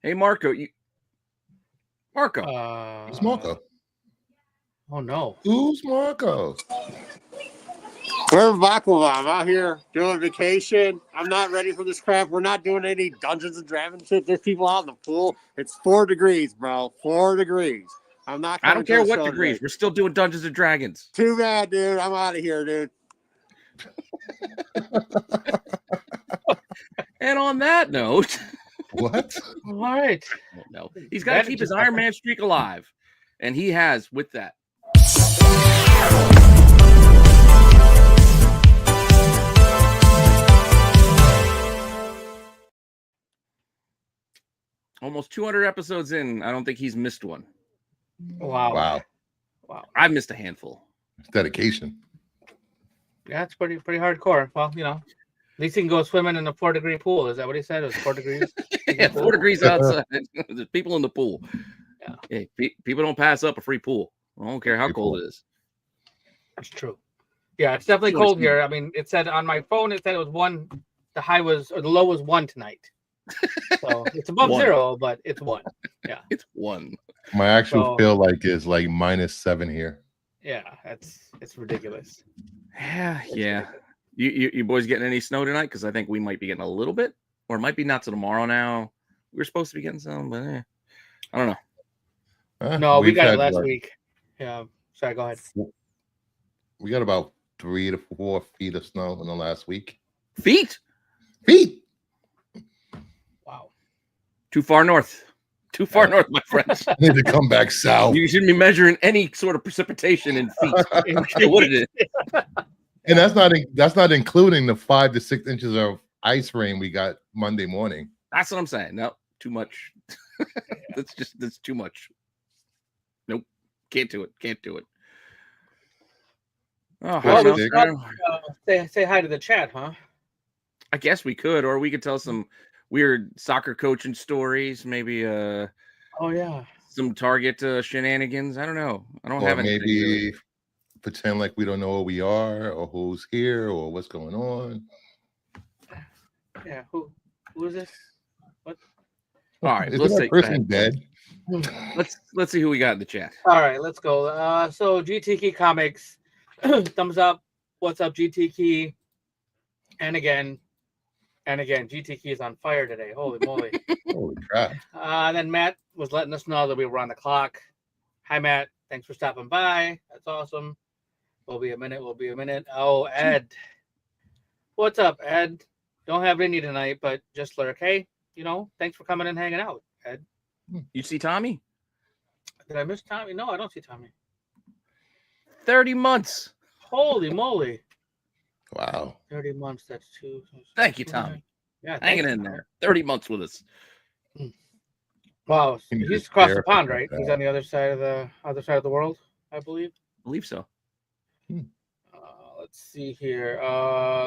Hey, Marco. Marco. Who's Marco? Oh, no. Who's Marco? We're Baklava. I'm out here doing vacation. I'm not ready for this crap. We're not doing any Dungeons and Dragons shit. There's people out in the pool. It's 4 degrees, bro. 4 degrees. I'm not. I don't care what degrees. We're still doing Dungeons and Dragons. Too bad, dude. I'm out of here, dude. And on that note, what? All right. No, he's got to keep his Iron Man streak alive, and he has with that. Almost 200 episodes in, I don't think he's missed one. Wow. I've missed a handful. It's dedication. Yeah, it's pretty hardcore. Well, at least he can go swimming in a 4-degree pool. Is that what he said? It was 4 degrees? Yeah, 4 degrees outside. There's people in the pool. Yeah. Hey, people don't pass up a free pool. I don't care how cold it is. That's true. Yeah, it's definitely cold here. I mean, it said on my phone, it said it was 1. The low was 1 tonight. So it's above 0, but it's 1. Yeah. It's 1. My actual feel like is like -7 here. Yeah, it's ridiculous. Yeah. You boys getting any snow tonight? Because I think we might be getting a little bit, or it might be not till tomorrow now. We were supposed to be getting some, but I don't know. No, we got it last week. Yeah. Sorry, go ahead. We got about 3 to 4 feet of snow in the last week. Feet? Wow. Too far north. Too far north, my friends. I need to come back south. You shouldn't be measuring any sort of precipitation in feet. I don't care what it is. And that's not including the 5 to 6 inches of ice rain we got Monday morning. That's what I'm saying. No, too much. That's too much. Nope. Can't do it. Oh, well, say hi to the chat, huh? I guess we could, or we could tell some weird soccer coaching stories, maybe some Target shenanigans. I don't know. I don't have anything. Maybe pretend like we don't know where we are or who's here or what's going on. Yeah, who is this? What? All right, is that person dead? Let's see who we got in the chat. All right, let's go. So GT Key Comics, thumbs up. What's up, GT Key? And again, GT Key is on fire today. Holy moly! Holy crap! Then Matt was letting us know that we were on the clock. Hi, Matt. Thanks for stopping by. That's awesome. We'll be a minute. Oh, Ed. What's up, Ed? Don't have any tonight, but just lurk. Hey, thanks for coming and hanging out, Ed. You see Tommy? Did I miss Tommy? No, I don't see Tommy. 30 months. Holy moly. Wow. 30 months, that's 2. Thank you, Tommy. Yeah, hanging in there. 30 months with us. Wow. He's across the pond, right? He's on the other side of the world, I believe. I believe so. Let's see here.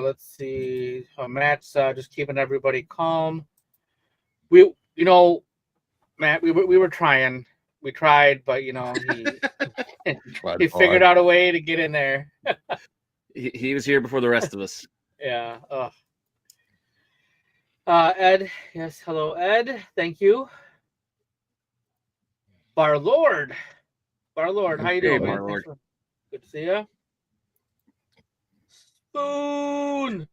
Let's see. Matt's just keeping everybody calm. Matt, we were trying. We tried, but he figured out a way to get in there. He was here before the rest of us. Yeah. Ed. Yes. Hello, Ed. Thank you. Bar Lord. How you doing, man? Good to see you. Spoon.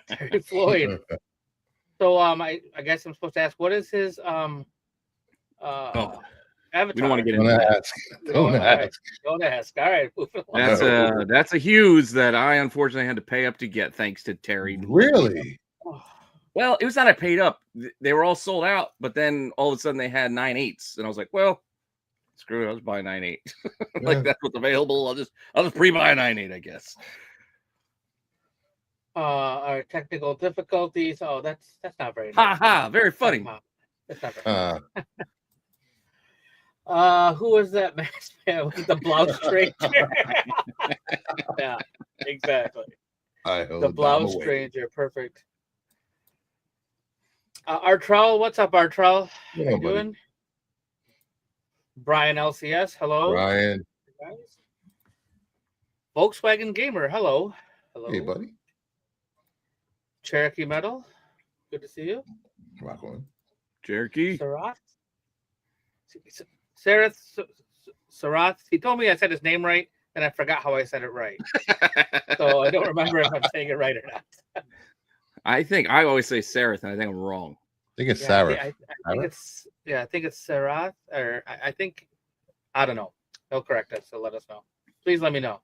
Terry Floyd. So I guess I'm supposed to ask, what is his avatar? We don't want to get into that. Don't ask. All right. That's a Hughes that I unfortunately had to pay up to get, thanks to Terry. Really? Well, it was not I paid up. They were all sold out, but then all of a sudden they had 9/8s, and I was like, well, screw it, I'll just buy 9/8. Like that's what's available. I'll just pre-buy a 9/8, I guess. Our technical difficulties. Oh, that's not very nice. Ha! Very funny. That's not very nice. Who was that masked man with the blouse stranger? Yeah, exactly. The blouse stranger, perfect. Artrell, what's up, Artrell? How you doing? Brian LCS, hello. Brian. Volkswagen Gamer, hello. Hey, buddy. Cherokee Metal, good to see you. Rock on. Cherokee. Sarath. He told me I said his name right, and I forgot how I said it right. So I don't remember if I'm saying it right or not. I think I always say Sarah, and I think I'm wrong. I think it's Yeah, Sarah. I think it's Sarath, or I think, I don't know. He'll correct us, so let us know. Please let me know.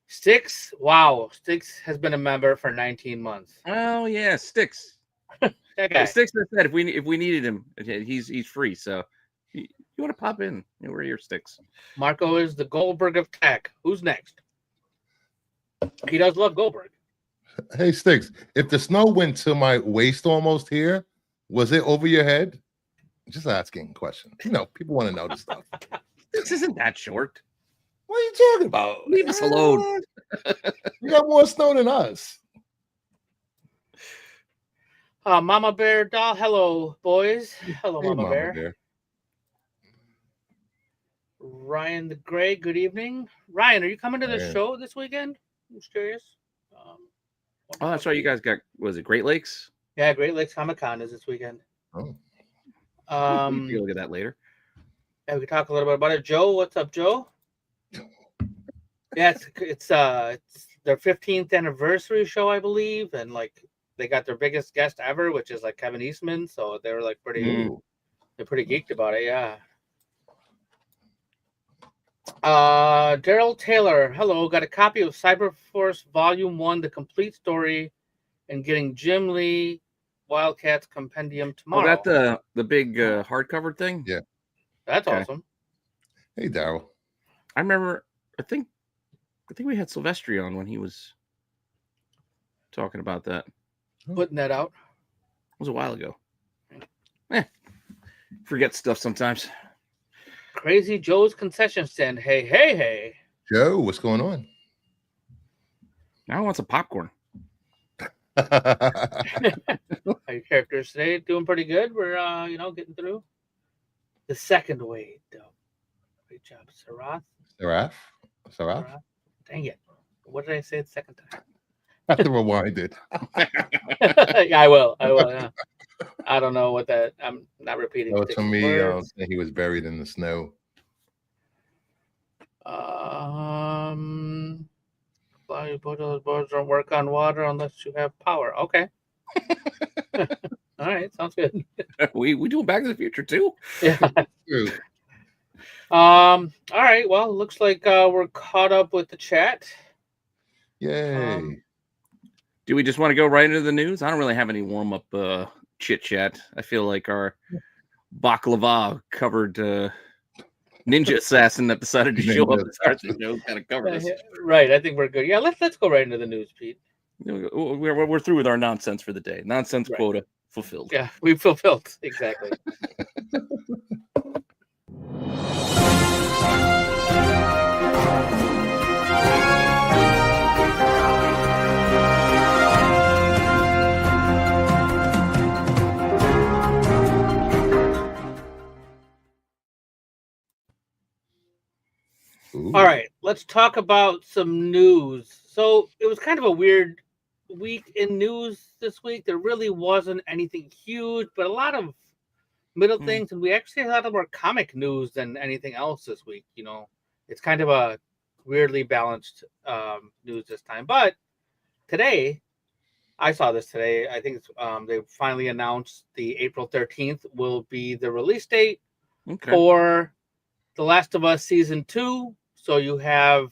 Sticks, wow, Sticks has been a member for 19 months. Oh yeah, Sticks. That guy. Sticks said if we needed him, he's free. So you want to pop in? We're your Sticks. Marco is the Goldberg of tech. Who's next? He does love Goldberg. Hey, Sticks, if the snow went to my waist almost here, was it over your head? Just asking a question. People want to know this stuff. This isn't that short. What are you talking about? Leave us alone. You got more snow than us. Mama Bear doll. Hello, boys. Hello, Hey, Mama Bear. Ryan the Gray, good evening. Ryan, are you coming to the show this weekend? I'm just curious. Oh, that's right. You guys got, was it Great Lakes? Yeah, Great Lakes Comic-Con is this weekend. Oh. We'll look at that later. Yeah, we can talk a little bit about it. Joe, what's up, Joe? Yeah, it's their 15th anniversary show, I believe, and like they got their biggest guest ever, which is like Kevin Eastman. So they were like they're pretty geeked about it. Yeah. Daryl Taylor, hello. Got a copy of Cyberforce Volume 1, the complete story, and getting Jim Lee Wildcats Compendium tomorrow. Oh, that the big hardcover thing? Yeah. That's awesome. Hey, Daryl. I remember, I think we had Silvestri on when he was talking about that. Putting that out. It was a while ago. Forget stuff sometimes. Crazy Joe's concession stand. Hey. Joe, what's going on? Now I want some popcorn. How your characters today? Doing pretty good. We're getting through the second wave. Great job, Sarath. Sarath? Dang it. What did I say the second time? I have to rewind it. Yeah, I will. Yeah. I don't know what that. I'm not repeating. To me, he was buried in the snow. Boards don't work on water unless you have power. Okay. All right, sounds good. we do Back to the Future too. Yeah. True. All right. Well, looks like we're caught up with the chat. Yay. Do we just want to go right into the news? I don't really have any warm up chit chat. I feel like our baklava covered ninja assassin that decided to show up and start the show kind of covered us. Right. I think we're good. Yeah. Let's go right into the news, Pete. We're through with our nonsense for the day. Nonsense quota fulfilled. Yeah, we fulfilled exactly. All right, let's talk about some news. So it was kind of a weird week in news this week. There really wasn't anything huge, but a lot of middle things, and we actually had a lot more comic news than anything else this week. It's kind of a weirdly balanced news this time. But today, I saw this today. I think they finally announced the April 13th will be the release date for The Last of Us Season 2. So you have,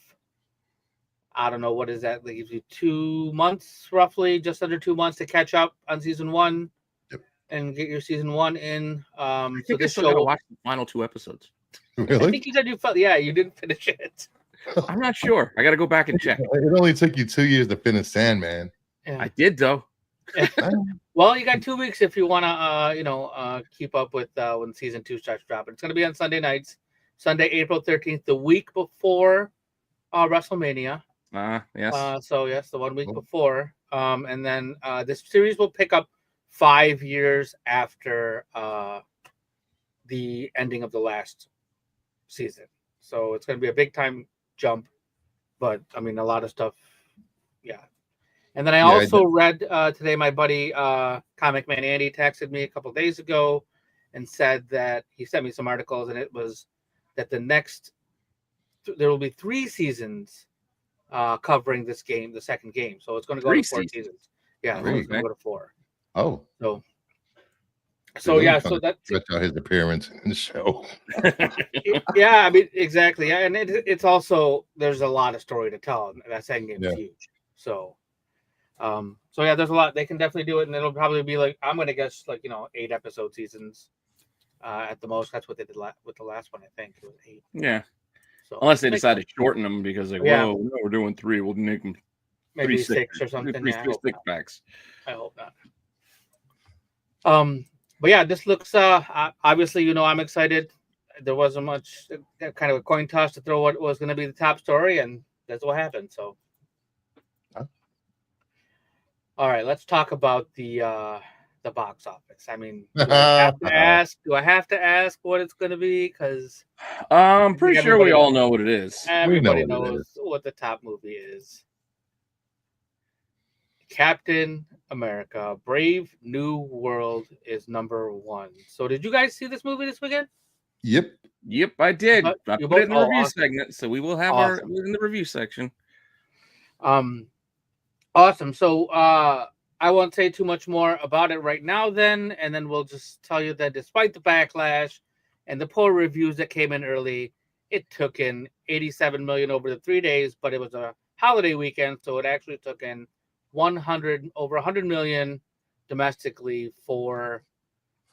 I don't know, what is that? That gives you 2 months, roughly, just under 2 months to catch up on Season 1 and get your Season 1 in. I think I still got to watch the final 2 episodes. Really? I think you said you didn't finish it. I'm not sure. I got to go back and check. It only took you 2 years to finish Sandman. Yeah. I did, though. Well, you got 2 weeks if you want to, keep up with when Season 2 starts dropping. It's going to be on Sunday nights. Sunday, April 13th, the week before WrestleMania. Yes. So, yes, the 1 week before. And then this series will pick up 5 years after the ending of the last season. So it's going to be a big time jump. But, I mean, a lot of stuff, And then I also read today, my buddy Comic Man Andy texted me a couple days ago and said that he sent me some articles, and it was that there will be 3 seasons covering this game, the second game. So it's going to go to 4 seasons. Yeah, so it's going to go to 4. Oh. So yeah, so that stretch out his appearance in the show. Yeah, I mean, exactly. Yeah, and it's also, there's a lot of story to tell. That second game is huge. So yeah, there's a lot. They can definitely do it, and it'll probably be like, I'm gonna guess, like, 8 episode seasons at the most. That's what they did with the last one. I think it was 8. Yeah. So unless they decide to shorten them because whoa, no, we're doing 3. We'll make them maybe 6 or something. 3 6 packs. I hope not. But yeah, this looks obviously, I'm excited. There wasn't much, kind of a coin toss to throw what was going to be the top story, and that's what happened. So, all right, let's talk about the box office. I mean, do I have to ask what it's going to be? Because I'm pretty sure we all know what it is. Everybody knows what the top movie is. Captain America: Brave New World is number 1. So, did you guys see this movie this weekend? Yep, I did. I put it in the review segment, so we will have our in the review section. Awesome. So, I won't say too much more about it right now. And then we'll just tell you that despite the backlash and the poor reviews that came in early, it took in $87 million over the 3 days. But it was a holiday weekend, so it actually took in over $100 million domestically for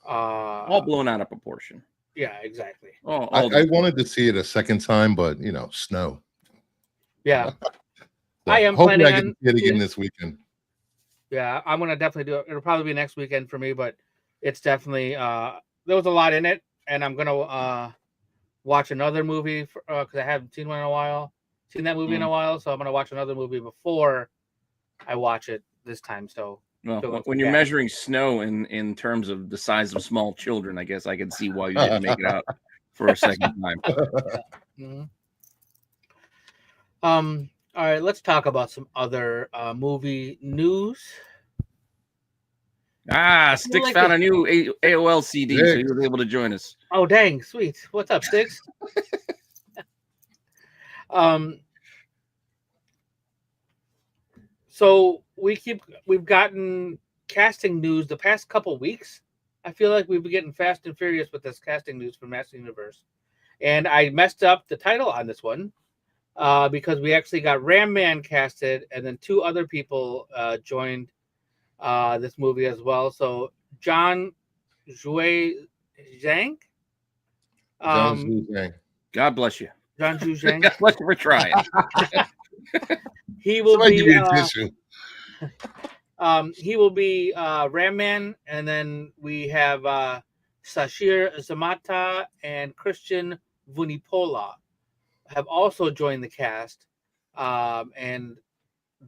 all blown out of proportion. Yeah, exactly. I wanted to see it a second time, but snow. Yeah. So I am planning on to see it again this weekend. Yeah, I'm gonna definitely do it. It'll probably be next weekend for me, but it's definitely there was a lot in it, and I'm gonna watch another movie because I haven't seen that movie in a while, so I'm gonna watch another movie before I watch it this time. So when you're measuring snow in terms of the size of small children, I guess I can see why you didn't make it out for a second time. Mm-hmm. All right, let's talk about some other movie news. Sticks found a new AOL CD, so he was able to join us. Oh, dang, sweet. What's up, Sticks? So we've gotten casting news the past couple weeks. I feel like we've been getting fast and furious with this casting news from Master Universe. And I messed up the title on this one. Because we actually got Ram Man casted, and then 2 other people joined this movie as well. So John Zhuang. God bless you. John Zhuang. God bless you for trying. He will be Ram Man, and then we have Sashir Zamata and Christian Vunipola have also joined the cast, and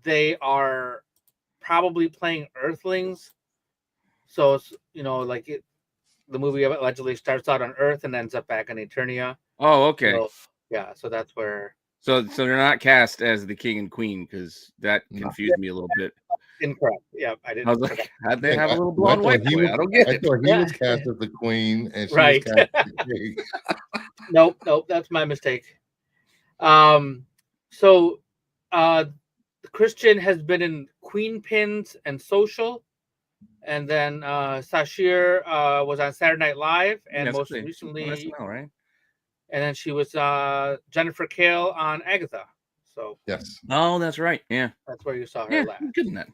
they are probably playing Earthlings. So it's, the movie allegedly starts out on Earth and ends up back in Eternia. Oh, okay. So, yeah, so that's where. So they're not cast as the king and queen, because that confused me a little bit. Incorrect. Yeah, I didn't. I was like, how'd they have a little blonde white boy? I don't get it. I thought he was cast as the queen, and she was cast as the king. Nope, that's my mistake. So Christian has been in Queen Pins and Social, and then Sashir was on Saturday Night Live, and most recently, right? And then she was Jennifer Kale on Agatha. So yes, that's right. Yeah, that's where you saw her last. Good in that.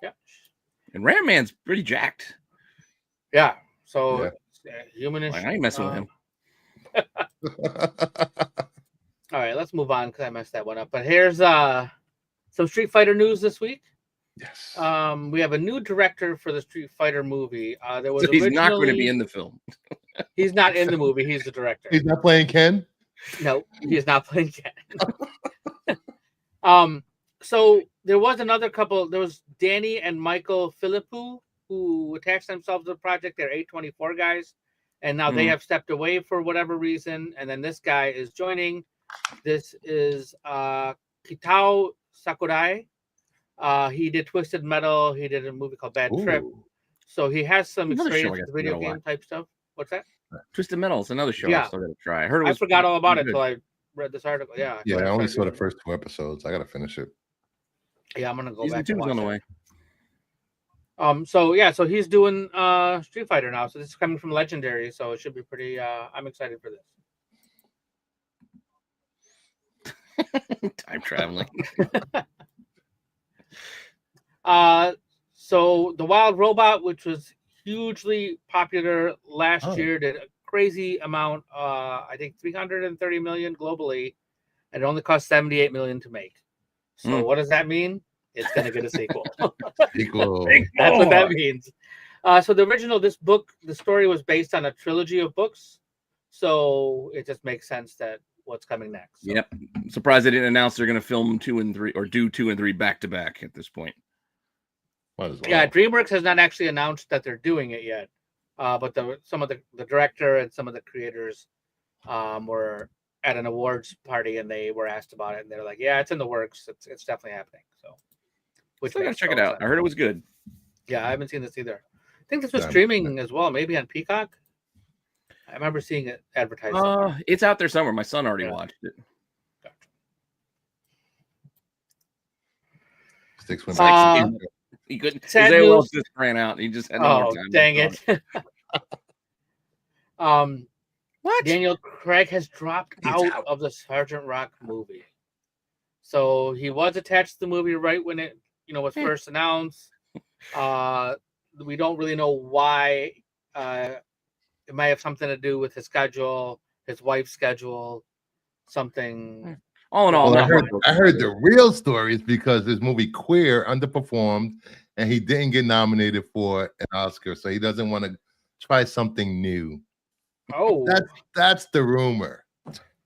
Yeah, and Ram Man's pretty jacked. Yeah, so humanish. I ain't messing with him. All right, let's move on because I messed that one up. But here's some Street Fighter news this week. Yes. We have a new director for the Street Fighter movie. He's not going to be in the film. He's not in the movie. He's the director. He's not playing Ken? No, he is not playing Ken. So there was another couple. There was Danny and Michael Philippou who attached themselves to the project. They're A24 guys. And now they have stepped away for whatever reason. And then this guy is joining. This is Kitao Sakurai. He did Twisted Metal. He did a movie called Bad Trip. Ooh. So he has some Another show I experience guess with I video gotta game watch. type stuff. What's that? Twisted Metal is another show I Yeah. still got to try. I heard it I was forgot all about it pretty till good. I read this article. Yeah. so Yeah, I only started saw the reading it. first 2 episodes. I gotta finish it. Yeah, I'm gonna go Season back 2 and is watch on the it. way. So he's doing Street Fighter now. So this is coming from Legendary, so it should be pretty. I'm excited for this. Time traveling. So the Wild Robot, which was hugely popular last Oh. year, did a crazy amount. I think 330 million globally, and it only cost 78 million to make. So what does that mean? It's going to get a sequel. Sequel. That's what that means. So the story was based on a trilogy of books. So it just makes sense that what's coming next. So. Yep. I'm surprised they didn't announce they're going to film 2 and 3 or do 2 and 3 back to back at this point. Might as well. Yeah, DreamWorks has not actually announced that they're doing it yet. But some of the director and some of the creators were at an awards party and they were asked about it and they're like, yeah, it's in the works. It's definitely happening. So Which I gotta check it out. I heard it was good. Yeah, I haven't seen this either. I think this was Yeah. streaming as well, maybe on Peacock. I remember seeing it advertised. somewhere. It's out there somewhere. My son already Yeah. watched it. Gotcha. Sticks went Uh, back. He couldn't. His sad AOL news. just ran out. He just had no more Oh, time. dang it. What? Daniel Craig has dropped He's out out. of the Sergeant Rock movie. So he was attached to the movie right when it, was first announced. We don't really know why. It might have something to do with his schedule, his wife's schedule, something. All in all, Well, not I heard the real story is because this movie Queer underperformed and he didn't get nominated for an Oscar, so he doesn't want to try something new. Oh, That's the rumor.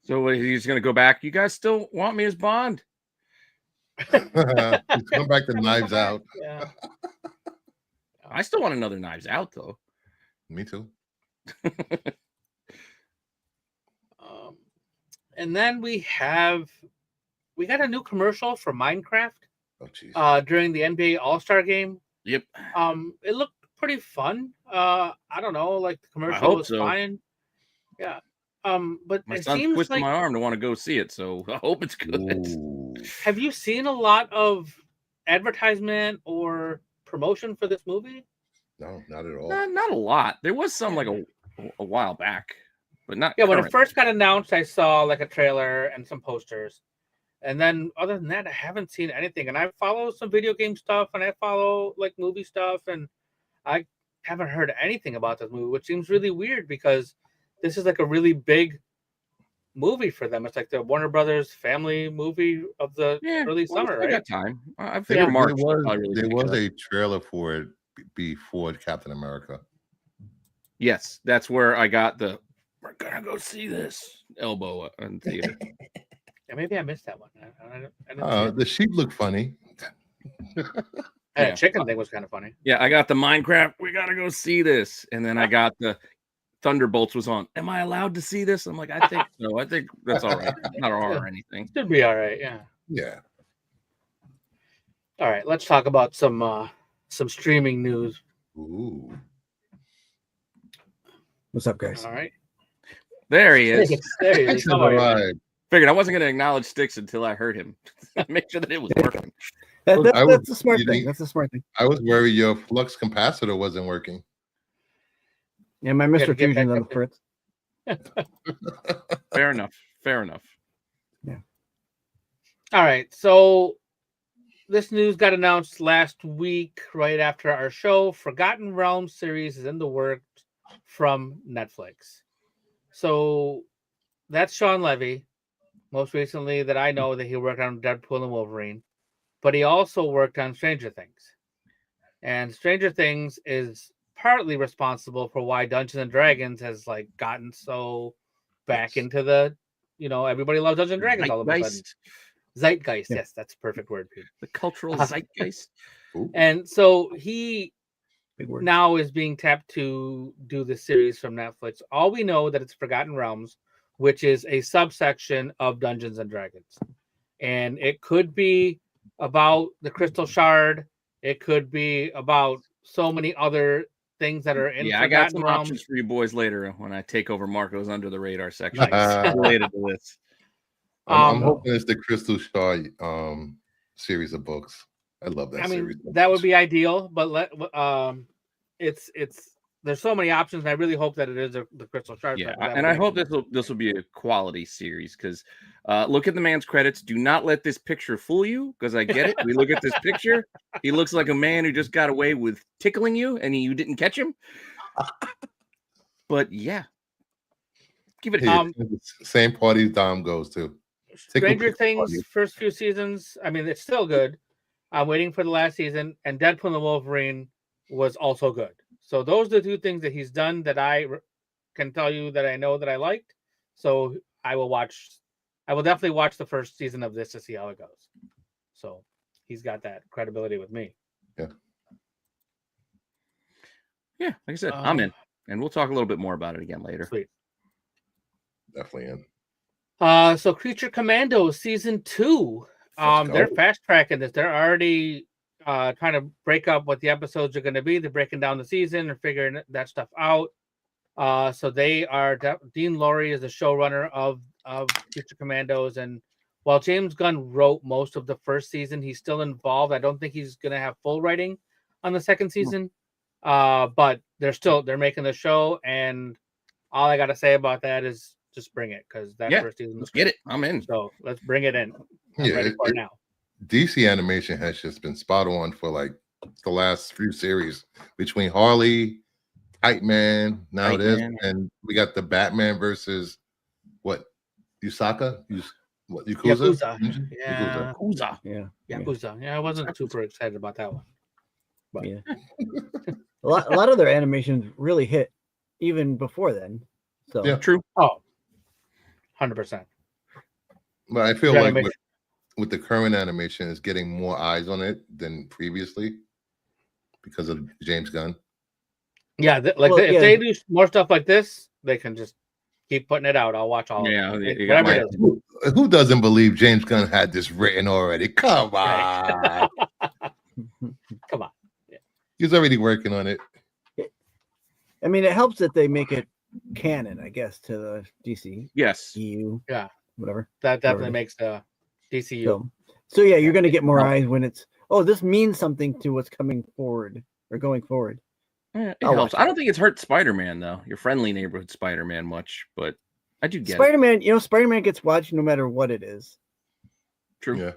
So he's going to go back. You guys still want me as Bond? He's come back to Knives Out. Yeah. I still want another Knives Out, though. Me too. And then we got a new commercial for Minecraft Oh, jeez. during the NBA All-Star game. Yep. It looked pretty fun. I don't know, like the commercial hope was so. fine. Yeah. But My it son's seems twisting like, my arm to want to go see it, so I hope it's good. Ooh. have you seen a lot of advertisement or promotion for this movie? No, not at all. Not a lot. There was some like a while back, but not. Yeah, when it current. first got announced, I saw like a trailer and some posters. And then other than that, I haven't seen anything. And I follow some video game stuff and I follow like movie stuff. And I haven't heard anything about this movie, which seems really weird because this is like a really big movie for them. It's like the Warner Brothers family movie of the early summer, I right? got time. I figure Yeah. March. There was a trailer for it before Captain America. Yes, that's where I got the "we're gonna go see this" elbow in theater. Yeah, maybe I missed that one. I didn't see it. The sheep look funny. That chicken thing was kind of funny. Yeah, I got the Minecraft. We gotta go see this, and then I got the Thunderbolts was on. Am I allowed to see this? I'm like, I think so. I think that's all right. Not R or anything. Should be all right. Yeah. Yeah. All right. Let's talk about some streaming news. Ooh. What's up, guys? All right. There he is. There he is. Thanks How for are the you? ride. Figured I wasn't gonna acknowledge Sticks until I heard him. Make sure that it was working. That's a smart you thing. think- That's a smart thing. I was worried your flux capacitor wasn't working. Yeah, my Gotta Mr. get Fusion back on up the fritz. Fair enough. Fair enough. All right. So this news got announced last week, right after our show. Forgotten Realms series is in the works from Netflix. So that's Sean Levy. Most recently, that I know that he worked on Deadpool and Wolverine, but he also worked on Stranger Things. And Stranger Things is partly responsible for why Dungeons and Dragons has like gotten so back into the, everybody loves Dungeons and Dragons all of a sudden. Zeitgeist. Zeitgeist, Yeah. yes, that's a perfect word, Pete. The cultural Uh, zeitgeist. Ooh. And so he Big word. now is being tapped to do the series from Netflix. All we know that it's Forgotten Realms, which is a subsection of Dungeons and Dragons. And it could be about the Crystal Shard. It could be about so many other things that are in Yeah, I got Forgotten some Realms. options for you boys later when I take over Marco's under the radar section. Nice. Related to this. I'm hoping it's the Crystal Shard series of books. I love that I mean, series. that would be ideal, but it's there's so many options, and I really hope that it is the Crystal Shard. Yeah, stuff, 'cause that and would I be hope amazing. this will be a quality series because look at the man's credits. Do not let this picture fool you because I get it. We look at this picture. He looks like a man who just got away with tickling you and you didn't catch him. But yeah, give it. Hey, same party Dom goes to. Stranger Things first few seasons. I mean, it's still good. I'm waiting for the last season, and Deadpool and Wolverine was also good. So those are the two things that he's done that I can tell you that I know that I liked. So I will definitely watch the first season of this to see how it goes. So he's got that credibility with me. Yeah. Yeah, like I said, I'm in, and we'll talk a little bit more about it again later. Sweet. Definitely in. So Creature Commandos season 2. They're fast tracking this. They're already trying to break up what the episodes are going to be. They're breaking down the season and figuring that stuff out. So they are Dean Laurie is the showrunner of Creature Commandos, and while James Gunn wrote most of the first season, he's still involved. I don't think he's going to have full writing on the second season, but they're making the show, and all I got to say about that is just bring it because that first season. Let's get it. I'm in. So let's bring it in. I'm ready for it now. DC animation has just been spot on for like the last few series between Harley, Tight Man, now this, and we got the Batman versus what Yakuza? Yakuza. Yeah, I wasn't super excited about that one. But yeah. a lot of their animations really hit even before then. So yeah, true. Oh, 100%. But I feel like with the current animation, is getting more eyes on it than previously because of James Gunn. Yeah, if they do more stuff like this, they can just keep putting it out. I'll watch all. Yeah, of it. Who doesn't believe James Gunn had this written already? Come on, come on. Yeah. He's already working on it. I mean, it helps that they make it canon, I guess, to the DC. Yes. EU. Yeah. Whatever. That definitely makes the DCU. So yeah, you're going to get more eyes when it's, this means something to what's coming forward or going forward. Yeah, it helps. I don't think it's hurt Spider-Man, though. Your friendly neighborhood Spider-Man much, but I do get Spider-Man, Spider-Man gets watched no matter what it is. True. Yeah.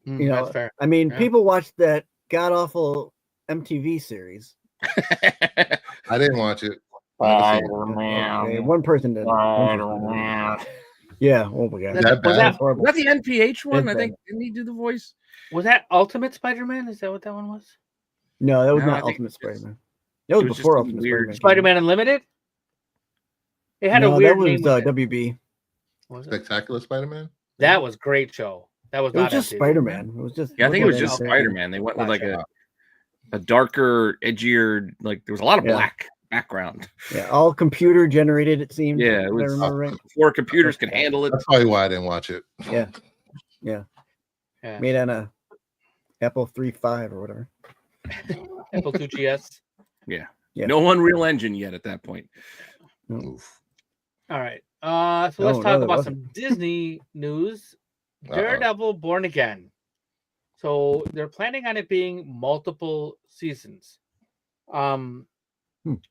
That's fair. I mean, people watch that god-awful MTV series. I didn't watch it. Okay, one person did. Yeah. Oh my god. Was that the NPH one? I think didn't he do the voice? Was that Ultimate Spider-Man? Is that what that one was? No, that was not Ultimate Spider-Man. That was before Ultimate Spider-Man. Spider-Man Unlimited? It had a weird name. That was WB. Spectacular Spider-Man? That was great show. That was not just Spider-Man. It was just I think it was just Spider-Man. They went with like a darker, edgier, like there was a lot of black background. Yeah, all computer generated, it seemed. Yeah, it was before computers could handle it. That's probably why I didn't watch it. Yeah. Made on a Apple III-5 or whatever. Apple IIGS. Yeah. No Unreal Engine yet at that point. Oof. All right. So let's talk about some Disney news. Daredevil Born Again. So they're planning on it being multiple seasons.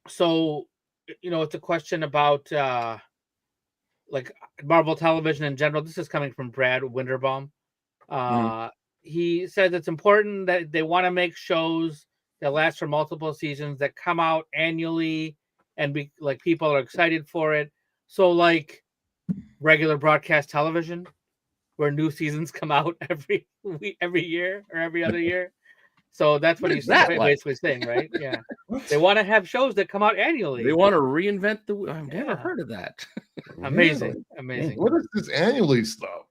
So it's a question about like Marvel Television in general. This is coming from Brad Winderbaum. He says it's important that they want to make shows that last for multiple seasons that come out annually and be like people are excited for it. So like regular broadcast television where new seasons come out every year or every other year. So that's what he's basically saying, right? Yeah. They want to have shows that come out annually. They want to reinvent the I've never heard of that. Amazing. What is this annually stuff?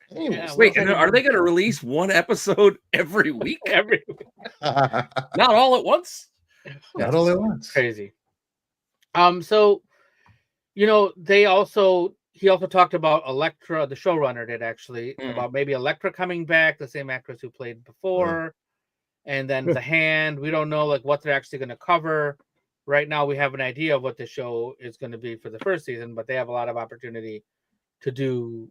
Wait, are they going to release one episode every week? Not all at once? Not all at once. Crazy. So, they also he also talked about Elektra, the showrunner did actually, Mm. about maybe Elektra coming back, the same actress who played before, and then The Hand. We don't know like what they're actually going to cover. Right now, we have an idea of what the show is going to be for the first season, but they have a lot of opportunity to do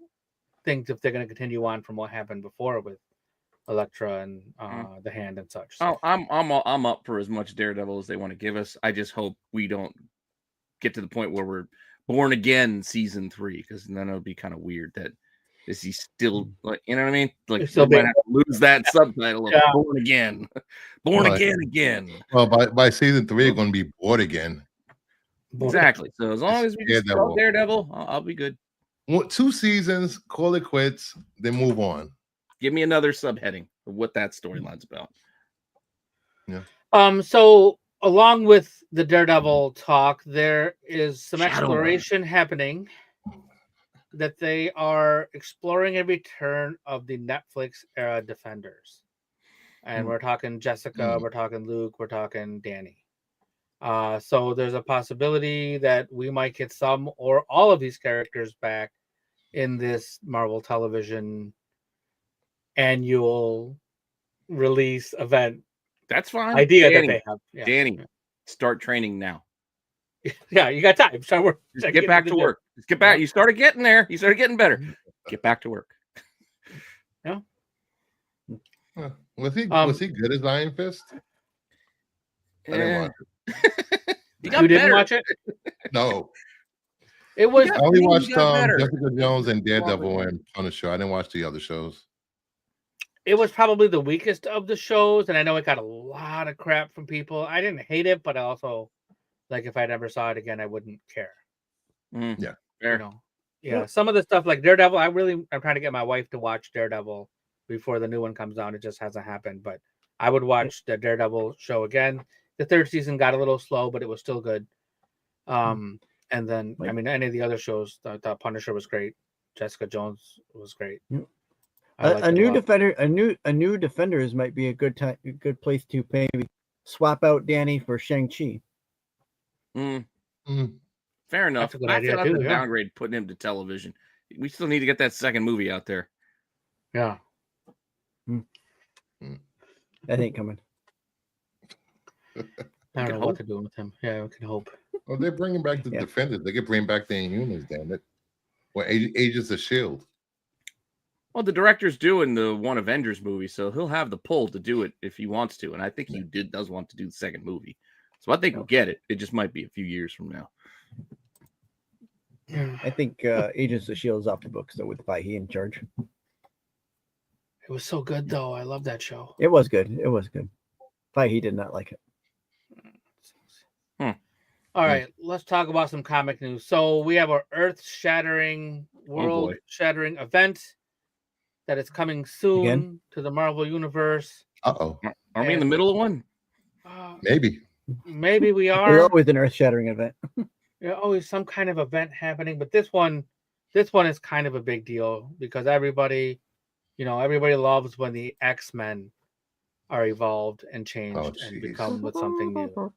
things if they're going to continue on from what happened before with Elektra and The Hand and such. So. Oh, I'm up for as much Daredevil as they want to give us. I just hope we don't get to the point where we're Born Again season 3, because then it'll be kind of weird that is he still like, you know what I mean? Like we might have to lose that subtitle of Born Again. Born again. Well, by season 3, it's going to be bored again. Exactly. So as long as we just throw Daredevil, I'll be good. 2 seasons, call it quits, then move on. Give me another subheading of what that storyline's about. Yeah. So along with the Daredevil talk, there is some exploration happening that they are exploring a return of the Netflix era Defenders. And we're talking Jessica, we're talking Luke, we're talking Danny. So there's a possibility that we might get some or all of these characters back in this Marvel Television annual release event. That's fine. Idea Danny, that they have. Yeah. Danny, start training now. Yeah, you got time. Start work. Just get back to work. Just get back. You started getting there. You started getting better. Get back to work. Yeah. Was he good as Iron Fist? I didn't watch it. You didn't watch it? No. It was. I only watched Jessica Jones and Daredevil and Punisher. I didn't watch the other shows. It was probably the weakest of the shows, and I know it got a lot of crap from people. I didn't hate it, but I also, like, if I never saw it again, I wouldn't care. Yeah, fair. You know, yeah. Some of the stuff like Daredevil, I'm trying to get my wife to watch Daredevil before the new one comes out. It just hasn't happened, but I would watch the Daredevil show again. The 3rd season got a little slow, but it was still good. And then, I mean, any of the other shows, I thought Punisher was great. Jessica Jones was great. A new Defenders might be a good place to maybe swap out Danny for Shang-Chi. Fair enough. That's a good idea too. Downgrade putting him to television. We still need to get that second movie out there. Yeah. That ain't coming. I don't know what to do with him. Yeah, we can hope. Well, they're bringing back the Defenders. They could bring back the Inhumans, damn it. Or Agents of S.H.I.E.L.D. Well, the director's doing the one Avengers movie, so he'll have the pull to do it if he wants to. And I think he does want to do the second movie. So I think we'll get it. It just might be a few years from now. I think Agents of S.H.I.E.L.D. is off the books, though, with Fahey in charge. It was so good, though. I love that show. It was good. Fahey did not like it. All right, let's talk about some comic news. So we have our earth-shattering, world-shattering event that is coming soon to the Marvel Universe. Uh-oh. Are we in the middle of one? Maybe. Maybe we are. There's always an earth-shattering event. There's always some kind of event happening, but this one is kind of a big deal because everybody loves when the X-Men are evolved and changed and become with something new.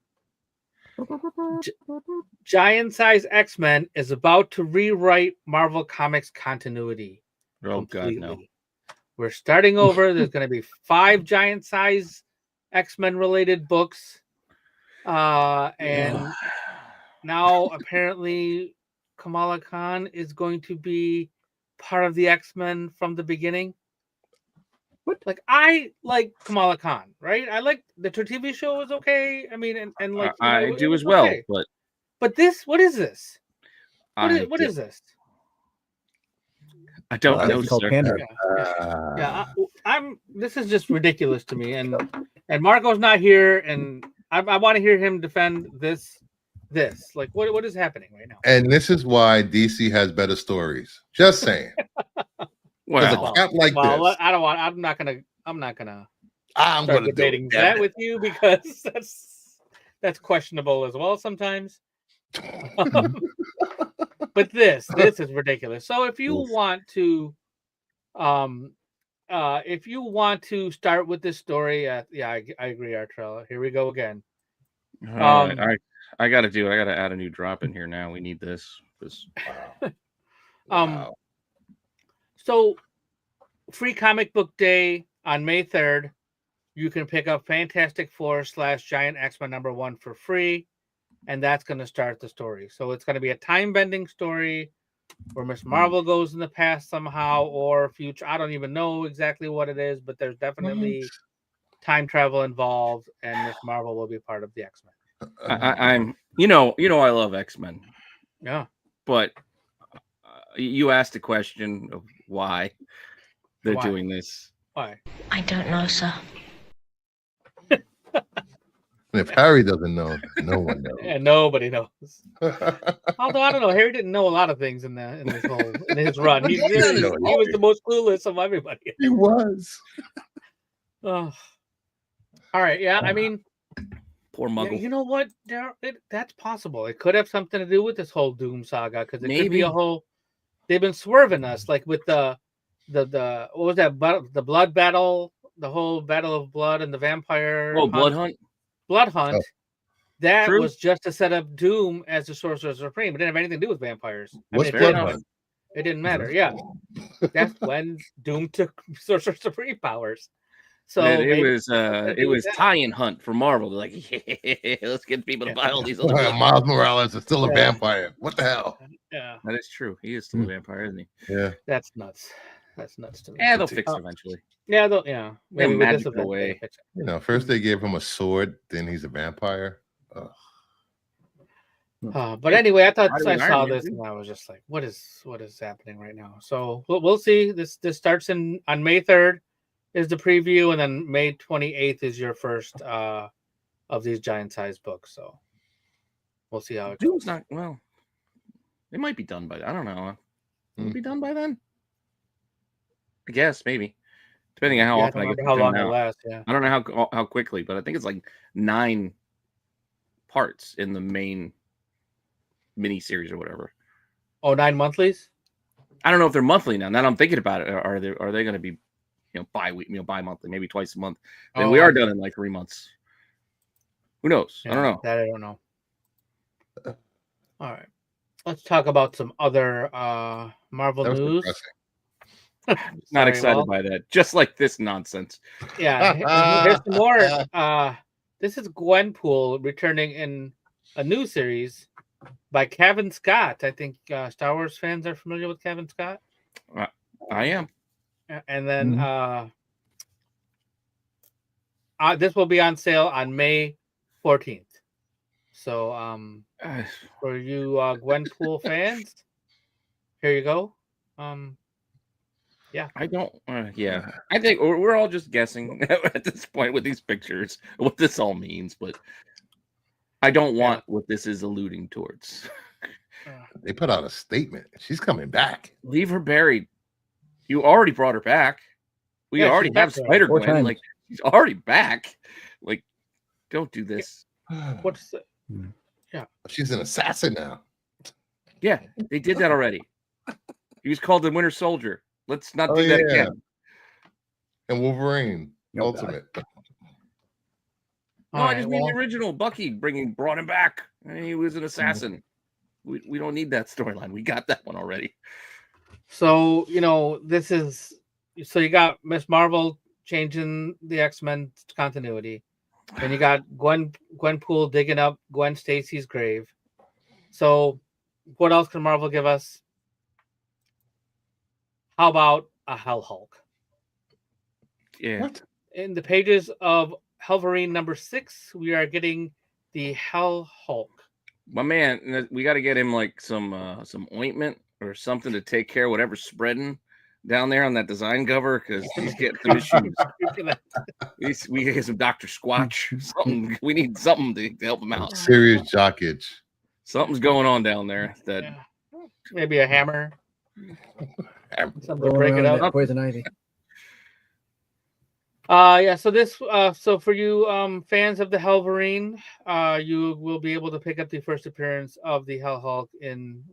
Giant-size X-Men is about to rewrite Marvel Comics continuity. Completely. God, no. We're starting over. There's going to be 5 giant-size X-Men related books. And now apparently Kamala Khan is going to be part of the X-Men from the beginning. What? Like, I like Kamala Khan, right? I like the TV show was okay. I mean, and like I do as well, but this, what is this? What is this? I don't know. It's called Panda. This is just ridiculous to me. And Marco's not here, and I want to hear him defend this. Like, what is happening right now? And this is why DC has better stories. Just saying. Well, a cat like this. I'm not gonna start debating that with you because that's questionable as well sometimes. But this is ridiculous. So if you want to start with this story, I agree, Artrell. Here we go again. I gotta add a new drop in here now. We need this. Wow. So free comic book day on May 3rd. You can pick up Fantastic Four / Giant X-Men #1 for free, and that's going to start the story. So it's going to be a time-bending story where Miss Marvel goes in the past somehow or future. I don't even know exactly what it is, but there's definitely time travel involved, and Miss Marvel will be part of the X-Men. I'm, you know, I love X-Men. Yeah, but you asked a question of why they're doing this. Why? I don't know, sir. And if Harry doesn't know, no one knows. And nobody knows. Although I don't know, Harry didn't know a lot of things in his run. He was the most clueless of everybody. He was. Oh. All right, yeah. I mean, poor Muggle. Yeah, you know what? That's possible. It could have something to do with this whole Doom saga because it could be a whole. They've been swerving us, like with the what was that? The blood battle, the whole battle of blood and the vampire. Oh, Blood Hunt. Blood Hunt. Oh. That was just to set up Doom as the Sorcerer Supreme. It didn't have anything to do with vampires. What's Blood Hunt? It didn't matter. Yeah, that's when Doom took Sorcerer Supreme powers. So it was tie-in hunt for Marvel. They're like, yeah, let's get people to buy all these other. Miles Morales is still a vampire. What the hell? Yeah, that is true. He is still a vampire, isn't he? Yeah, that's nuts. That's nuts to me. Yeah, they'll fix it eventually. Yeah, maybe with this event, way. You know, first they gave him a sword, then he's a vampire. But anyway, I thought I saw this and I was just like, what is happening right now? So we'll see. This starts on May 3rd is the preview, and then May 28th is your first of these giant-sized books. So we'll see how it goes. Doom's not well. It might be done by. I don't know. Will it be done by then? I guess maybe, depending on how often I get how long it lasts. Yeah, I don't know how quickly, but I think it's like 9 parts in the main mini series or whatever. Oh, 9 monthlies. I don't know if they're monthly now. Now that I'm thinking about it, are they going to be bi-monthly, maybe twice a month? Then we are done in like 3 months. Who knows? Yeah, I don't know. That I don't know. All right, let's talk about some other Marvel news. Not excited by that. Just like this nonsense. Yeah, here's some more. This is Gwenpool returning in a new series by Kevin Scott. I think Star Wars fans are familiar with Kevin Scott. I am. And then this will be on sale on May 14th. So for you Gwenpool fans, here you go. Yeah, I don't. Yeah, I think we're all just guessing at this point with these pictures what this all means, but I don't want what this is alluding towards. They put out a statement. She's coming back. Leave her buried. You already brought her back. We already have Spider-Gwen. Like, she's already back. Like, don't do this. What's the... Yeah, she's an assassin now. Yeah, they did that already. He was called the Winter Soldier. Let's not do that again. And Wolverine, Ultimate. No, I just mean the original Bucky brought him back. He was an assassin. We don't need that storyline. We got that one already. So, this is... So you got Miss Marvel changing the X-Men continuity. And you got Gwenpool digging up Gwen Stacy's grave. So what else can Marvel give us? How about a Hell Hulk? Yeah. What? In the pages of Wolverine #6, we are getting the Hell Hulk. My man, we got to get him like some ointment or something to take care of whatever's spreading down there on that design cover, because he's getting some issues. We get some Dr. Squatch. Something. We need something to help him out. Serious jock itch. Something's going on down there. Maybe a hammer. Something to break it up. Poison ivy. So this so for you fans of the Wolverine, you will be able to pick up the first appearance of the Hell Hulk in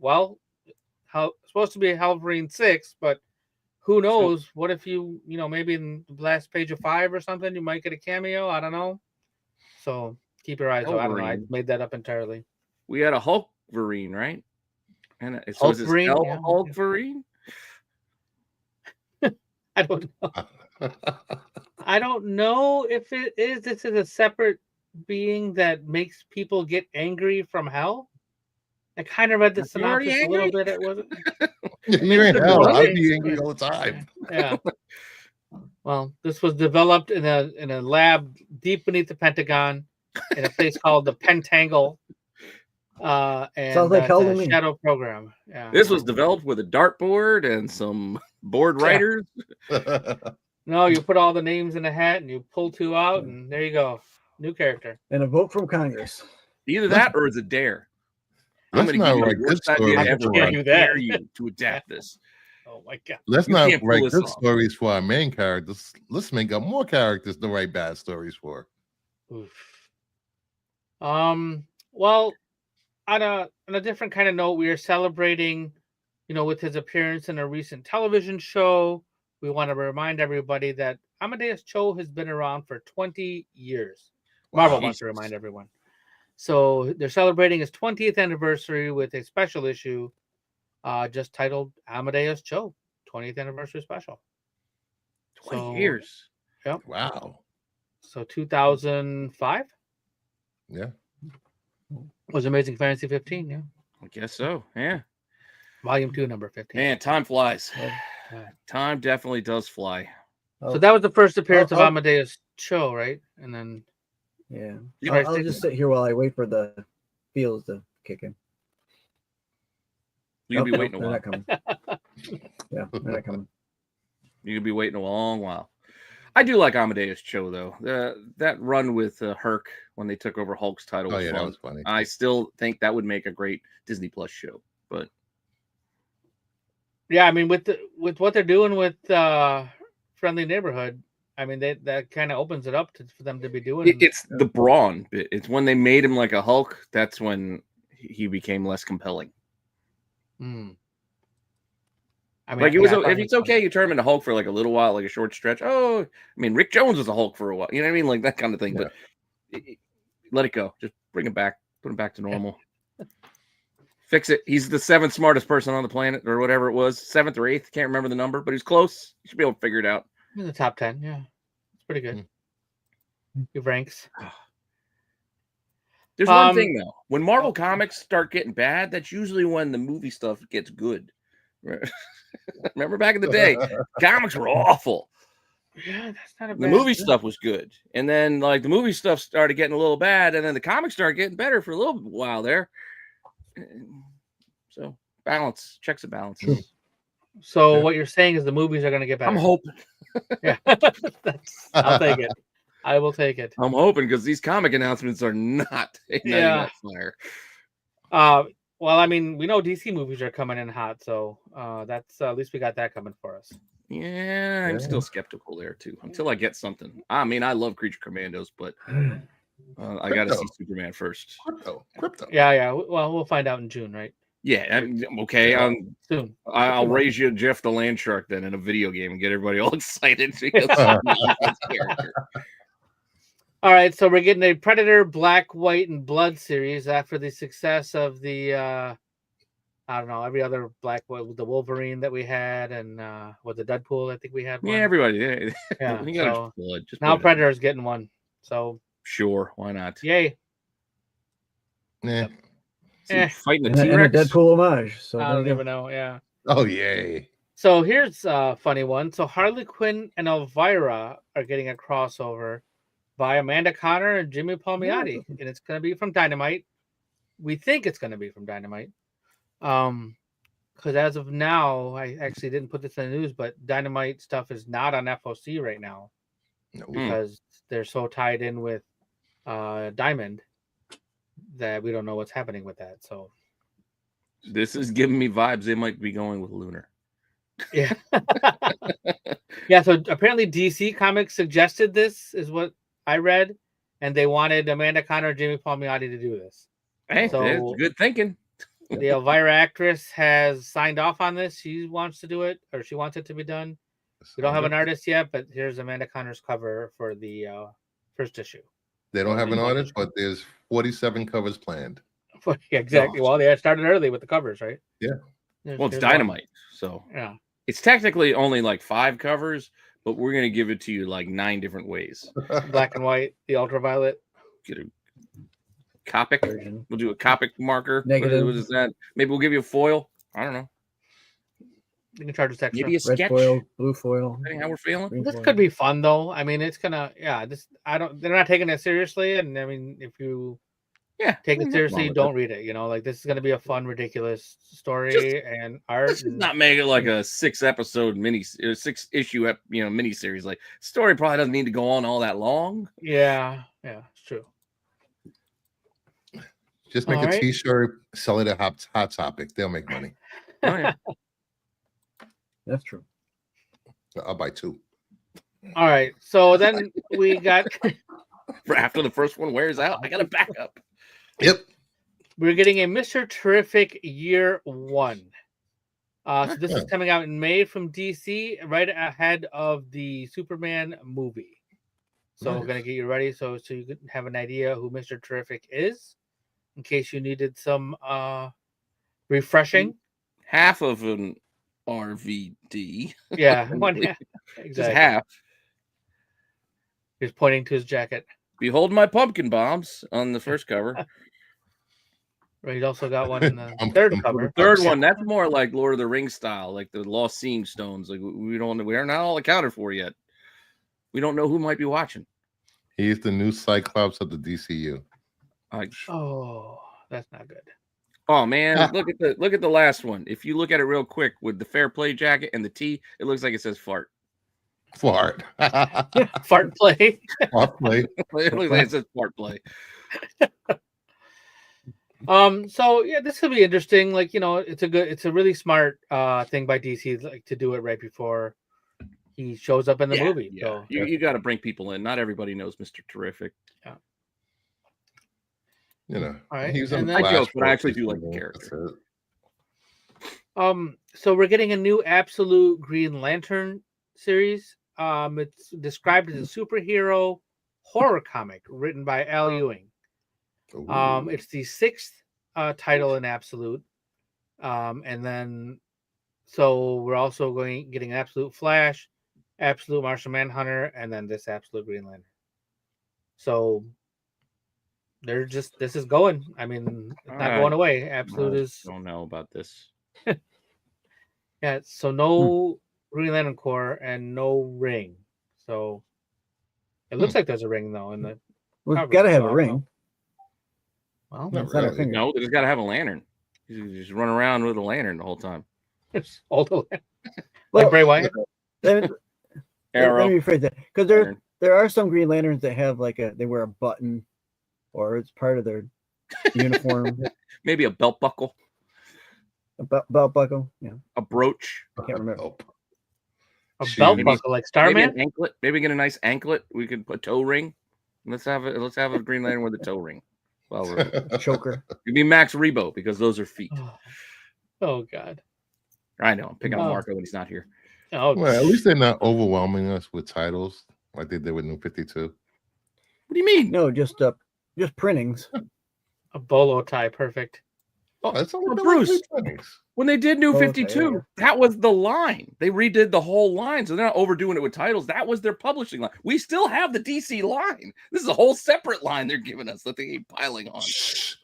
supposed to be Wolverine 6, but who knows? What if maybe in the last page of 5 or something, you might get a cameo. I don't know. So keep your eyes open. I don't know. I made that up entirely. We had a Hulkverine, right? And so is it spelled yeah. Hulkverine? I don't know. I don't know if it is. This is a separate being that makes people get angry from hell. I kind of read the You already synopsis a little angry? bit. It wasn't. You're in Good hell. morning. I'd be angry all the time. Yeah. Well, this was developed in a lab deep beneath the Pentagon, in a place called the Pentangle. And Sounds like hell to a me. shadow program. Yeah. This was developed with a dartboard and some board writers. No, you put all the names in a hat and you pull two out, and there you go. New character. And a vote from Congress. Either that or it's a dare. I'm Let's going to not give you write the good worst idea stories. ever. Yeah, I do dare that. you to adapt this. Oh my god. Let's You not can't pull write this good off. stories for our main characters. Let's make up more characters to write bad stories for. Oof. Well, on a different kind of note, we are celebrating, with his appearance in a recent television show. We want to remind everybody that Amadeus Cho has been around for 20 years. Marvel wants to remind everyone. So they're celebrating his 20th anniversary with a special issue just titled Amadeus Cho 20th Anniversary Special. 20 years. Yep. Wow. So 2005? Yeah. Was Amazing Fantasy 15, yeah. I guess so. Yeah. Volume 2, number 15. Man, time flies. God. Time definitely does fly. So that was the first appearance of Amadeus Cho, right? And then yeah, I'll just sit here while I wait for the feels to kick in. You'll be waiting a they're while. not coming. Yeah, they're not coming. You'll be waiting a long while. I do like Amadeus Cho though. That run with Herc when they took over Hulk's title was fun. That was funny. I still think that would make a great Disney Plus show. But yeah, I mean, with what they're doing with Friendly Neighborhood, I mean, that kind of opens it up for them to be doing. It's the brawn bit. It's when they made him like a Hulk. That's when he became less compelling. I mean, like it was. If it's okay, you turn him into Hulk for like a little while, like a short stretch. Oh, I mean, Rick Jones was a Hulk for a while. You know what I mean? Like that kind of thing. Yeah. But let it go. Just bring him back. Put him back to normal. Fix it. He's the 7th smartest person on the planet, or whatever it was, 7th or 8th. Can't remember the number, but he's close. You should be able to figure it out. In the top 10, yeah, it's pretty good. Good ranks. There's one thing though. When Marvel comics start getting bad, that's usually when the movie stuff gets good. Remember back in the day, comics were awful. Yeah, that's not a bad the movie stuff was good, and then like the movie stuff started getting a little bad, and then the comics started getting better for a little while there. So balance, checks and balances. So what you're saying is the movies are going to get better. I'm hoping. Yeah, I'll take it. I will take it. I'm hoping because these comic announcements are not igniting that fire. Well, I mean, we know DC movies are coming in hot, so that's at least we got that coming for us. Yeah, I'm still skeptical there too until I get something. I mean, I love Creature Commandos, but I got to see Superman first. Crypto. Yeah. Well, we'll find out in June, right? Yeah. Okay. Soon. I'll raise you Jeff the Land Shark then in a video game and get everybody all excited. All right, so we're getting a Predator Black, White, and Blood series after the success of the I don't know, every other Black, the Wolverine that we had, and with the Deadpool, I think we had one. Yeah, everybody. Yeah. So now Predator's getting one. So sure, why not? Yay. Yeah. Fighting and the T-Rex. a Deadpool homage. So I don't even know. Yeah. Oh yay. So here's a funny one. So Harley Quinn and Elvira are getting a crossover by Amanda Conner and Jimmy Palmiotti, and it's going to be from Dynamite. We think it's going to be from Dynamite. Because as of now, I actually didn't put this in the news, but Dynamite stuff is not on FOC right now because they're so tied in with Diamond that we don't know what's happening with that. So this is giving me vibes they might be going with Lunar. Yeah. Yeah, so apparently DC Comics suggested this is what I read, and they wanted Amanda Conner and Jimmy Palmiotti to do this. Hey, so that's good thinking. The Elvira actress has signed off on this. She wants to do it, or she wants it to be done. We don't have an artist yet, but here's Amanda Conner's cover for the first issue. They don't have an artist, but there's 47 covers planned. Exactly. Well, they started early with the covers, right? Well, it's Dynamite, so yeah. it's technically only like 5 covers, but we're gonna give it to you like 9 different ways. Black and white, the ultraviolet. Get a Copic. Version. We'll do a Copic marker. Negative. What is that? Maybe we'll give you a foil. I don't know. You can charge us extra. Maybe a Red sketch. foil, blue foil. Depending how we're feeling. green This foil. could be fun though. I mean, it's gonna. Yeah. They're not taking it seriously, and I mean, if you take it seriously, don't read it. You know, like this is gonna be a fun, ridiculous story and art. Let's just not make it like a 6-episode 6-issue mini series. Like story probably doesn't need to go on all that long. Yeah, it's true. Just make All a right. T-shirt, sell it at Hot Topic. They'll make money. Oh, yeah. That's true. I'll buy 2. All right. So then we got For after the first one wears out, I got a backup. Yep. we're getting a Mr. Terrific Year 1. So this is coming out in May from DC, right ahead of the Superman movie. So we're gonna get you ready, so you can have an idea who Mr. Terrific is, in case you needed some refreshing. Half of an RVD. Yeah, exactly. Just half. He's pointing to his jacket. Behold my pumpkin bombs on the first cover. Right, he's also got one in the third cover. Third one, that's more like Lord of the Rings style, like the lost seeing stones. Like we are not all accounted for yet. We don't know who might be watching. He's the new Cyclops of the DCU. Oh, that's not good. Oh man, look at the last one. If you look at it real quick with the fair play jacket and the T, it looks like it says fart. Fart. Fart play. Fart play. It looks like it says fart play. So yeah, this could be interesting. Like, it's a really smart thing by DC, like to do it right before he shows up in the movie. Yeah. So You got to bring people in. Not everybody knows Mr. Terrific. Yeah. All right. He's And in then- I joke, but I Flashpoint. actually do like the character. That's it. So we're getting a new Absolute Green Lantern series. It's described as a superhero horror comic written by Al Ewing. Ooh. It's the 6th title in Absolute. And then so we're also getting an Absolute Flash, Absolute Martian Manhunter, and then this Absolute Green Lantern. So this is going. I mean, it's not going away. Absolute don't know about this. Yeah, so no Green Lantern Corps and no ring. So it looks like there's a ring though in the We've cover, got to have so a I ring. don't know. Well, Not It's not a really. finger. No, they just got to have a lantern. You just run around with a lantern the whole time. it's all the like Well, Bray Wyatt. Let Arrow. me rephrase that, because there are some Green Lanterns that have they wear a button, or it's part of their uniform. Maybe a belt buckle, A belt buckle. Yeah, a brooch, I can't remember. Nope. A Shoot. belt buckle like maybe Starman. an anklet. Maybe get a nice anklet. We could put a toe ring. Let's have a Green Lantern with a toe ring. Well, A choker. it'd be Max Rebo because those are feet. Oh God. I know. I'm picking on Oh. Marco when he's not here. Oh, Well, at least they're not overwhelming us with titles like they did with New 52. What do you mean? No, just printings. a bolo tie, perfect. Oh, that's only Well, been Bruce. like 3 things. When they did New Okay, 52, yeah. that was the line. They redid the whole line, so they're not overdoing it with titles. That was their publishing line. We still have the DC line. This is a whole separate line they're giving us that they keep piling on. Shh.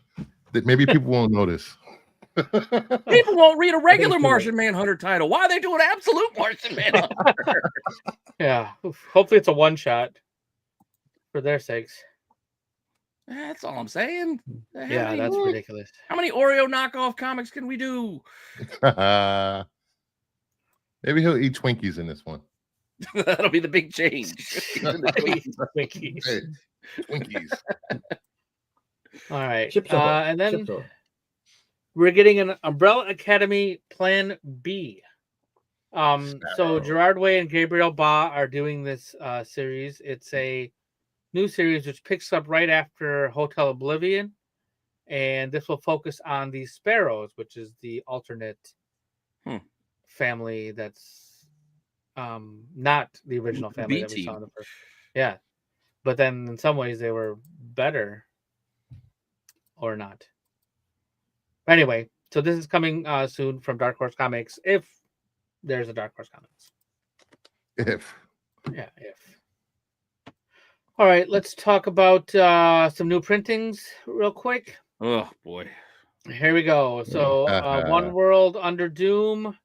Maybe people won't notice. People won't read a regular Thank you. Martian Manhunter title. Why are they doing Absolute Martian Manhunter? Yeah. Hopefully it's a one shot for their sakes. That's all I'm saying. Yeah, that's ridiculous. How many Oreo knockoff comics can we do? Maybe he'll eat Twinkies in this one. That'll be the big change. Twinkies. Hey, Twinkies. All right. Chips are And then Chips are- we're getting an Umbrella Academy Plan B. So Sparrow. Gerard Way and Gabriel Ba are doing this series. It's a new series which picks up right after Hotel Oblivion, and this will focus on the Sparrows, which is the alternate family that's not the original family that we saw in the first. Yeah, but then in some ways they were better, or not. Anyway, So this is coming soon from Dark Horse Comics, if there's a Dark Horse Comics. If. Yeah, if. All right, let's talk about some new printings real quick. Oh boy. Here we go. So One World Under Doom,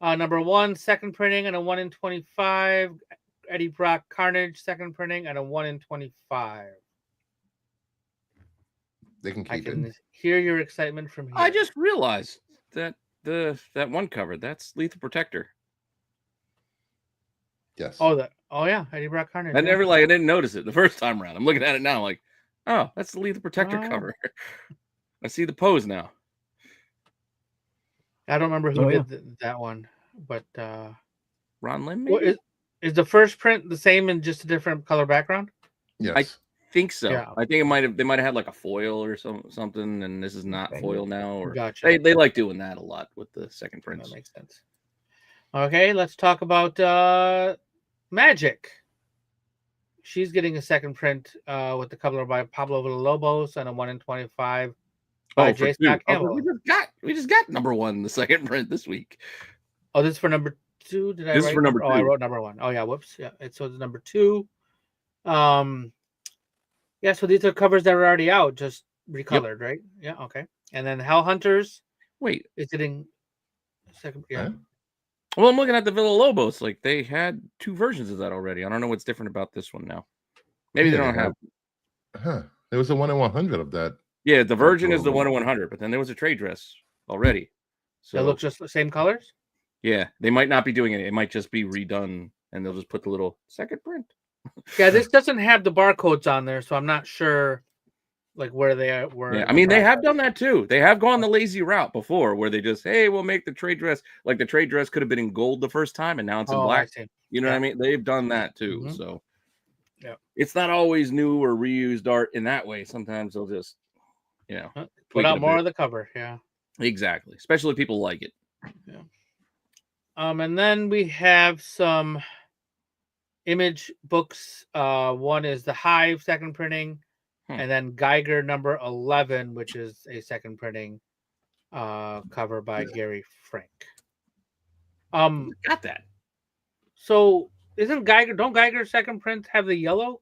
number 1, second printing, and a 1 in 25. Eddie Brock Carnage, second printing, and a 1 in 25. They can keep I can it. hear your excitement from here. I just realized that that one cover, that's Lethal Protector. Yes. Oh yeah, Eddie Brock Carnage. I didn't notice it the first time around. I'm looking at it now, like, oh, that's the Lethal Protector cover. I see the pose now. I don't remember who did that one, but Ron Lim, maybe? Is the first print the same in just a different color background? Yes. I think so. Yeah. I think they might have had like a foil or something, and this is not foil now. Or Gotcha. They like doing that a lot with the second prints. That makes sense. Okay, let's talk about Magic. She's getting a second print with the cover by Pablo Villalobos and a 1 in 25 by J. Scott Campbell. We just got number 1 in the second print this week. Oh, this is for number 2. Did I This write is for number 2. Oh, I wrote number 1. Oh yeah, whoops. Yeah, so it's number 2. Yeah, so these are covers that are already out, just recolored, right? Yeah, okay. And then Hell Hunters. Wait, is getting second. Yeah. Huh? Well, I'm looking at the Villalobos. Like they had 2 versions of that already. I don't know what's different about this one now. Maybe they don't have. Huh? There was a 1 in 100 of that. Yeah, the Virgin is the 1 in 100, but then there was a trade dress already. So they look just the same colors. Yeah, they might not be doing it. It might just be redone, and they'll just put the little second print. Yeah, this doesn't have the barcodes on there, so I'm not sure, like where they were. Yeah, I mean they have done that too. They have gone the lazy route before, where they just, hey, we'll make the trade dress. Like the trade dress could have been in gold the first time, and now it's in black. You know what I mean? They've done that too. Mm-hmm. So yeah, it's not always new or reused art in that way. Sometimes they'll just, put out more of the cover. Yeah, exactly. Especially if people like it. Yeah. And then we have some Image books. One is the Hive second printing, and then Geiger number 11, which is a second printing cover by Gary Frank. Got that. So don't Geiger second prints have the yellow?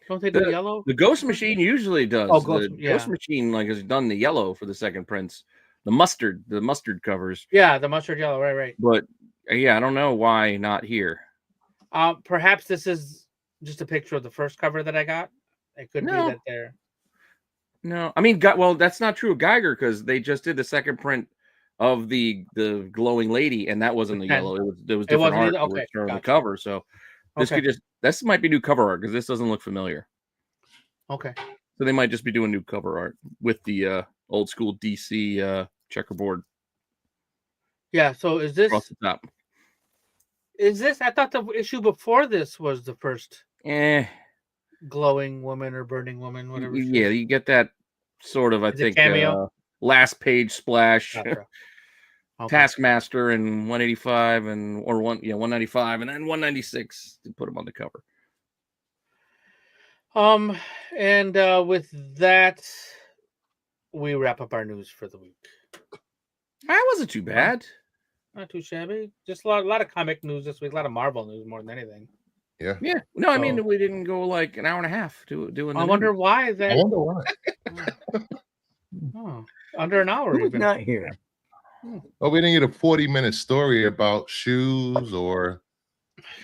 Don't they do yellow? The Ghost Machine usually does. Oh, Ghost Machine has done the yellow for the second prints. The mustard covers. Yeah, the mustard yellow, right. But yeah, I don't know why not here. Perhaps this is just a picture of the first cover that I got. It could be that there. No, I mean, well, that's not true of Geiger because they just did the second print of the glowing lady, and that wasn't the yellow. It was different art for the cover. So this might be new cover art because this doesn't look familiar. Okay. So they might just be doing new cover art with the old school DC checkerboard. Yeah. So is this across the top? Is this? I thought the issue before this was the first glowing woman or burning woman, whatever. Yeah, you get that sort of. I think cameo. Last page splash. Gotcha. Okay. Taskmaster and 185 and 195 and then 196 to put them on the cover. And with that, we wrap up our news for the week. That wasn't too bad. Not too shabby. Just a lot of comic news this week. A lot of Marvel news more than anything. Yeah. Yeah. No, I mean we didn't go like an hour and a half doing. I wonder why that. I wonder why. Under an hour. Who's not here? Oh, we didn't get a 40-minute story about shoes or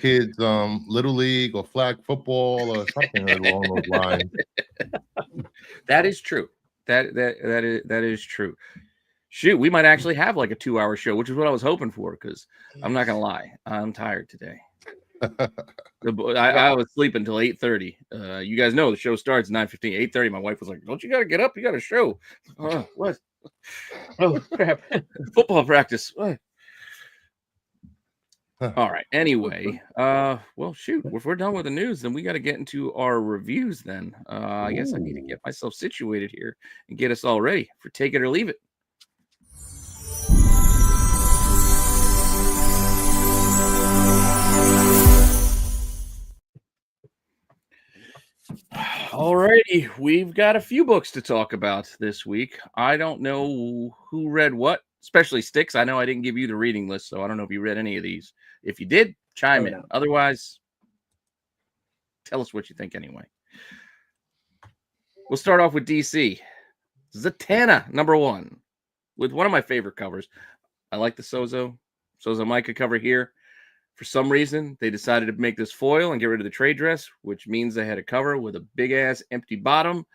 kids, little league or flag football or something along those lines. That is true. That is true. Shoot, we might actually have like a 2-hour show, which is what I was hoping for. Because I'm not gonna lie, I'm tired today. I was sleeping until 8:30. You guys know the show starts at 9:15. 8:30. My wife was like, "Don't you got to get up? You got a show." What? Oh crap! Football practice. What? All right. Anyway, well, shoot. If we're done with the news, then we got to get into our reviews. Then I guess I need to get myself situated here and get us all ready for Take It or Leave It. Alrighty, we've got a few books to talk about this week. I don't know who read what, especially Sticks. I know I didn't give you the reading list, so I don't know if you read any of these. If you did, chime in. Otherwise, tell us what you think anyway. We'll start off with DC. Zatanna, #1, with one of my favorite covers. I like the Sozo Micah cover here. For some reason, they decided to make this foil and get rid of the trade dress, which means they had a cover with a big-ass empty bottom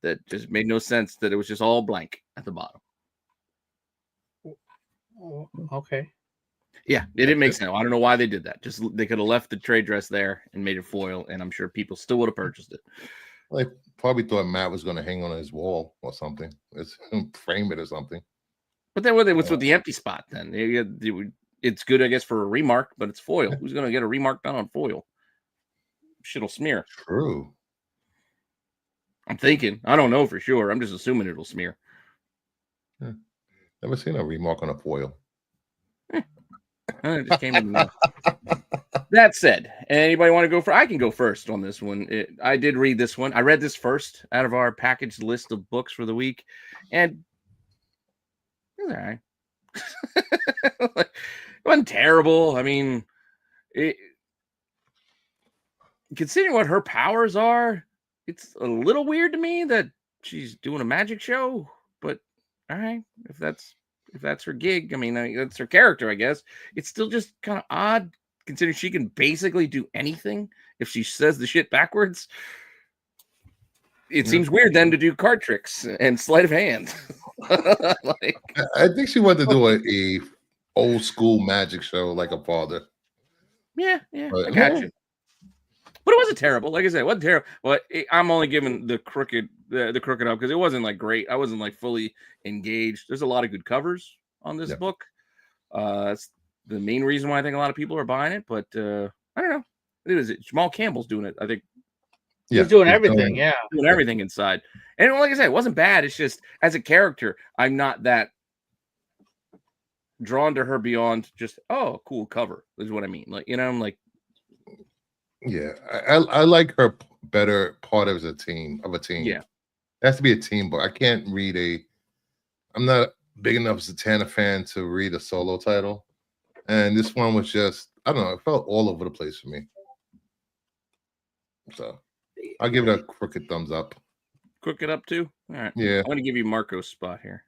that just made no sense, that it was just all blank at the bottom. Okay. Yeah, it didn't make sense. I don't know why they did that. Just they could have left the trade dress there and made it foil, and I'm sure people still would have purchased it. They probably thought Matt was going to hang on his wall or something. It's frame it or something. But then what's with the empty spot then? It's good, I guess, for a remark, but it's foil. Who's going to get a remark done on foil? Shit'll smear. True. I'm thinking. I don't know for sure. I'm just assuming it'll smear. Never seen a remark on a foil. It just came in the That said, anybody want to go for? I can go first on this one. I did read this one. I read this first out of our packaged list of books for the week, and it's all right. It wasn't terrible. I mean, considering what her powers are, it's a little weird to me that she's doing a magic show. But all right, if that's her gig, I mean, that's her character, I guess. It's still just kind of odd, considering she can basically do anything if she says the shit backwards. It seems weird then to do card tricks and sleight of hand. I think she wanted to do a old school magic show like a father. Yeah, I got you. But it wasn't terrible. Like I said, it wasn't terrible. But I'm only giving the crooked up because it wasn't like great. I wasn't like fully engaged. There's a lot of good covers on this book. That's the main reason why I think a lot of people are buying it. But I don't know. Jamal Campbell's doing it, I think. He's doing everything. Doing everything inside. And like I said, it wasn't bad. It's just as a character, I'm not that drawn to her beyond just cool cover is what I mean. Like, I'm like, yeah, I like her better part of a team. Yeah, it has to be a team book. I can't read I'm not big enough Zatanna fan to read a solo title, and this one was just, I don't know, it felt all over the place for me. So I'll give it a crooked thumbs up. Crooked up too? All right. Yeah. I'm going to give you Marco's spot here.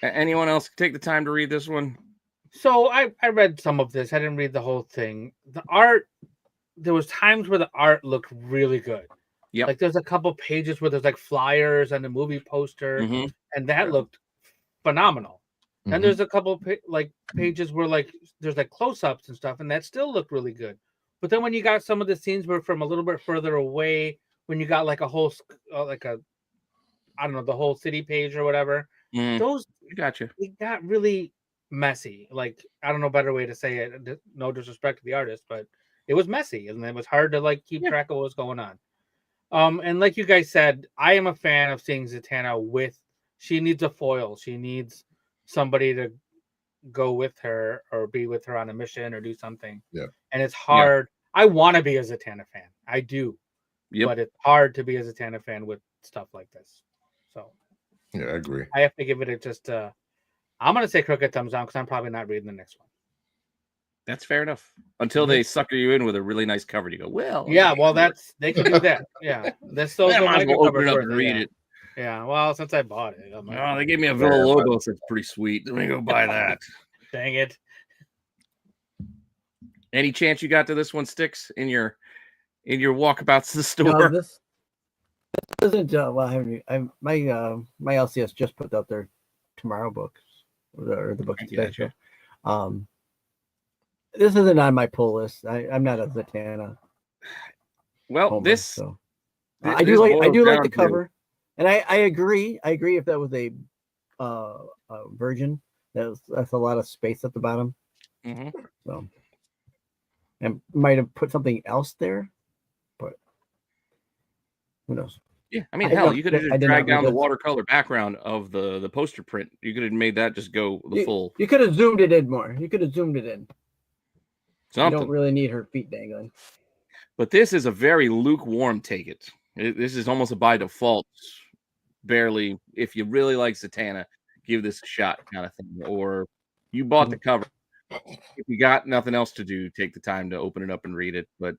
Anyone else take the time to read this one? So I read some of this. I didn't read the whole thing. The art, there was times where the art looked really good. Yeah. Like there's a couple pages where there's like flyers and a movie poster, and that looked phenomenal. And there's a couple pages where like there's like close-ups and stuff, and that still looked really good. But then when you got some of the scenes were from a little bit further away, when you got like a whole the whole city page or whatever, those gotcha. It got really messy. Like, I don't know a better way to say it. No disrespect to the artist, but it was messy and it was hard to like keep track of what was going on. And like you guys said, I am a fan of seeing Zatanna she needs a foil. She needs somebody to go with her or be with her on a mission or do something. Yeah. And it's hard. I want to be a Zatanna fan. I do. Yep. But it's hard to be a Zatanna fan with stuff like this. So yeah, I agree. I have to give it just I'm gonna say crooked thumbs down because I'm probably not reading the next one. That's fair enough. Until they sucker you in with a really nice cover, you go, well. Yeah, well, they can do that. Yeah, that's so. Might as well open it up and read it. Yeah, well, since I bought it, I'm like, they gave me a Villa Lobos. That's pretty sweet. Let me go buy that. Dang it! Any chance you got to this one, Sticks, in your walkabouts to the store? No, this isn't. My LCS just put out their tomorrow books or the book today. This isn't on my pull list. I'm not a Zatanna. Well, homer, I do like the cover, and I agree. I agree if that was a virgin, that's a lot of space at the bottom. So, and might have put something else there, but who knows? Yeah, I mean, you could have just dragged down the watercolor background of the poster print. You could have made that just go full. You could have zoomed it in more. You could have zoomed it in. Something. You don't really need her feet dangling. But this is a very lukewarm take it. This is almost a by default, barely. If you really like Zatanna, give this a shot kind of thing. Or you bought the cover. If you got nothing else to do, take the time to open it up and read it. But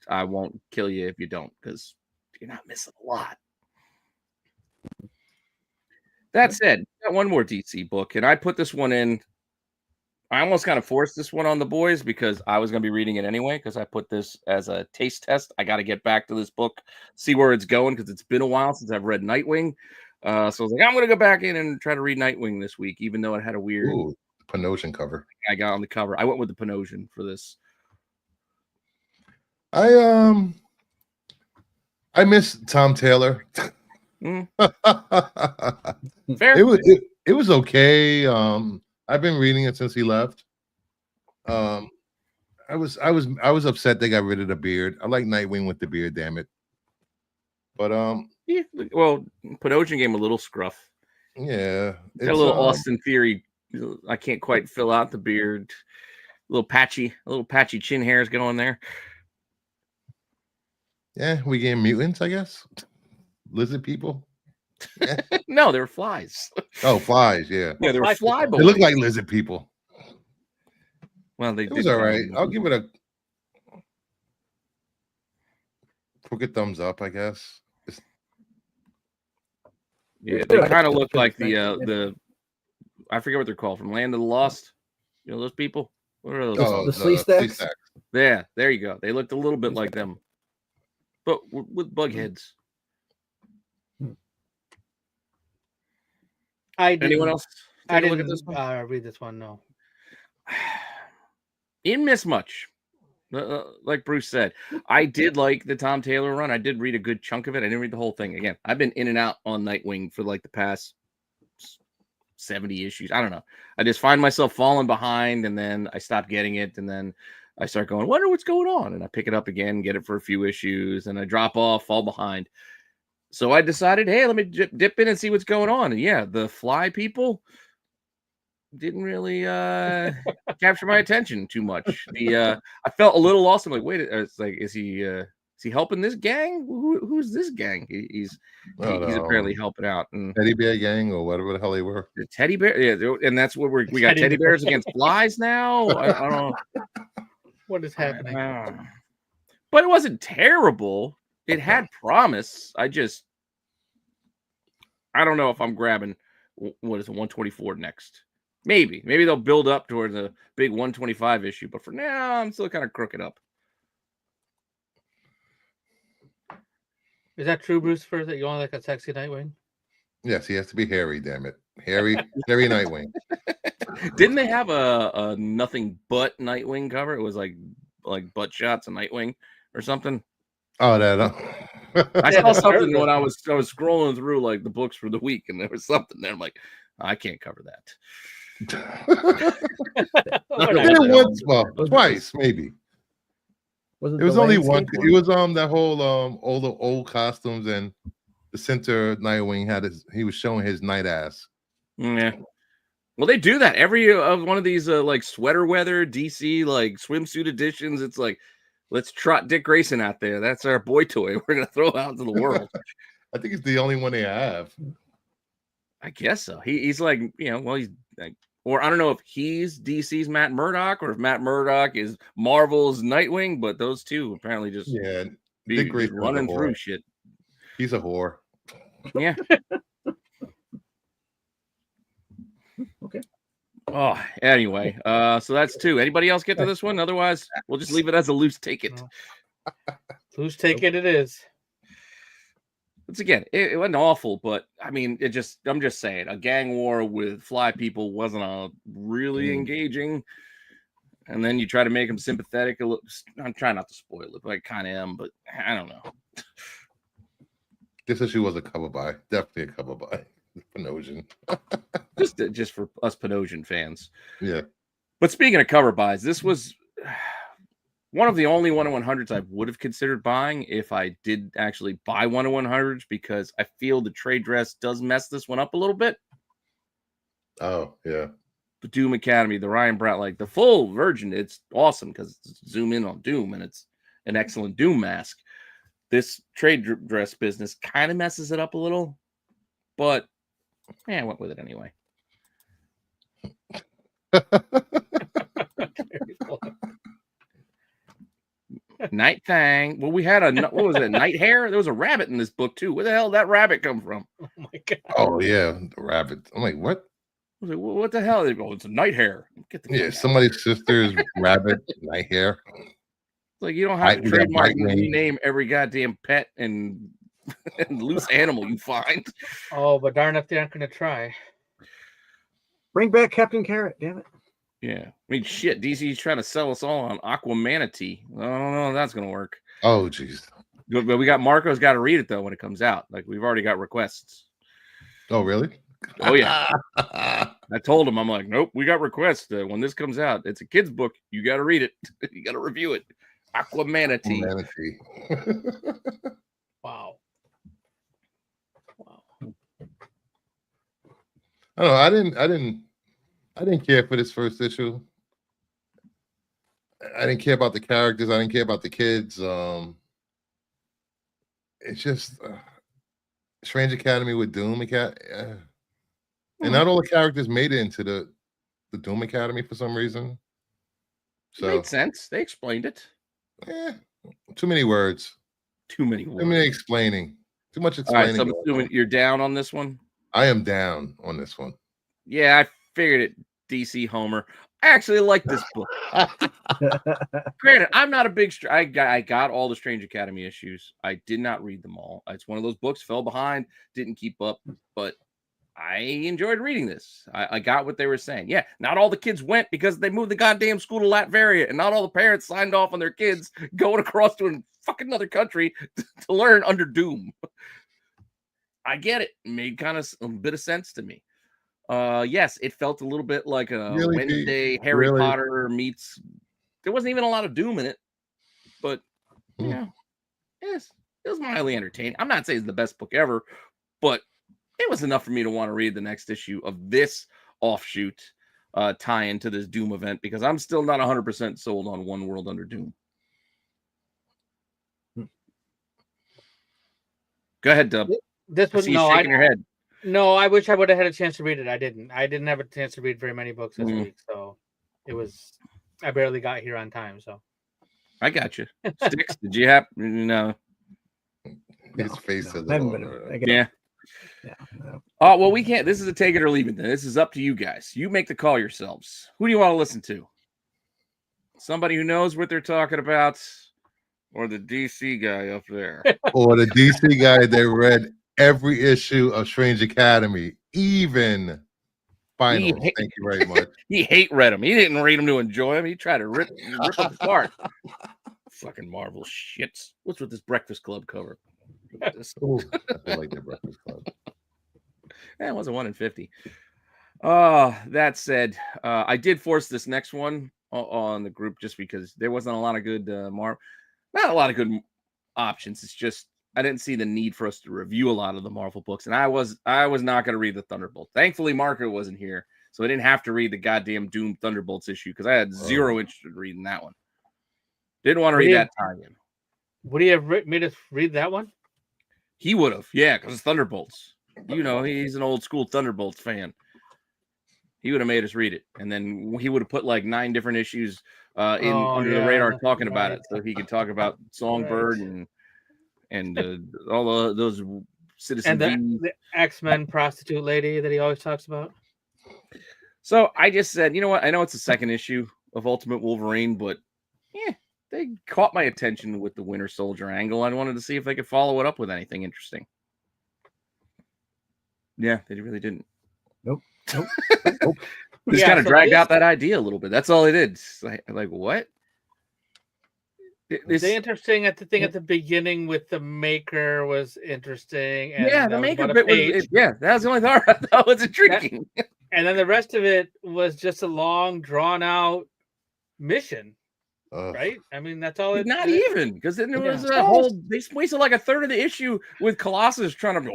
I won't kill you if you don't, because you're not missing a lot. That said, got one more DC book, and I put this one in. I almost kind of forced this one on the boys because I was going to be reading it anyway, because I put this as a taste test. I got to get back to this book, see where it's going, because it's been a while since I've read Nightwing. So I was like, I'm going to go back in and try to read Nightwing this week, even though it had a weird Panosian cover. I got on the cover. I went with the Panosian for this. I miss Tom Taylor. Fair. It was okay. I've been reading it since he left. I was upset they got rid of the beard. I like Nightwing with the beard, damn it. But yeah, well, Panosian gave him a little scruff. Yeah, got a little Austin Theory. I can't quite fill out the beard. A little patchy chin hairs going there. Yeah, we getting mutants, I guess. Lizard people. Yeah. No, they were flies. Oh, flies, yeah. Yeah, they were fly boys. They look like lizard people. Well, it was all right. I'll give it a crooked thumbs up, I guess. Yeah, they kind of look like the I forget what they're called, from Land of the Lost. You know those people? What are those? Oh, the Slee Stacks? Yeah, there you go. They looked a little bit like them, but with bug heads. Anyone else? I didn't look at this one? Read this one. No. Didn't miss much. Like Bruce said, I did like the Tom Taylor run. I did read a good chunk of it. I didn't read the whole thing. Again, I've been in and out on Nightwing for like the past 70 issues. I don't know. I just find myself falling behind, and then I stop getting it, and then I start going, wonder what's going on, and I pick it up again, get it for a few issues, and I drop off, fall behind. So I decided, hey, let me dip in and see what's going on. And yeah, the fly people didn't really capture my attention too much. I felt a little lost. I'm like, wait, it's like, is he helping this gang? Who's this gang? He's apparently helping out. And Teddy Bear Gang or whatever the hell they were. The Teddy Bear, yeah, and that's what we got teddy bears against flies now. I don't know what is happening. But it wasn't terrible. It had promise. I don't know if I'm grabbing what is it, 124 next. Maybe they'll build up towards a big 125 issue, but for now, I'm still kind of crooked up. Is that true, Bruce? First, that you only like a sexy Nightwing? Yes, he has to be hairy. Damn it, hairy Nightwing. Didn't they have a nothing but Nightwing cover? It was like butt shots of Nightwing or something. Oh, that. I saw something when I was scrolling through like the books for the week, and there was something there. I'm like, I can't cover that. Twice maybe. It was only one. It was that whole all the old costumes, and the center Nightwing he was showing his night ass. Yeah. Well, they do that every one of these like sweater weather DC like swimsuit editions. It's like, let's trot Dick Grayson out there. That's our boy toy. We're gonna throw out to the world. I think it's the only one they have. I guess so. He's like, he's like, or I don't know if he's DC's Matt Murdock or if Matt Murdock is Marvel's Nightwing, but those two apparently just Dick Grayson running through shit. He's a whore. Yeah. Okay. Oh, anyway, so that's two. Anybody else get to this one? Otherwise, we'll just leave it as a loose take it. Loose take it is. It's again, it wasn't awful, but I mean, I'm just saying, a gang war with fly people wasn't really engaging. And then you try to make them sympathetic. I'm trying not to spoil it, but I kind of am, but I don't know. This issue was a cover by. Definitely a cover by. Panosian. just for us Panosian fans. Yeah. But speaking of cover buys, this was one of the only 1/100s I would have considered buying if I did actually buy 1/100s, because I feel the trade dress does mess this one up a little bit. Oh, yeah. The Doom Academy, the Ryan Brown, like the full version, it's awesome because it's zoom in on Doom and an excellent Doom mask. This trade dress business kind of messes it up a little, but I went with it anyway. Night Thang. Well, we had what was it? Night Hare. There was a rabbit in this book too. Where the hell did that rabbit come from? Oh my god. Oh yeah, the rabbit. I'm like, what? I was like, what the hell? They go, it's a night hare. Get the Yeah, somebody's sister's rabbit, night hare. Like you don't have to trademark and rename every goddamn pet and loose animal you find. Oh, but darn if they aren't going to try. Bring back Captain Carrot, damn it. Yeah. I mean, shit, DC's trying to sell us all on Aquamanatee. I don't know if that's going to work. Oh, jeez. But we got Marco's got to read it, though, when it comes out. Like, we've already got requests. Oh, really? Oh, yeah. I told him, I'm like, nope, we got requests. When this comes out, it's a kid's book. You got to read it. You got to review it. Aquamanatee. Wow. Wow. I don't know. I didn't care for this first issue. I didn't care about the characters. I didn't care about the kids. It's just Strange Academy with Doom Academy. And not all the characters made it into the Doom Academy for some reason. So it made sense. They explained it. Too many words. Too many words. Too many explaining. Too much explaining. All right, so I'm assuming you're down on this one? I am down on this one. Yeah, I figured it, DC Homer. I actually like this book. Granted, I'm not a big... I got all the Strange Academy issues. I did not read them all. It's one of those books, fell behind, didn't keep up, but I enjoyed reading this. I got what they were saying. Yeah, not all the kids went because they moved the goddamn school to Latveria, and not all the parents signed off on their kids going across to a fucking another country to learn under Doom. I get it. It made kind of a bit of sense to me. Yes, it felt a little bit like a Wednesday Harry Potter meets. There wasn't even a lot of Doom in it, but yes, it was mildly entertaining. I'm not saying it's the best book ever, but it was enough for me to want to read the next issue of this offshoot tie into this Doom event because I'm still not 100% sold on One World Under Doom. Go ahead, Dub. This was shaking your head. No, I wish I would have had a chance to read it. I didn't have a chance to read very many books this week, so I barely got here on time. So I got you. Sticks, did you have no? His face says yeah. Oh well, we can't. This is a take it or leave it. Then this is up to you guys. You make the call yourselves. Who do you want to listen to? Somebody who knows what they're talking about, or the DC guy up there, or the DC guy that read every issue of Strange Academy, even finals. Thank you very much. He read them. He didn't read them to enjoy them. He tried to rip them apart. Fucking Marvel shits. What's with this Breakfast Club cover? Ooh, I feel like the Breakfast Club. It wasn't 1 in 50. That said, I did force this next one on the group just because there wasn't a lot of good not a lot of good options. It's just I didn't see the need for us to review a lot of the Marvel books, and I was not going to read the Thunderbolt. Thankfully, Marco wasn't here, so I didn't have to read the goddamn Doom Thunderbolts issue because I had zero interest in reading that one. Didn't want to read that tie-in. Would he have made us read that one? He would have, yeah, because it's Thunderbolts. You know, he's an old school Thunderbolts fan. He would have made us read it, and then he would have put like 9 different issues under the radar talking about it, so he could talk about Songbird and all those Citizen and the X-Men prostitute lady that he always talks about. So I just said, you know what? I know it's the second issue of Ultimate Wolverine, but they caught my attention with the Winter Soldier angle. I wanted to see if they could follow it up with anything interesting. Yeah, they really didn't. Nope. Just kind of dragged out that idea a little bit. That's all it did. It's like what? The interesting at the beginning with the Maker was interesting. And the Maker bit was that was the only part I thought was intriguing. And then the rest of it was just a long, drawn out mission. Right? I mean, that's all. Not even because then there was a whole. They wasted like a third of the issue with Colossus trying to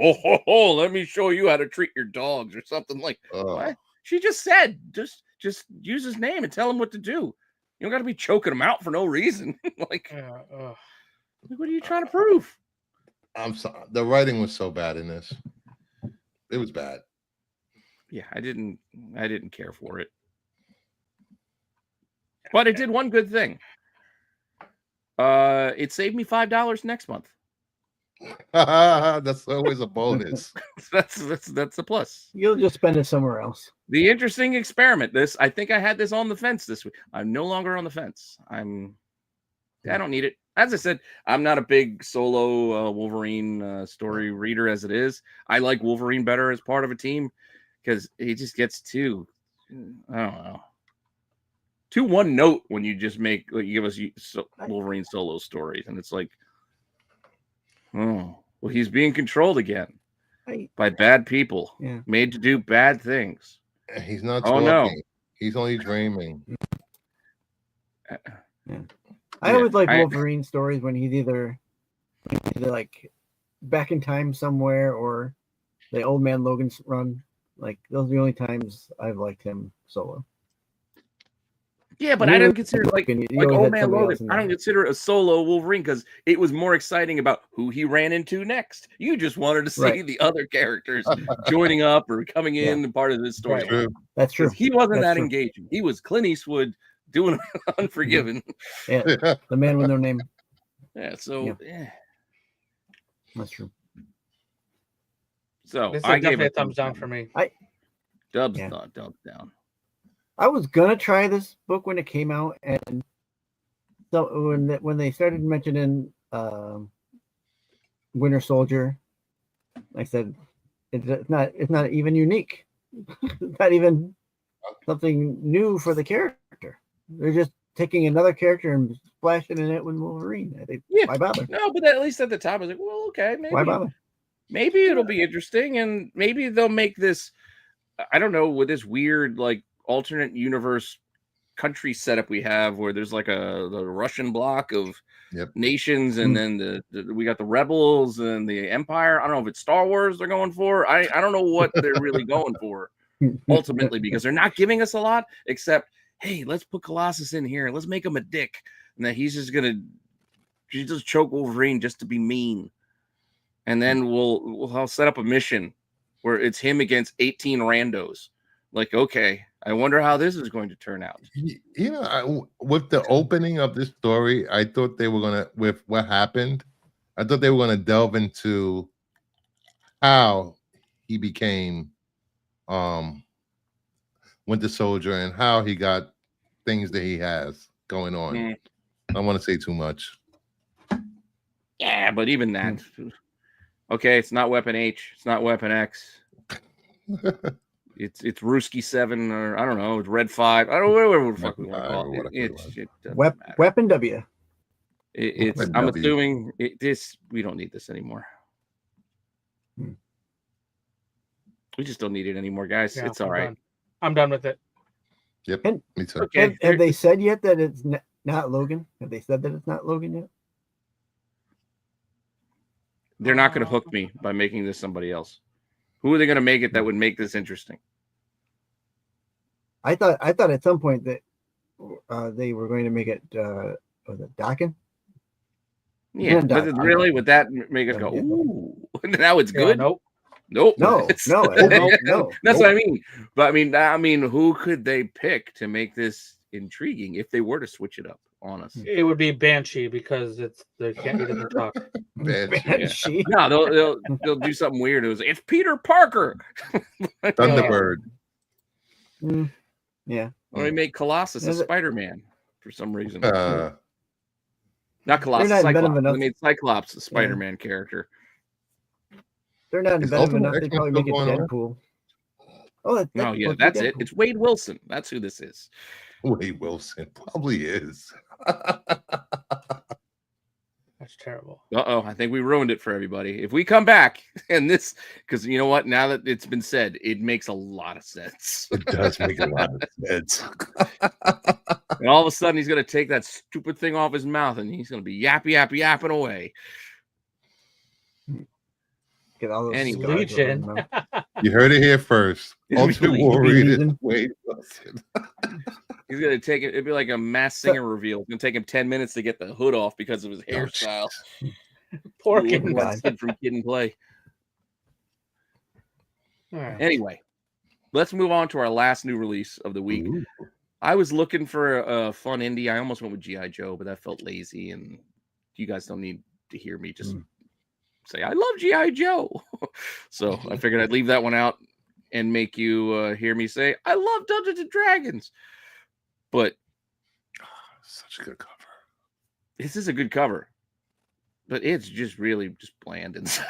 let me show you how to treat your dogs or something like. What? She just said, just use his name and tell him what to do. You don't got to be choking them out for no reason. Like, Yeah, what are you trying to prove? I'm sorry. The writing was so bad in this. It was bad. Yeah, I didn't care for it. But it did one good thing. It saved me $5 next month. That's always a bonus. That's a plus. You'll just spend it somewhere else. The interesting experiment. I think I had this on the fence this week. I'm no longer on the fence. I don't need it. As I said, I'm not a big solo Wolverine story reader as it is. I like Wolverine better as part of a team because he just gets too, I don't know, too one note when you just you give us Wolverine solo stories, and it's like, oh, well, he's being controlled again by bad people, made to do bad things. He's not talking. No. He's only dreaming. Yeah. I always like Wolverine stories when he's either like back in time somewhere or the Old Man Logan's run. Like those are the only times I've liked him solo. Yeah, but I don't consider like Old Man Logan. I don't consider it a solo Wolverine because it was more exciting about who he ran into next. You just wanted to see the other characters joining up or coming in and part of this story. True. That's true. He wasn't that engaging. He was Clint Eastwood doing Unforgiven. Yeah, the man with no name. Yeah, so that's true. So this is I gave definitely it a thumbs down for me. Dubs down. I was gonna try this book when it came out, and so when they started mentioning Winter Soldier, I said it's not even unique. It's not even something new for the character. They're just taking another character and splashing in it with Wolverine. I think, why bother? No, but at least at the time I was like, well, okay, maybe. Why bother? Maybe it'll be interesting, and maybe they'll make this. I don't know, with this weird like alternate universe country setup we have, where there's like the Russian block of nations, and then we got the rebels and the Empire. I don't know if it's Star Wars they're going for. I don't know what they're really going for ultimately, because they're not giving us a lot except, hey, let's put Colossus in here, let's make him a dick, and that he's just choke Wolverine just to be mean, and then we'll set up a mission where it's him against 18 randos. Like, okay, I wonder how this is going to turn out. You know, with the opening of this story, I thought they were gonna, with what happened, I thought they were gonna delve into how he became Winter Soldier and how he got things that he has going on. I don't want to say too much. Yeah, but even that, okay, it's not Weapon H, it's not Weapon X. It's Ruski 7, or I don't know, it's Red 5. I don't know whatever the fuck we want to call it. Weapon W. I'm assuming we don't need this anymore. We just don't need it anymore, guys. Yeah, it's all right. I'm done with it. Yep, me too. Okay. Have they said yet that it's not Logan? Have they said that it's not Logan yet? They're not going to hook me by making this somebody else. Who are they going to make it that would make this interesting? I thought at some point that they were going to make it was it Dakin? Yeah, but really, would that make us go, ooh, now it's good? Nope. No. That's what I mean. But I mean, who could they pick to make this intriguing if they were to switch it up on us? It would be Banshee because they can't even talk. Banshee. No, they'll do something weird. It's Peter Parker. Thunderbird. Yeah. Or they make Colossus a Spider-Man for some reason. Not Colossus, Cyclops. They made Cyclops a Spider-Man character. They're not inventive enough. They probably make it Deadpool. Oh, that's it. It's Wade Wilson. That's who this is. Wade Wilson probably is. That's terrible. I think we ruined it for everybody. If we come back and this, because you know what? Now that it's been said, it makes a lot of sense. It does make a lot of sense. And all of a sudden, he's going to take that stupid thing off his mouth and he's going to be yapping away. get all those Anyway. scars over Legion. them now. You heard it here first. Ultimate Warrior. Legion. Wade Wilson. He's gonna take it. It'd be like a Mass Singer reveal. It's gonna take him 10 minutes to get the hood off because of his hairstyle. Poor He kid. looked like Kid from Kid and Play. All right. Anyway, let's move on to our last new release of the week. Ooh. I was looking for a fun indie. I almost went with G.I. Joe, but that felt lazy, and you guys don't need to hear me just say I love G.I. Joe. So I figured I'd leave that one out and make you hear me say I love Dungeons and Dragons. But Such a good cover. this is a good cover, but it's just really just bland inside.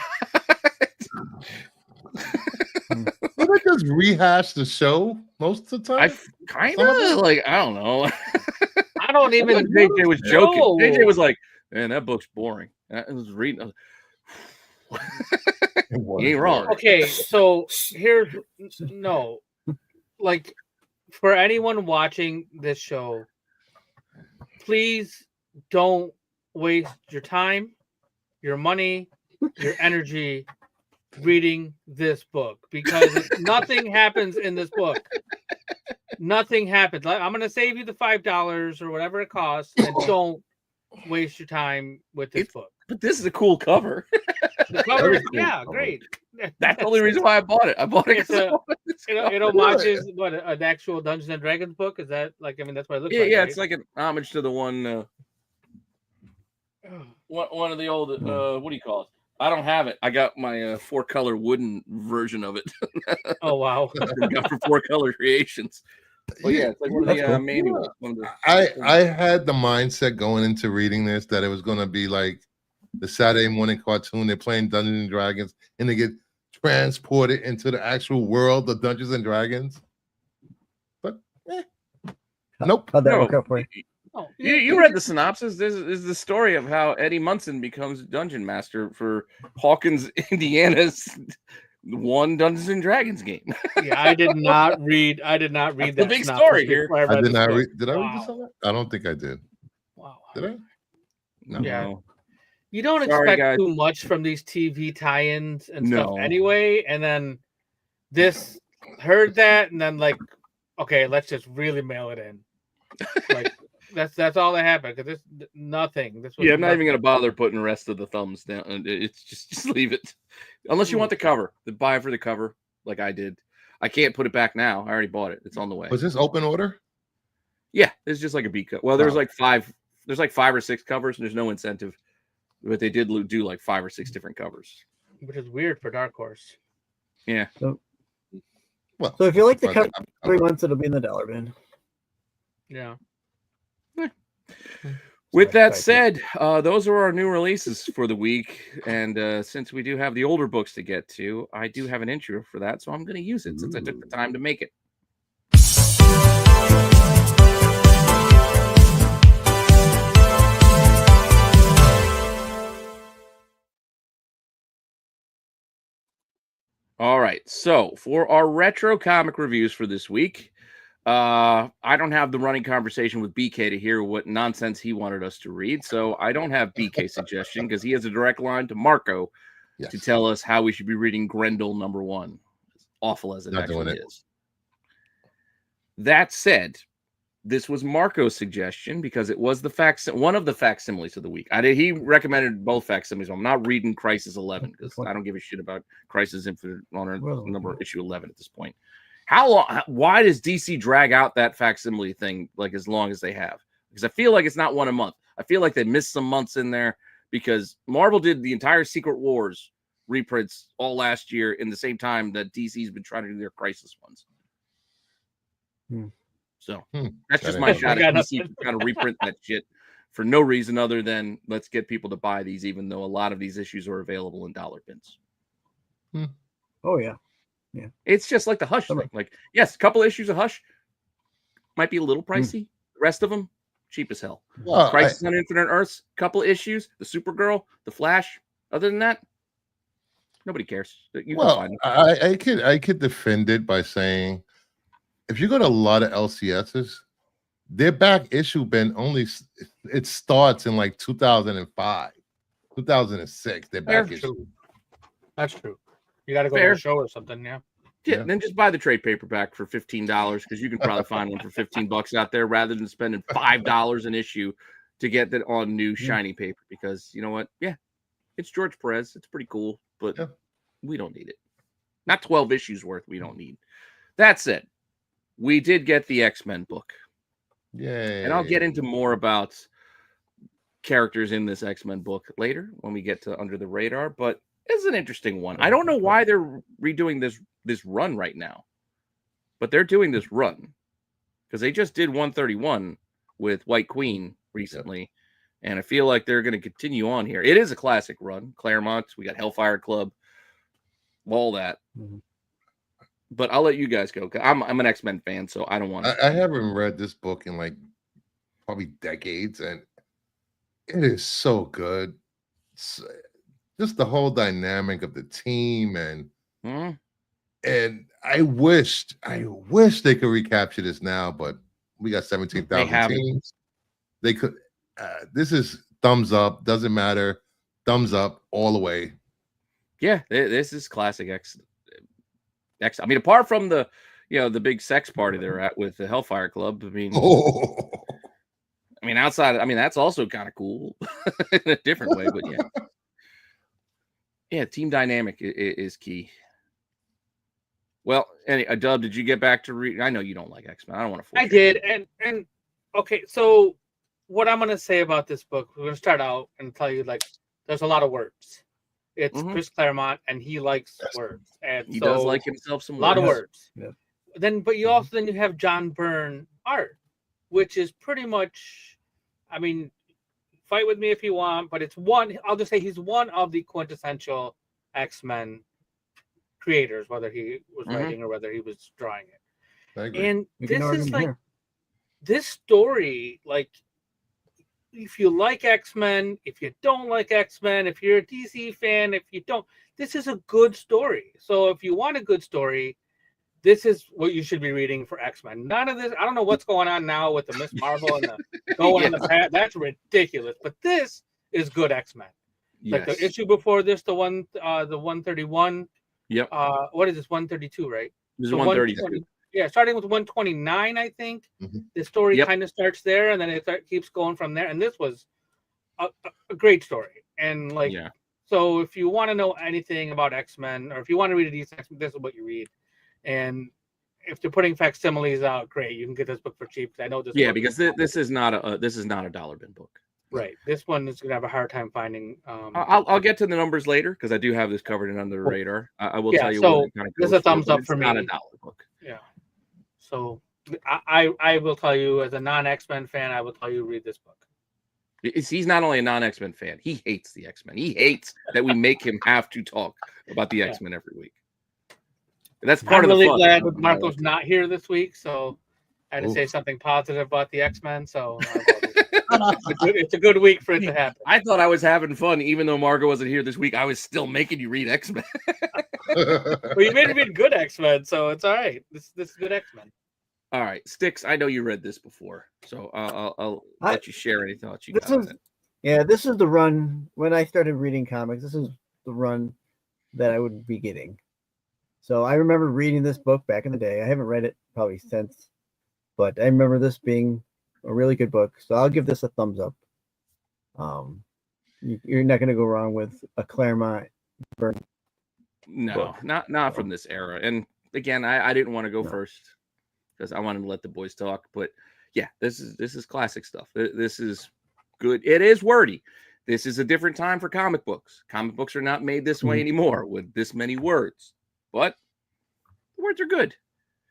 Did I just rehash the show most of the time? I kind of like, I don't know. I don't even. JJ was joking. know. JJ was like, man, that book's boring. I was reading. You ain't wrong. Okay, so here's no, like, for anyone watching this show, please don't waste your time, your money, your energy reading this book, because nothing happens in this book. Nothing happens. I'm going to save you the $5 or whatever it costs, and don't waste your time with this book. But this is a cool cover. The cover is, Cool. yeah, great. That's the only reason why I bought it. I bought it. It homages what an actual Dungeons and Dragons book. Is that like? I mean, that's what it looks like. Yeah, right? it's like an homage to the one of the old. What do you call it? I don't have it. I got my 4-color wooden version of it. Oh wow! I got from 4-Color Creations. Oh yeah, it's like one of the manuals. I had the mindset going into reading this that it was going to be like the Saturday morning cartoon. They're playing Dungeons and Dragons, and they get transported into the actual world of Dungeons and Dragons. But nope. How'd that No. work out for you? Oh, You read the synopsis. This is the story of how Eddie Munson becomes dungeon master for Hawkins, Indiana's one Dungeons and Dragons game. Yeah, I did not read. that. The big synopsis story here. before I did this not book. read. Did I read Wow. this? Already? I don't think I did. Wow. Did I? No. Yeah. You don't Sorry, expect guys. too much from these TV tie-ins and stuff No. anyway, and then this heard that, and then like, okay, let's just really mail it in. Like that's all that happened, because this nothing. This was Yeah, I'm not even nothing. gonna bother putting the rest of the thumbs down. It's just leave it, unless you want the cover. Then buy it for the cover, like I did. I can't put it back now. I already bought it. It's on the way. Was this open order? Yeah, it's just like a B cut. Well, there's Oh. like 5. There's like 5 or 6 covers, and there's no incentive, but they did do like 5 or 6 different covers. Which is weird for Dark Horse. Yeah. Well, So if you like the fuck cover, it, 3 months it'll be in the dollar bin. Yeah. With that Right, said, those are our new releases for the week. And since we do have the older books to get to, I do have an intro for that. So I'm going to use it since I took the time to make it. All right. So for our retro comic reviews for this week, I don't have the running conversation with BK to hear what nonsense he wanted us to read. So I don't have BK suggestion because he has a direct line to Marco to tell us how we should be reading Grendel #1. As awful as it Not doing actually it. is. That said, this was Marco's suggestion because it was one of the facsimiles of the week. He recommended both facsimiles. I'm not reading Crisis 11 because I don't give a shit about Crisis Infinite Honor number issue 11 at this point. How long? Why does DC drag out that facsimile thing like as long as they have? Because I feel like it's not one a month. I feel like they missed some months in there because Marvel did the entire Secret Wars reprints all last year in the same time that DC's been trying to do their Crisis ones. So that's just my shot at DC trying to reprint that shit for no reason other than let's get people to buy these, even though a lot of these issues are available in dollar bins. Oh yeah. Yeah. It's just like the Hush thing. Like, yes, a couple issues of Hush might be a little pricey. The rest of them, cheap as hell. Well, Crisis on Infinite Earths, couple issues, the Supergirl, the Flash. Other than that, nobody cares. You can find them. I could defend it by saying if you go to a lot of LCSs, their back issue bin it starts in like 2005, 2006. Their back issue. That's true. You got to go to a show or something, yeah. Yeah, then just buy the trade paperback for $15 because you can probably find one for $15 out there rather than spending $5 an issue to get that on new shiny paper. Because you know what? Yeah, it's George Perez. It's pretty cool, but we don't need it. Not 12 issues worth. We don't need. That's it. We did get the X-Men book. Yay! And I'll get into more about characters in this X-Men book later when we get to Under the Radar. But it's an interesting one. I don't know why they're redoing this run right now, but they're doing this run because they just did 131 with White Queen recently, and I feel like they're going to continue on here. It is a classic run. Claremont, we got Hellfire Club, all that. But I'll let you guys go. I'm an X-Men fan, so I don't want to. I haven't read this book in like probably decades, and it is so good. Just the whole dynamic of the team, and I wish they could recapture this now, but we got 17,000 teams. They could. This is thumbs up. Doesn't matter. Thumbs up all the way. Yeah, this is classic X. I mean, apart from the big sex party they're at with the Hellfire Club. I mean, outside. I mean, that's also kind of cool in a different way, but yeah. Yeah, team dynamic is key. Well, Dub, did you get back to read? I know you don't like X-Men. I don't want to. I did, and okay. So, what I'm going to say about this book, we're going to start out and tell you like, there's a lot of words. It's Chris Claremont, and he likes words, and he does like himself some. A lot of words. Yeah. But you also you have John Byrne art, which is pretty much, I mean. Fight with me if you want, but it's one. I'll just say he's one of the quintessential X-Men creators, whether he was writing or whether he was drawing it. I agree. And this is like this story. Like, if you like X-Men, if you don't like X-Men, if you're a DC fan, if you don't, this is a good story. So if you want a good story, this is what you should be reading for X-Men. None of this. I don't know what's going on now with the Miss Marvel and the going in the past. That's ridiculous. But this is good X-Men. Like the issue before this, the 131. Yep. What is this? 132, right? This is 132. Yeah, starting with 129, I think. The story kind of starts there, and then it keeps going from there. And this was a great story. And so if you want to know anything about X-Men, or if you want to read these X-Men, this is what you read. And if they're putting facsimiles out, great. You can get this book for cheap. I know this. Yeah, because this is not a dollar bin book. Right. This one is gonna have a hard time finding. I'll get to the numbers later because I do have this covered in Under the Radar. I will tell you. So this is a thumbs up for me. Not a dollar book. Yeah. So I will tell you, as a non-X-Men fan, I will tell you read this book. He's not only a non-X-Men fan, he hates the X-Men. He hates that we make him have to talk about the X-Men every week. That's part I'm of the really fun. glad Marco's not here this week, so I had to say something positive about the X-Men. So it's a good week for it to happen. I thought I was having fun, even though Marco wasn't here this week. I was still making you read X-Men. Well, you made me read good X-Men, so it's all right. This is good X-Men. All right, Sticks. I know you read this before, so I'll let you share any thoughts you got on it. Yeah, this is the run when I started reading comics. This is the run that I would be getting. So I remember reading this book back in the day. I haven't read it probably since, but I remember this being a really good book. So I'll give this a thumbs up. You're not going to go wrong with a Claremont Byrne. No, book. not from this era. And again, I didn't want to go first because I wanted to let the boys talk. But yeah, this is classic stuff. This is good. It is wordy. This is a different time for comic books. Comic books are not made this way anymore with this many words. But the words are good.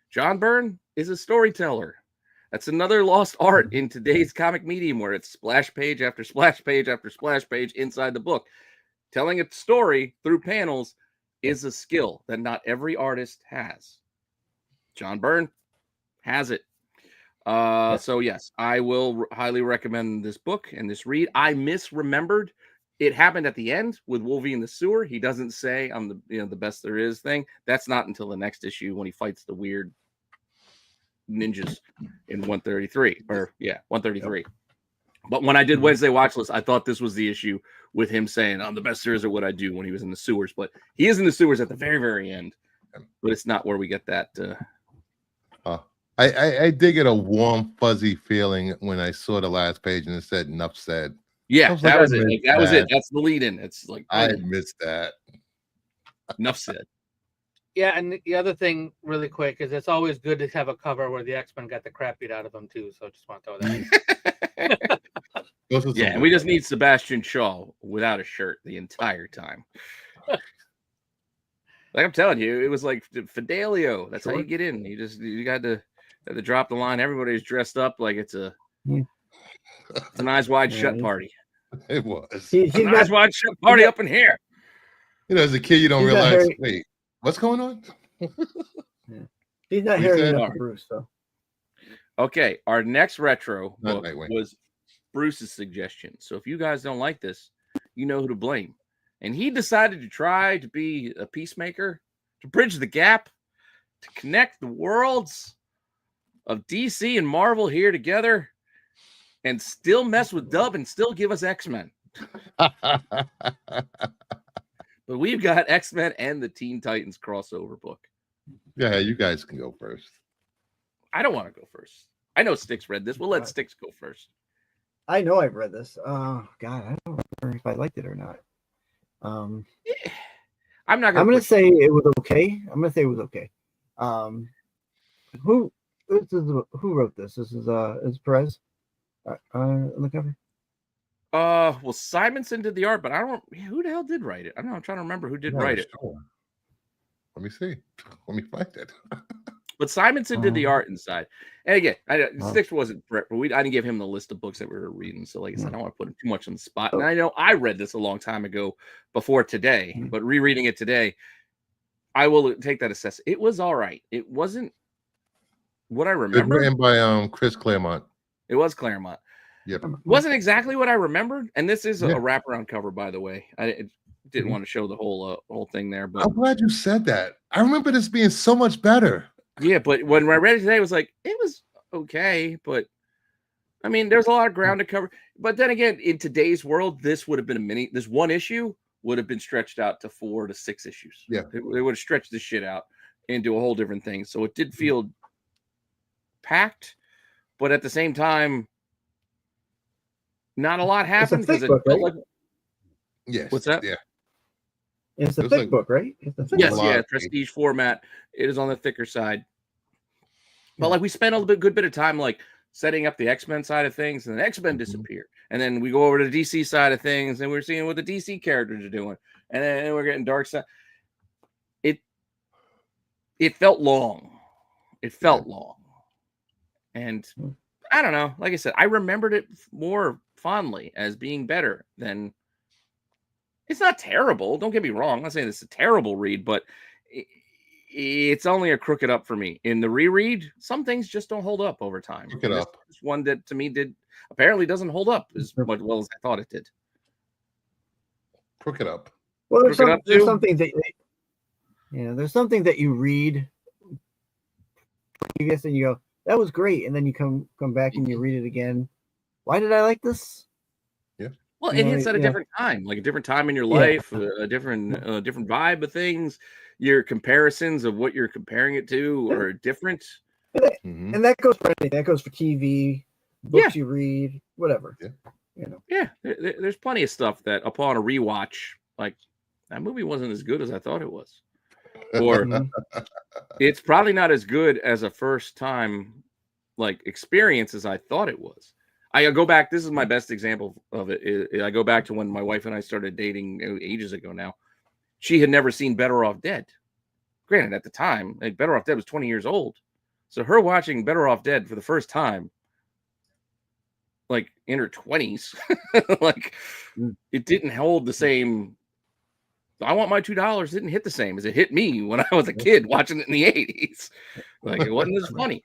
John Byrne is a storyteller. That's another lost art in today's comic medium where it's splash page after splash page after splash page inside the book. Telling a story through panels is a skill that not every artist has. John Byrne has it. So yes, I will highly recommend this book and this read. I misremembered. It happened at the end with Wolvie in the sewer. He doesn't say I'm the best there is thing. That's not until the next issue when he fights the weird ninjas in 133 or 133. But when I did Wednesday watch list, I thought this was the issue with him saying, "I'm the best series at what I do" when he was in the sewers. But he is in the sewers at the very, very end. But it's not where we get that. I did get a warm, fuzzy feeling when I saw the last page and it said "Enough said." Yeah, that was it. That was it. That's the lead in. It's like I missed that. Enough said. Yeah, and the other thing, really quick, is it's always good to have a cover where the X-Men got the crap beat out of them too. So just want to throw that. Yeah, and we just need Sebastian Shaw without a shirt the entire time. Like I'm telling you, it was like Fidelio. That's how you get in. You got to drop the line. Everybody's dressed up like it's an eyes wide shut party. It was. An eyes wide shut party up in here. You know, as a kid, you don't realize. Wait, what's going on? He's not hearing enough Bruce, though. Okay, our next retro book was Bruce's suggestion. So if you guys don't like this, you know who to blame. And he decided to try to be a peacemaker, to bridge the gap, to connect the worlds of DC and Marvel here together, and still mess with Dub and still give us X-Men. But we've got X-Men and the Teen Titans crossover book. Yeah, you guys can go first. I don't want to go first. I know Styx read this. We'll let Styx go first. I know I've read this. God, I don't remember if I liked it or not. I'm not. I'm gonna say it was okay. Who wrote this? This is Perez on the cover. Well, Simonson did the art, but I don't. Who the hell did write it? I don't know. I'm trying to remember who did write it. Sure. Let me see. Let me find it. But Simonson did the art inside. And again, Styx wasn't prepped, but I didn't give him the list of books that we were reading. So, like I said, I don't want to put him too much on the spot. And I know I read this a long time ago before today, but rereading it today, I will take that assessment. It was all right. It wasn't what I remember. It's written by Chris Claremont. It was Claremont. Yep. Wasn't exactly what I remembered. And this is a wraparound cover, by the way. I didn't want to show the whole thing there. But I'm glad you said that. I remember this being so much better. Yeah, but when I read it today, it was like, it was okay. But, I mean, there's a lot of ground to cover. But then again, in today's world, this would have been this one issue would have been stretched out to 4 to 6 issues. Yeah. They would have stretched this shit out into a whole different thing. So it did feel packed, but at the same time, not a lot happened. It's a thick book, right? Yes. What's that? Yeah. It's a thick book, right? Yes, prestige format. It is on the thicker side. But like we spent a good bit of time like setting up the X-Men side of things, and then X-Men disappear. And then we go over to the DC side of things, and we're seeing what the DC characters are doing. And then we're getting Dark Side. It felt long. It felt long. And I don't know. Like I said, I remembered it more fondly as being better than. It's not terrible. Don't get me wrong. I'm not saying it's a terrible read, but it's only a crooked up for me. In the reread, some things just don't hold up over time. Crooked up. This one that to me apparently doesn't hold up as well as I thought it did. Crooked up. Well, there's something that you read, and you go, that was great, and then you come back and you read it again. Why did I like this? Well, it hits at a different time, like a different time in your life, a different vibe of things. Your comparisons of what you're comparing it to are different. And that goes for anything. That goes for TV, books you read, whatever. Yeah. There's plenty of stuff that upon a rewatch, like that movie wasn't as good as I thought it was. Or it's probably not as good as a first time like experience as I thought it was. I go back. This is my best example of it. I go back to when my wife and I started dating ages ago now. She had never seen Better Off Dead. Granted, at the time, like Better Off Dead was 20 years old. So her watching Better Off Dead for the first time, like in her 20s, like it didn't hold the same. I Want My $2 didn't hit the same as it hit me when I was a kid watching it in the 80s. Like it wasn't as funny.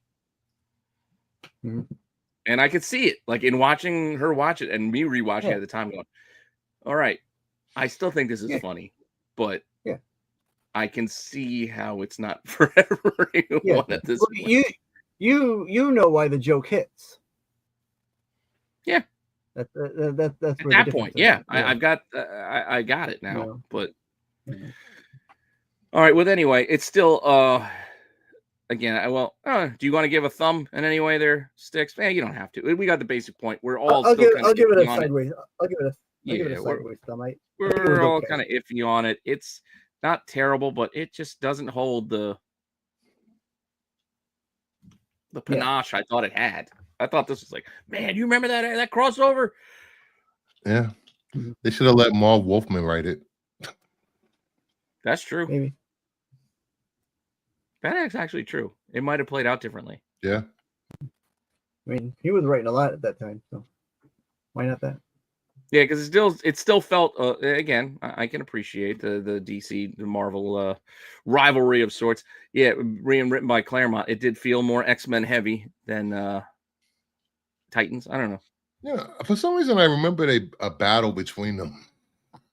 And I could see it, like in watching her watch it and me rewatching it at the time, going, all right, I still think this is funny, but I can see how it's not for everyone at this point. You know why the joke hits. Yeah. That's At where that point, yeah, I've got I got it now. Yeah. But Yeah. all right. Well, anyway, it's still again. Do you want to give a thumb in any way there, Sticks? You don't have to. We got the basic point. We're all I'll still give it a iffy on sideways. I'll give it a Yeah, sideways thumb. I think it we're was all okay. kind of iffy on it. It's not terrible, but it just doesn't hold the panache I thought it had. I thought this was like, man, you remember that crossover? Yeah. Mhm. They should have let Marv Wolfman write it. That's true. Maybe. That's actually true. It might have played out differently. Yeah. I mean, he was writing a lot at that time, so why not that? Yeah, because it still felt again. I can appreciate the DC, the Marvel rivalry of sorts. Yeah, written by Claremont, it did feel more X-Men heavy than Titans. I don't know. Yeah. For some reason, I remembered a battle between them.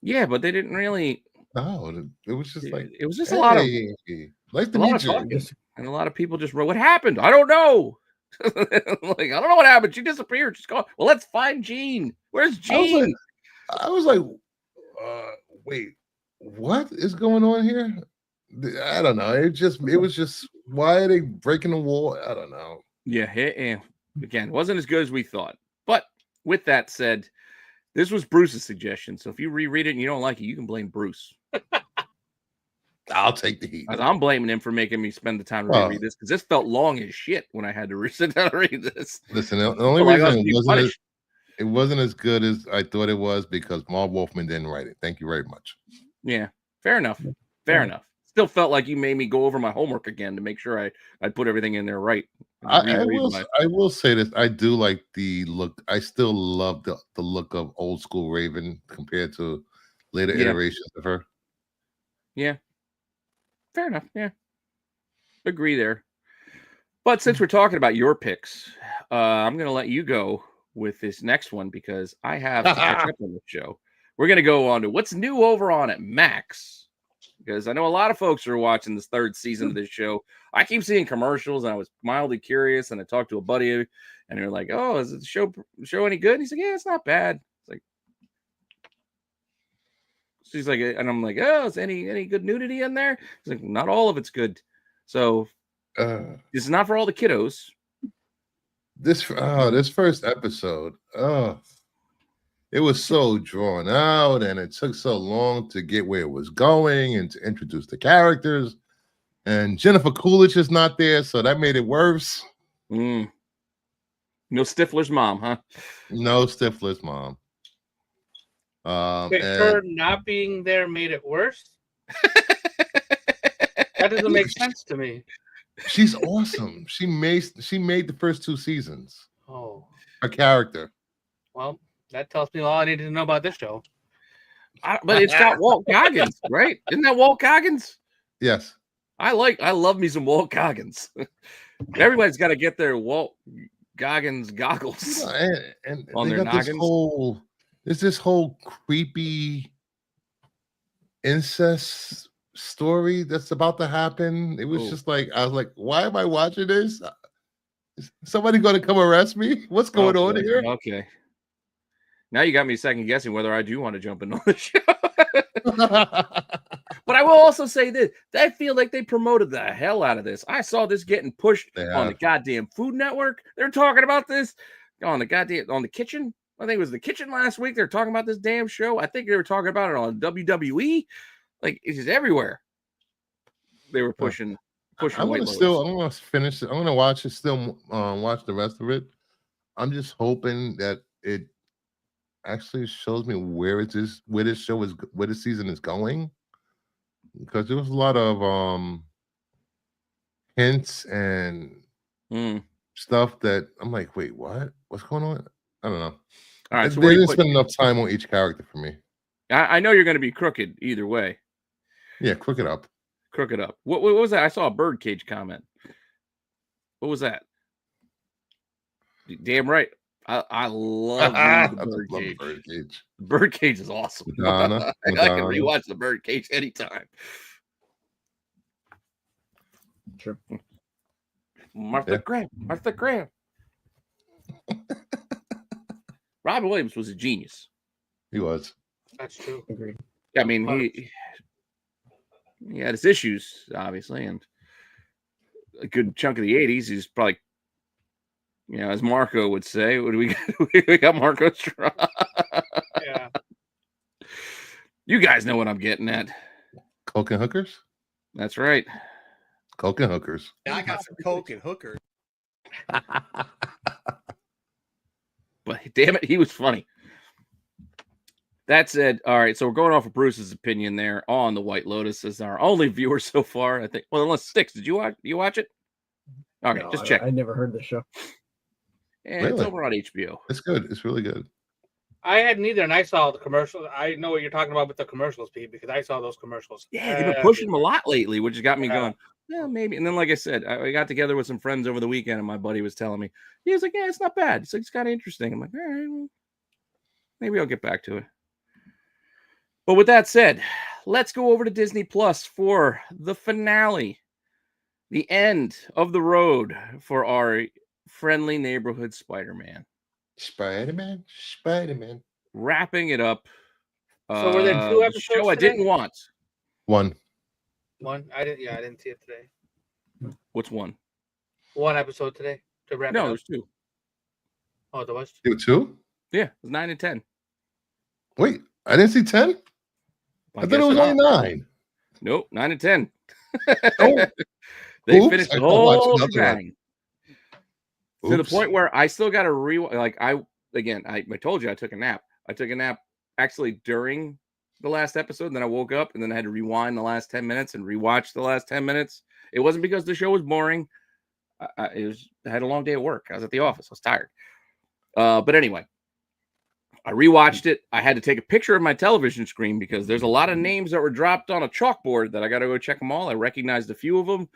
Yeah, but they didn't really. No, it was just like it was just a lot of nice to a lot meet of you. talking, and a lot of people just wrote, "What happened? I don't know." Like, I don't know what happened. She disappeared. Just go. Well, let's find Jean. Where's Jean? I was like, wait, what is going on here? I don't know. It was just, why are they breaking the wall? I don't know. Yeah, again, wasn't as good as we thought. But with that said, this was Bruce's suggestion. So if you reread it and you don't like it, you can blame Bruce. I'll take the heat. I'm blaming him for making me spend the time to reread this, because this felt long as shit when I had to sit down and read this. Listen, the only reason it wasn't as good as I thought it was because Marv Wolfman didn't write it. Thank you very much. Yeah, fair enough. Fair enough. Still felt like you made me go over my homework again to make sure I put everything in there right. I will say this. I do like the look. I still love the look of old school Raven compared to later iterations of her. Yeah. Fair enough. Yeah. Agree there. But since we're talking about your picks, I'm going to let you go with this next one because I have to catch up on the show. We're going to go on to what's new over on at Max, because I know a lot of folks are watching this third season of this show. I keep seeing commercials, and I was mildly curious, and I talked to a buddy, and they're like, "Oh, is the show any good?" And he's like, "Yeah, it's not bad." It's like, she's like, and I'm like, "Oh, is any good nudity in there?" He's like, "Not all of it's good." So this is not for all the kiddos. This first episode, it was so drawn out, and it took so long to get where it was going and to introduce the characters. And Jennifer Coolidge is not there, so that made it worse. No Stifler's mom, huh? No Stifler's mom. Her not being there made it worse. That doesn't make sense to me. She's awesome. She made the first 2 seasons. Oh, her character. Well, that tells me all I needed to know about this show. But it's got Walt Goggins, right? Isn't that Walt Goggins? Yes. I love me some Walt Goggins. Everybody's got to get their Walt Goggins goggles and on they their got noggins. This whole creepy incest story that's about to happen. It was just like, I was like, why am I watching this? Is somebody going to come arrest me? What's going on here? Okay. Now you got me second guessing whether I do want to jump into the show. But I will also say this. I feel like they promoted the hell out of this. I saw this getting pushed on the goddamn Food Network. They're talking about this on the Kitchen. I think it was the Kitchen last week. They're talking about this damn show. I think they were talking about it on WWE. Like, it's just everywhere. They were pushing. I'm going to finish it. I'm going to watch it. Still watch the rest of it. I'm just hoping that it actually shows me where this season is going, because there was a lot of hints and stuff that I'm like, wait, what's going on? I don't know. All right, so they didn't spend enough time on each character for me. I know you're going to be crooked either way. Yeah, crooked up. What was that? I saw a birdcage comment. What was that? Damn right. I love the birdcage. The birdcage is awesome. Madonna. I can rewatch the birdcage anytime. Sure. Martha Graham. Robin Williams was a genius. He was. That's true. Agreed. I mean, he had his issues, obviously, and a good chunk of the 80s, he's probably, as Marco would say, what do we got? We got Marco Strong. Yeah. You guys know what I'm getting at. Coke and hookers? That's right. Coke and hookers. Yeah, I got some Coke and hookers. But damn it, he was funny. That said, all right, so we're going off of Bruce's opinion there on the White Lotus as our only viewer so far, I think. Well, unless Sticks, did you watch it? Okay, No, just check. I never heard the show. Yeah, Really? It's over on HBO. It's good. It's really good. I hadn't either, and I saw the commercials. I know what you're talking about with the commercials, Pete, because I saw those commercials. Yeah, they've been pushing them a lot lately, which has got me going, yeah, maybe. And then, like I said, I got together with some friends over the weekend, and my buddy was telling me, he was like, yeah, it's not bad. He's like, it's kind of interesting. I'm like, all right, well, maybe I'll get back to it. But with that said, let's go over to Disney Plus for the finale, the end of the road for our friendly neighborhood Spider-Man. Spider-Man. Wrapping it up. So were there 2 episodes show I today? didn't want. One. I didn't see it today. What's one? 1 episode today to wrap it No, up. there's 2. Oh, there was 2. You were 2? Yeah, it was 9 and 10. Wait, I didn't see 10? I thought it was only 9. Nope, 9 and 10. Oh. They Oops, finished I the gotta watch whole another one. thing. To the point where I still got to I told you I took a nap. I took a nap actually during the last episode, and then I woke up, and then I had to rewind the last 10 minutes and rewatch the last 10 minutes. It wasn't because the show was boring. I had a long day at work. I was at the office. I was tired. But anyway, I rewatched it. I had to take a picture of my television screen because there's a lot of names that were dropped on a chalkboard that I got to go check them all. I recognized a few of them.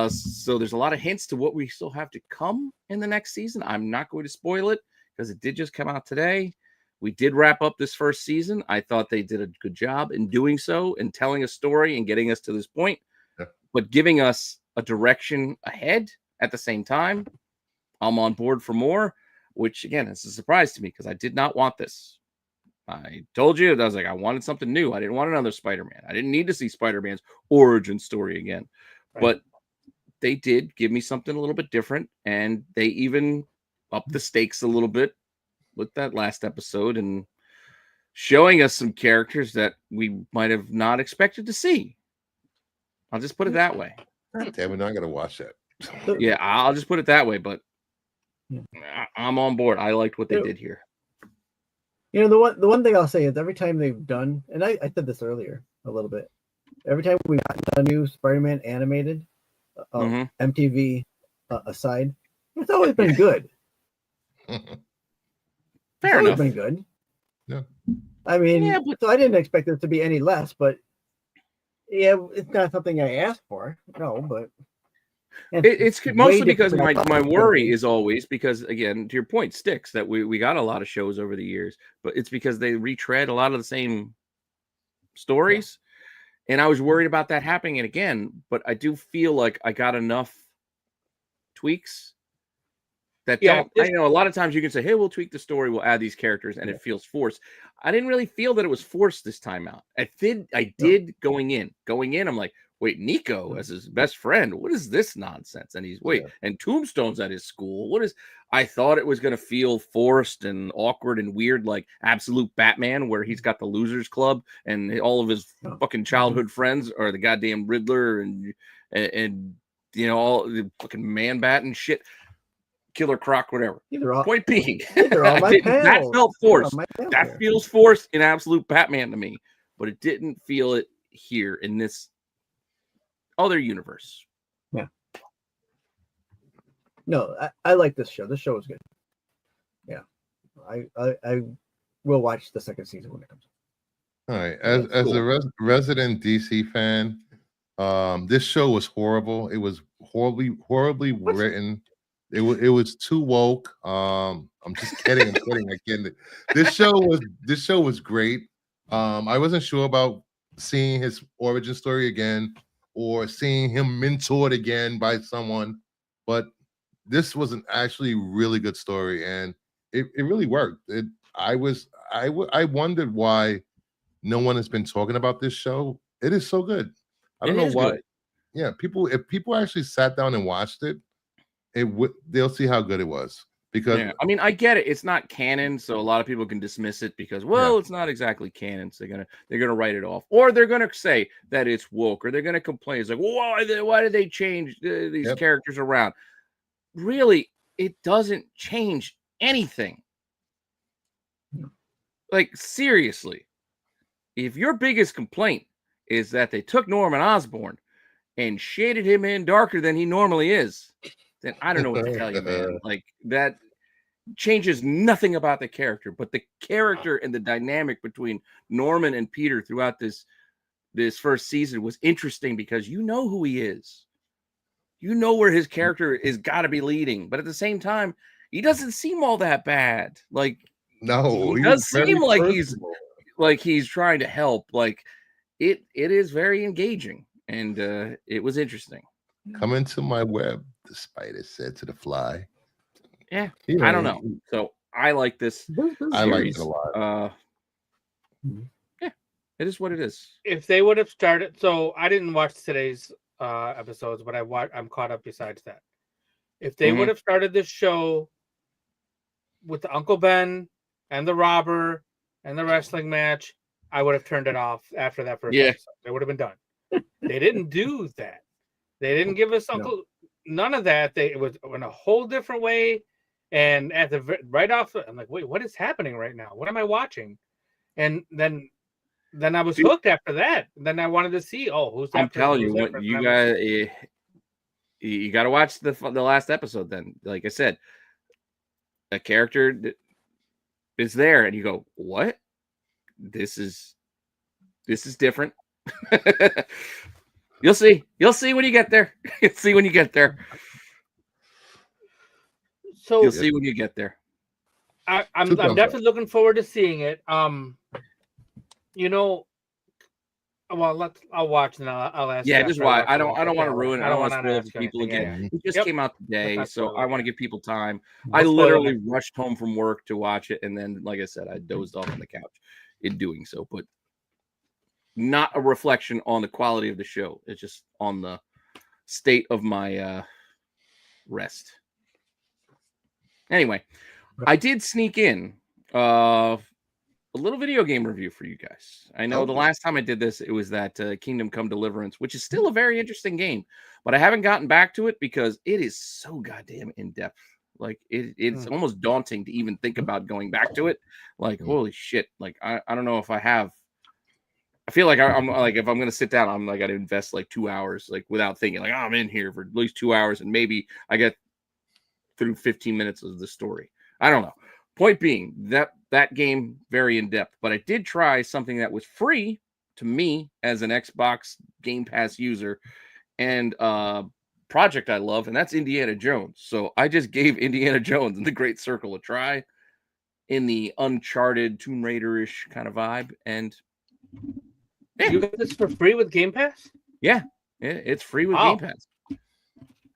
So there's a lot of hints to what we still have to come in the next season. I'm not going to spoil it because it did just come out today. We did wrap up this first season. I thought they did a good job in doing so and telling a story and getting us to this point, but giving us a direction ahead at the same time. I'm on board for more, which again is a surprise to me because I did not want this. I told you, I was like, I wanted something new. I didn't want another Spider-Man. I didn't need to see Spider-Man's origin story again. Right. But they did give me something a little bit different, and they even upped the stakes a little bit with that last episode and showing us some characters that we might have not expected to see. I'll just put it that way. Damn it, I gotta watch that. Yeah, I'll just put it that way, but I'm on board. I liked what they did here. The one thing I'll say is every time they've done, and I said this earlier a little bit, every time we've gotten a new Spider-Man animated, MTV aside, it's always been good. Fair enough. It's always been good. Yeah. I mean, so I didn't expect it to be any less, but yeah, it's not something I asked for. No, but it's mostly because my worry is always because, again, to your point, Sticks, that we got a lot of shows over the years, but it's because they retread a lot of the same stories. Yeah. And I was worried about that happening again, but I do feel like I got enough tweaks that don't. I know a lot of times you can say, hey, we'll tweak the story, we'll add these characters, and it feels forced. I didn't really feel that it was forced this time out. I did going in. I'm like, wait, Nico as his best friend, what is this nonsense? And he's and Tombstone's at his school. I thought it was going to feel forced and awkward and weird, like Absolute Batman, where he's got the Losers Club and all of his fucking childhood friends are the goddamn Riddler and all the fucking Man Bat and shit. Killer Croc, whatever. Point being, that felt forced. That feels forced in Absolute Batman to me, but it didn't feel it here in this other universe. Yeah. No, I like this show. This show is good. Yeah, I will watch the second season when it comes. All right, as a resident DC fan, this show was horrible. It was horribly written. It was too woke. I'm just kidding. I'm kidding. This show was great. I wasn't sure about seeing his origin story again or seeing him mentored again by someone, but this was an actually really good story, and it really worked. I wondered why no one has been talking about this show. It is so good. I don't know why. Good. Yeah, if people actually sat down and watched it, they'll see how good it was. Because I mean, I get it. It's not canon, so a lot of people can dismiss it because, it's not exactly canon. So they're gonna write it off, or they're gonna say that it's woke, or they're gonna complain. It's like, why did they change these characters around? Really, it doesn't change anything. Like, seriously, if your biggest complaint is that they took Norman Osborn and shaded him in darker than he normally is, then I don't know what to tell you, man. Like, that changes nothing about the character, but the character and the dynamic between Norman and Peter throughout this first season was interesting because you know who he is. You know where his character is got to be leading, but at the same time, he doesn't seem all that bad. Like, no, he does seem like he's trying to help. Like, it is very engaging, and it was interesting. Come into my web, the spider said to the fly. Yeah, I don't know. So I like this. I like it a lot. Yeah, it is what it is. If they would have started, so I didn't watch today's episodes, but I'm caught up besides that. If they would have started this show with the Uncle Ben and the robber and the wrestling match, I would have turned it off after that first episode. They would have been done. They didn't do that. They didn't give us none of that. It was in a whole different way. And at the right off, I'm like, wait, what is happening right now? What am I watching? And then I was hooked after that. And then I wanted to see, who's that? I'm telling you, what you guys, you got to watch the last episode. Then, like I said, a character is there, and you go, what? This is different. You'll see when you get there. You'll see when you get there. So you'll see when you get there. I'm definitely looking forward to seeing it. I'll watch and I'll ask. Yeah, just why I don't want to ruin it. I don't want to spoil it for people again. Yeah. It just came out today, so I want to give people time. I literally rushed home from work to watch it, and then, like I said, I dozed off on the couch in doing so. But not a reflection on the quality of the show. It's just on the state of my rest. Anyway, I did sneak in a little video game review for you guys. I know the last time I did this, it was that Kingdom Come Deliverance, which is still a very interesting game, but I haven't gotten back to it because it is so goddamn in-depth. Like, it's almost daunting to even think about going back to it. Like, holy shit. Like, I don't know if I have. I feel like I'm like, if I'm going to sit down, I'm like, I got to invest like 2 hours, like, without thinking, like, I'm in here for at least 2 hours, and maybe I get through 15 minutes of the story. I don't know. Point being, that game, very in-depth, but I did try something that was free to me as an Xbox Game Pass user, and project I love, and that's Indiana Jones. So I just gave Indiana Jones and the Great Circle a try in the Uncharted, Tomb Raider-ish kind of vibe, and you got this for free with Game Pass? Yeah, it's free with Game Pass.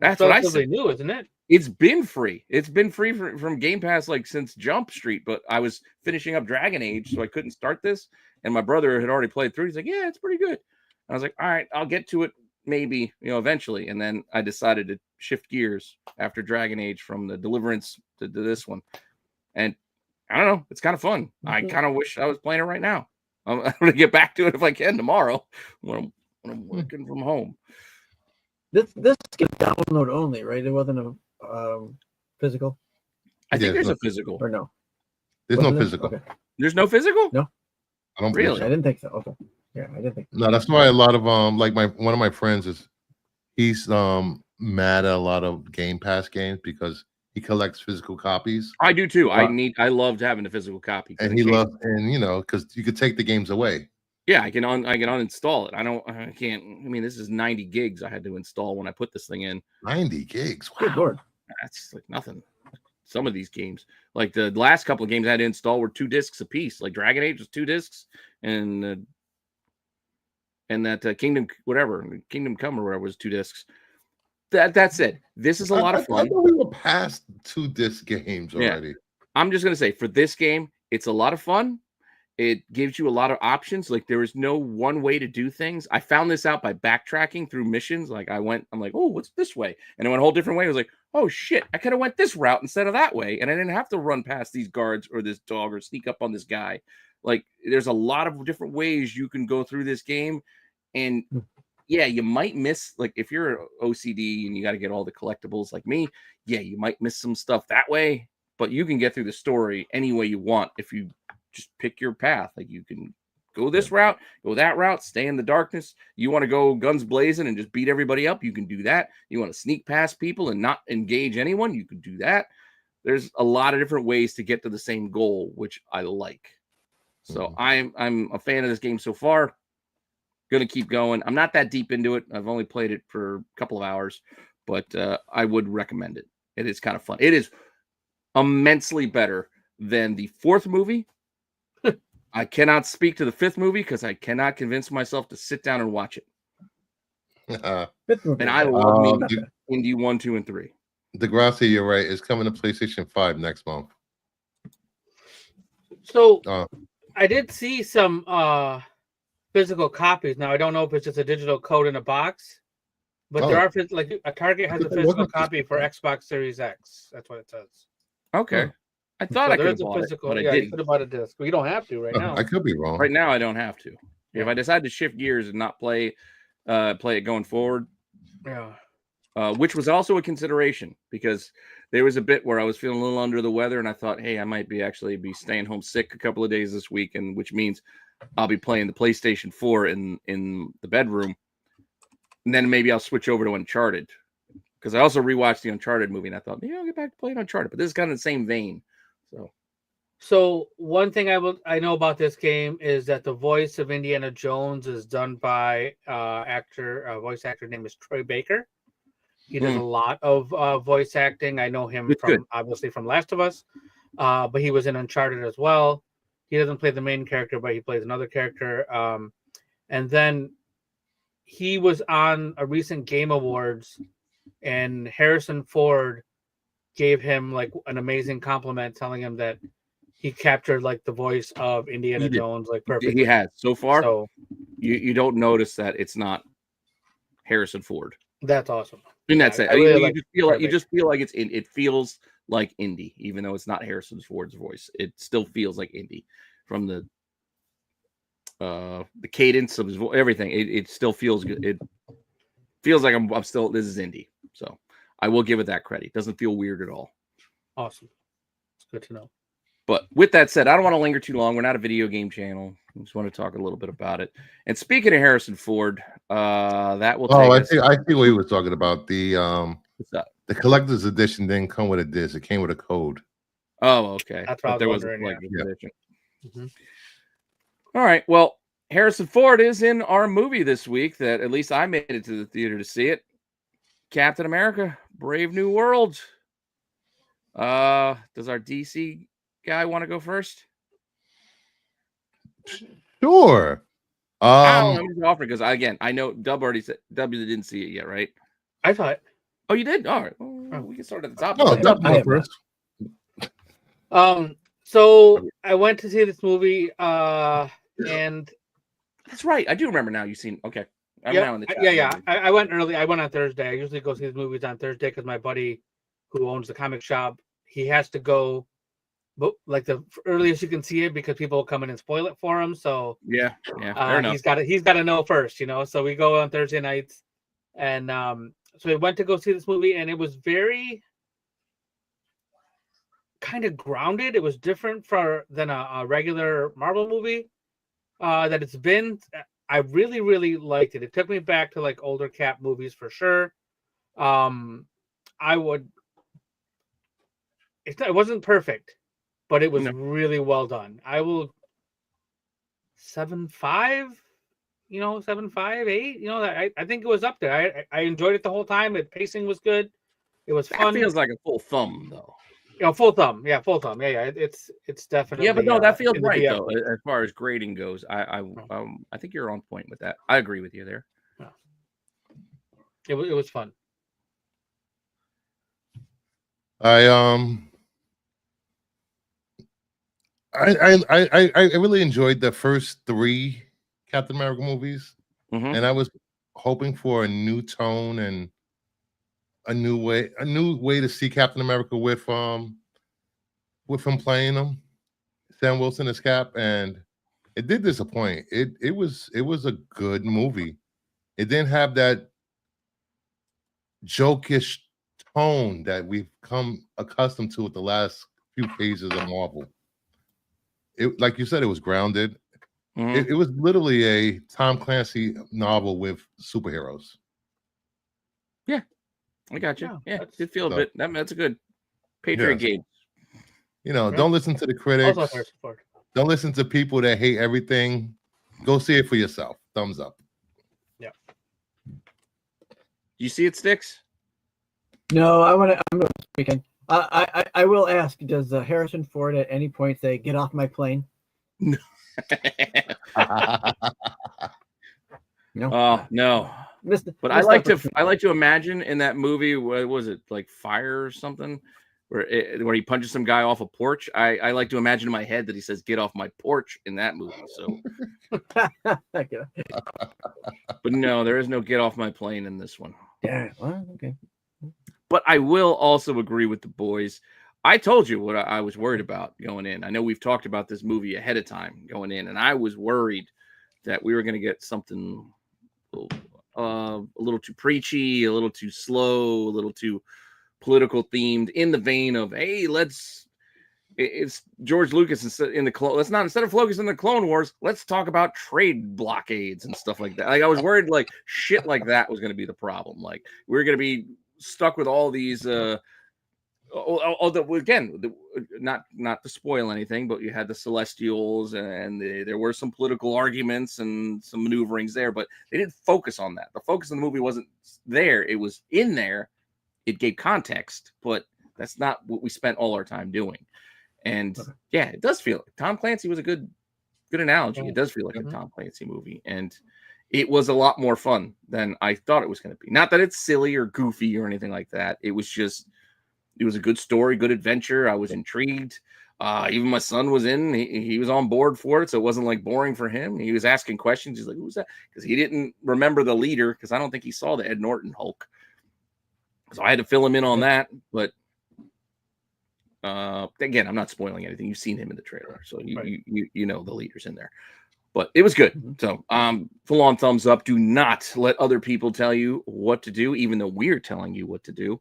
That's what I said. New, isn't it? It's been free. It's been free from Game Pass like since Jump Street, but I was finishing up Dragon Age, so I couldn't start this. And my brother had already played through. He's like, "Yeah, it's pretty good." I was like, "All right, I'll get to it maybe, eventually." And then I decided to shift gears after Dragon Age from the Deliverance to this one. And I don't know, it's kind of fun. I kind of wish I was playing it right now. I'm going to get back to it if I can tomorrow when I'm working from home. This is download only, right? It wasn't a physical. I think there's a physical. Or no? There's no physical. Okay. The's no physical? No. I don't really. I didn't think so. Okay. Yeah, I didn't think so. No, that's why a lot of like one of my friends he's mad at a lot of Game Pass games because he collects physical copies. I do too. I loved having a physical copy. And he loves, and because you could take the games away. Yeah, I can uninstall it. I can't. I mean, this is 90 gigs I had to install when I put this thing in. 90 gigs. Wow. Good Lord. That's like nothing. Some of these games, like the last couple of games I had to install, were 2 discs a piece. Like Dragon Age was 2 discs, and that Kingdom Come or whatever was 2 discs. That's it. This is a lot of fun. I thought we were past 2 disc games already. I'm just gonna say for this game, it's a lot of fun. It gives you a lot of options. Like there is no one way to do things. I found this out by backtracking through missions. Like I'm like, oh, what's this way? And it went a whole different way. I was like, oh shit, I could have went this route instead of that way, and I didn't have to run past these guards or this dog or sneak up on this guy. Like there's a lot of different ways you can go through this game, and yeah, you might miss, like if you're OCD and you got to get all the collectibles like me, yeah, you might miss some stuff that way, but you can get through the story any way you want if you just pick your path. Like you can go this route, go that route, stay in the darkness. You want to go guns blazing and just beat everybody up, you can do that. You want to sneak past people and not engage anyone, you can do that. There's a lot of different ways to get to the same goal, which I like. So I'm a fan of this game so far. Going to keep going. I'm not that deep into it. I've only played it for a couple of hours, but I would recommend it. It is kind of fun. It is immensely better than the fourth movie. I cannot speak to the fifth movie because I cannot convince myself to sit down and watch it. And I love Indy 1, 2, and 3. Degrassi, you're right. It's coming to PlayStation 5 next month. So I did see some physical copies. Now I don't know if it's just a digital code in a box, but there are, like, a Target has a physical copy for Xbox Series X. That's what it says. Okay. I thought I could have bought it, but I didn't. You could have bought a disc, but you don't have to right now. I could be wrong. Right now, I don't have to. If I decide to shift gears and not play it going forward, which was also a consideration because there was a bit where I was feeling a little under the weather, and I thought, hey, I might be staying home sick a couple of days this week, and which means I'll be playing the PlayStation 4 in the bedroom, and then maybe I'll switch over to Uncharted because I also rewatched the Uncharted movie, and I thought maybe I'll get back to playing Uncharted, but this is kind of the same vein. So one thing I know about this game is that the voice of Indiana Jones is done by voice actor name is Troy Baker. He does a lot of voice acting. I know him obviously from Last of Us, but he was in Uncharted as well. He doesn't play the main character, but he plays another character. And then he was on a recent Game Awards, and Harrison Ford gave him like an amazing compliment, telling him that he captured like the voice of Indiana Jones like perfectly. He has so far. So you don't notice that it's not Harrison Ford. That's awesome. And that's it. You just feel like it feels like Indy, even though it's not Harrison Ford's voice. It still feels like Indy from the cadence of his voice, everything. It still feels good. It feels like I'm still, this is Indy. So I will give it that credit. It doesn't feel weird at all. Awesome. It's good to know. But with that said, I don't want to linger too long. We're not a video game channel. I just want to talk a little bit about it. And speaking of Harrison Ford, that will take I see what he was talking about. The collector's edition didn't come with a disc. It came with a code. Oh, okay. That's what there was a collector's edition. Mm-hmm. All right. Well, Harrison Ford is in our movie this week that at least I made it to the theater to see it. Captain America, Brave New World. Does our DC guy want to go first? Sure. I'm just offering because I know Dub already said W didn't see it yet, right? I thought. Oh, you did? All right. Well, we can start at the top. No, Dub first. So I went to see this movie, and that's right. I do remember now. You've seen. Okay. I'm now in the chat. Yeah. I went early. I went on Thursday. I usually go see the movies on Thursday because my buddy, who owns the comic shop, he has to go, like the earliest you can see it because people will come in and spoil it for him. So yeah, fair enough. He's got to know first, you know. So we go on Thursday nights, and so we went to go see this movie, and it was very kind of grounded. It was different than a regular Marvel movie that it's been. I really, really liked it. It took me back to like older Cap movies for sure. It wasn't perfect, but it was really well done. I will 7.5, 7.5, 8. I think it was up there. I enjoyed it the whole time. The pacing was good. It was fun. It feels like a full thumb though. Full thumb. Yeah, full thumb. Yeah. It's definitely. Yeah, but no, that feels right though. As far as grading goes, I think you're on point with that. I agree with you there. It was fun. I really enjoyed the first 3 Captain America movies, and I was hoping for a new tone and a new way to see Captain America with him playing him, Sam Wilson as Cap, and it did disappoint. It was a good movie. It didn't have that jokish tone that we've come accustomed to with the last few phases of Marvel. It, like you said, it was grounded. It was literally a Tom Clancy novel with superheroes. Yeah, I got you. Yeah, it did feel a bit. That's a good Patriot game. You know, don't listen to the critics. Don't listen to people that hate everything. Go see it for yourself. Thumbs up. Yeah. You see it, Sticks? No, I'm gonna speaking. I will ask, does Harrison Ford at any point say, "Get off my plane"? No. No. No. But I like to imagine in that movie, what was it, like Fire or something, where he punches some guy off a porch. I like to imagine in my head that he says, "Get off my porch" in that movie. So, but no, there is no "Get off my plane" in this one. Yeah. Well, okay. But I will also agree with the boys. I told you what I was worried about going in. I know we've talked about this movie ahead of time going in, and I was worried that we were going to get something a little too preachy, a little too slow, a little too political themed, in the vein of, hey, it's George Lucas instead of focusing on the Clone Wars, let's talk about trade blockades and stuff like that. Like, I was worried like shit like that was going to be the problem. Like, we were going to be stuck with all these not to spoil anything, but you had the Celestials and there were some political arguments and some maneuverings there, but they didn't focus on that. The focus of the movie wasn't there. It was in there. It gave context, but that's not what we spent all our time doing. And yeah, it does feel like Tom Clancy was a good analogy. It does feel like a Tom Clancy movie, and it was a lot more fun than I thought it was going to be. Not that it's silly or goofy or anything like that. It was a good story, good adventure. I was intrigued. Even my son was in. He was on board for it, so it wasn't like boring for him. He was asking questions. He's like, "Who's that?" Because he didn't remember the leader, because I don't think he saw the Ed Norton Hulk. So I had to fill him in on that. But again, I'm not spoiling anything. You've seen him in the trailer, so you know the leader's in there. But it was good. So full on thumbs up. Do not let other people tell you what to do, even though we're telling you what to do.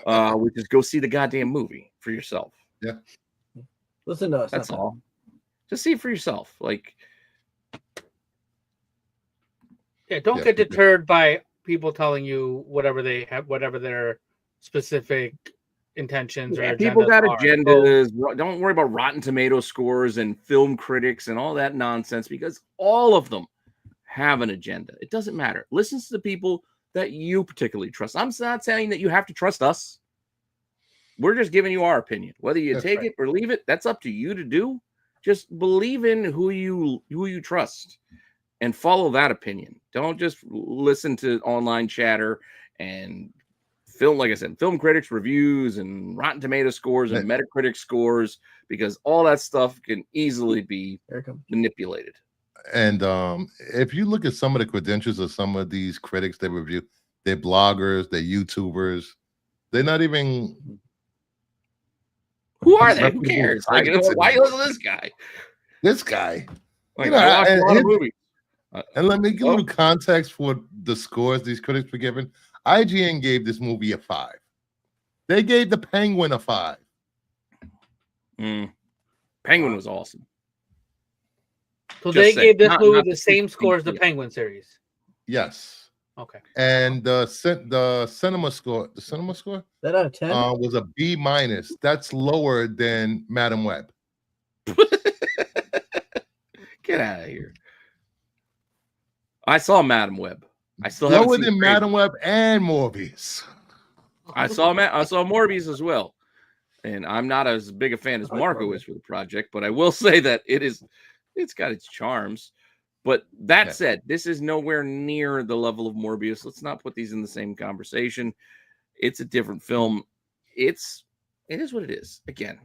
Which is go see the goddamn movie for yourself. Yeah. Listen to us. That's all. Just see it for yourself. Like, yeah, don't get deterred by people telling you whatever they have, whatever their specific intentions or people got are. agendas. Don't worry about Rotten Tomato scores and film critics and all that nonsense, because all of them have an agenda. It doesn't matter. Listen to the people that you particularly trust. I'm not saying that you have to trust us. We're just giving you our opinion. Whether you take it or leave it, that's up to you to do. Just believe in who you trust and follow that opinion. Don't just listen to online chatter and like I said, film critics reviews and Rotten Tomato scores and Metacritic scores, because all that stuff can easily be manipulated. And if you look at some of the credentials of some of these critics they review, they're bloggers, they're YouTubers. They're not even. Who are they? Who cares? Like, why you listen to this guy? This guy. Like, you know, I watch a lot of movies. And let me give a little context for the scores these critics were given. IGN gave this movie a 5. They gave The Penguin a 5. Penguin was awesome. So they gave this movie the same score as the Penguin series. Yes. Okay. And the cinema score, that out of 10 was a B-. That's lower than Madam Web. Get out of here. I saw Madam Web. I still lower than Madam Web and Morbius. I saw Morbius as well. And I'm not as big a fan as Marco is for the project, but I will say that it's got its charms. But that said, this is nowhere near the level of Morbius. Let's not put these in the same conversation. It's a different film. It is what it is. Again,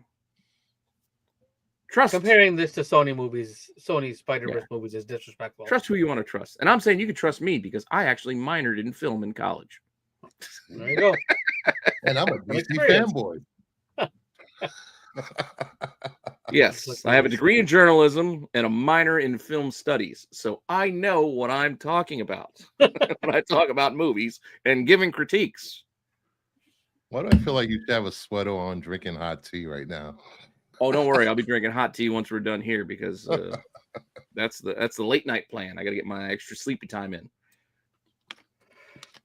comparing this to Sony movies, Sony Spider-Verse movies is disrespectful. Trust who you want to trust. And I'm saying you can trust me because I actually minored in film in college. There you go. And I'm a DC experience. fanboy. Yes, I have a degree in journalism and a minor in film studies. So I know what I'm talking about when I talk about movies and giving critiques. Why do I feel like you should have a sweater on drinking hot tea right now? Oh, don't worry. I'll be drinking hot tea once we're done here because that's the late night plan. I got to get my extra sleepy time in.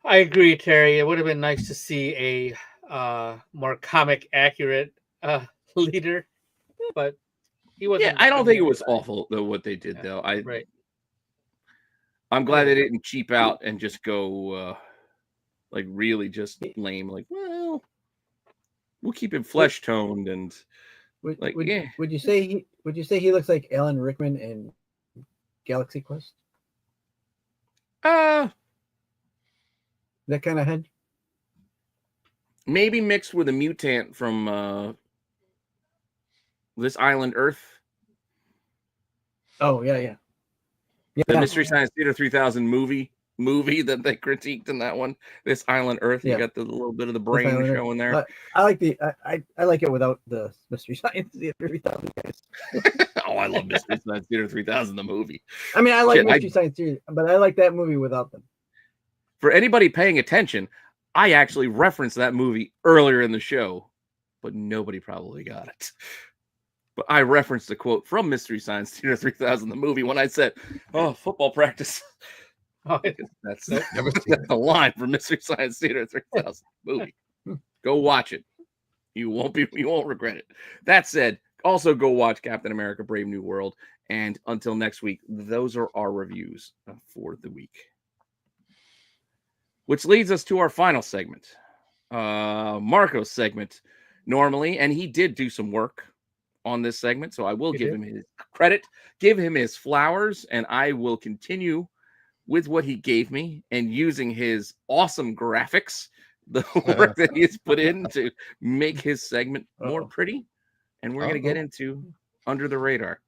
I agree, Terry. It would have been nice to see a more comic accurate leader, but he wasn't. Yeah, I don't think it was awful though what they did though. I'm glad they didn't cheap out and just go like really just lame. Like, well, we'll keep him flesh toned and Would you say he looks like Alan Rickman in Galaxy Quest? That kind of head? Maybe mixed with a mutant from This Island Earth. Oh, yeah. The Mystery Science Theater 3000 movie that they critiqued in that one. This Island Earth. You got the little bit of the brain showing there. I like I like it without the Mystery Science Theater 3000 guys. Oh, I love Mystery Science Theater 3000, the movie. I mean, I like Mystery Science Theater, but I like that movie without them. For anybody paying attention, I actually referenced that movie earlier in the show, but nobody probably got it. But I referenced a quote from Mystery Science Theater 3000, the movie, when I said, "Oh, football practice." Oh, that's the line from Mystery Science Theater 3000 movie. Go watch it. You won't regret it. That said, also go watch Captain America: Brave New World. And until next week, those are our reviews for the week. Which leads us to our final segment, Marco's segment normally, and he did do some work on this segment, so I will give him his credit, give him his flowers, and I will continue with what he gave me and using his awesome graphics, the work that he has put in to make his segment more pretty, and we're going to get into Under the Radar.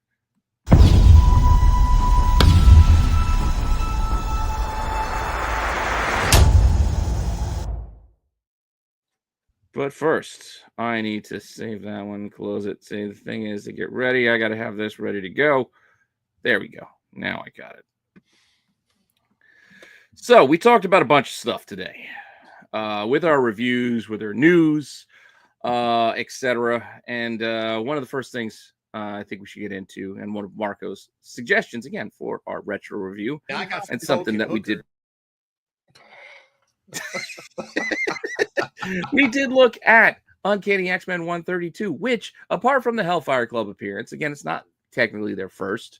But first, I need to save that one, close it. Say the thing is to get ready. I got to have this ready to go. There we go. Now I got it. So we talked about a bunch of stuff today with our reviews, with our news, etc. And one of the first things I think we should get into, and one of Marco's suggestions again for our retro review, and something that we did. We did look at Uncanny X-Men 132, which, apart from the Hellfire Club appearance, again, it's not technically their first.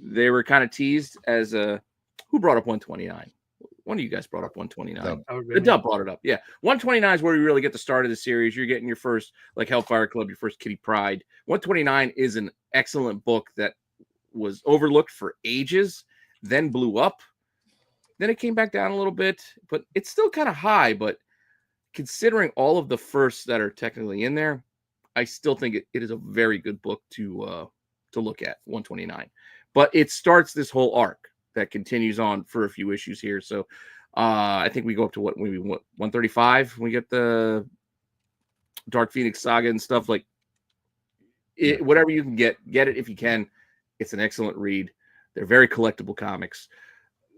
They were kind of teased as a... Who brought up 129? One of you guys brought up 129. The Dub brought it up. Yeah. 129 is where you really get the start of the series. You're getting your first, like, Hellfire Club, your first Kitty Pryde. 129 is an excellent book that was overlooked for ages, then blew up. Then it came back down a little bit, but it's still kind of high. But considering all of the firsts that are technically in there, I still think it is a very good book to look at, 129. But it starts this whole arc that continues on for a few issues here. So I think we go up to maybe 135. We get the Dark Phoenix saga and stuff like it. Whatever you can get it if you can. It's an excellent read. They're very collectible comics.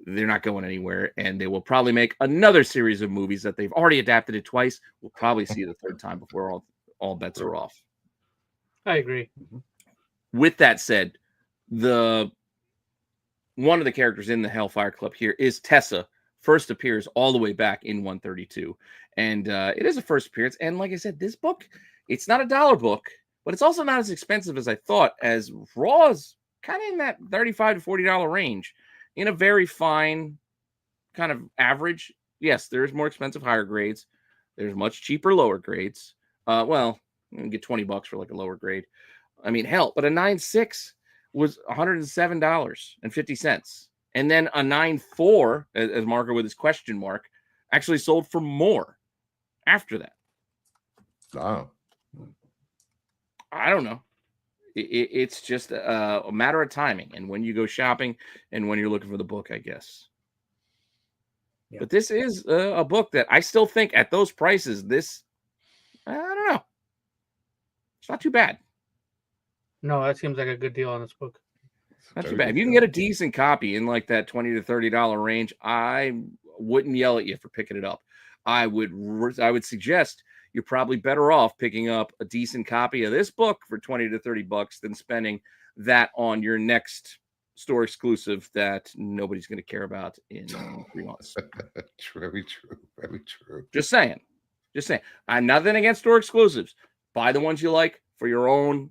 They're not going anywhere, and they will probably make another series of movies that they've already adapted it twice. We'll probably see the third time before all bets are off. I agree. With that said, one of the characters in the Hellfire Club here is Tessa. First appears all the way back in 132, and it is a first appearance. And like I said, this book, it's not a dollar book, but it's also not as expensive as I thought, as Raw is kind of in that $35 to $40 range. In a very fine kind of average. Yes, there's more expensive higher grades. There's much cheaper lower grades. Well, you can get $20 for like a lower grade. I mean, hell, but a 9.6 was $107.50. And then a 9.4, as Marco with his question mark, actually sold for more after that. Wow. I don't know. It's just a matter of timing and when you go shopping and when you're looking for the book, I guess. Yeah. But this is a book that I still think at those prices, I don't know. It's not too bad. No, that seems like a good deal on this book. Not too bad. If you can get a decent copy in like that $20 to $30 range, I wouldn't yell at you for picking it up. I would suggest you're probably better off picking up a decent copy of this book for $20 to $30 than spending that on your next store exclusive that nobody's going to care about in 3 months. Very true. Very true. Just saying. I'm nothing against store exclusives. Buy the ones you like for your own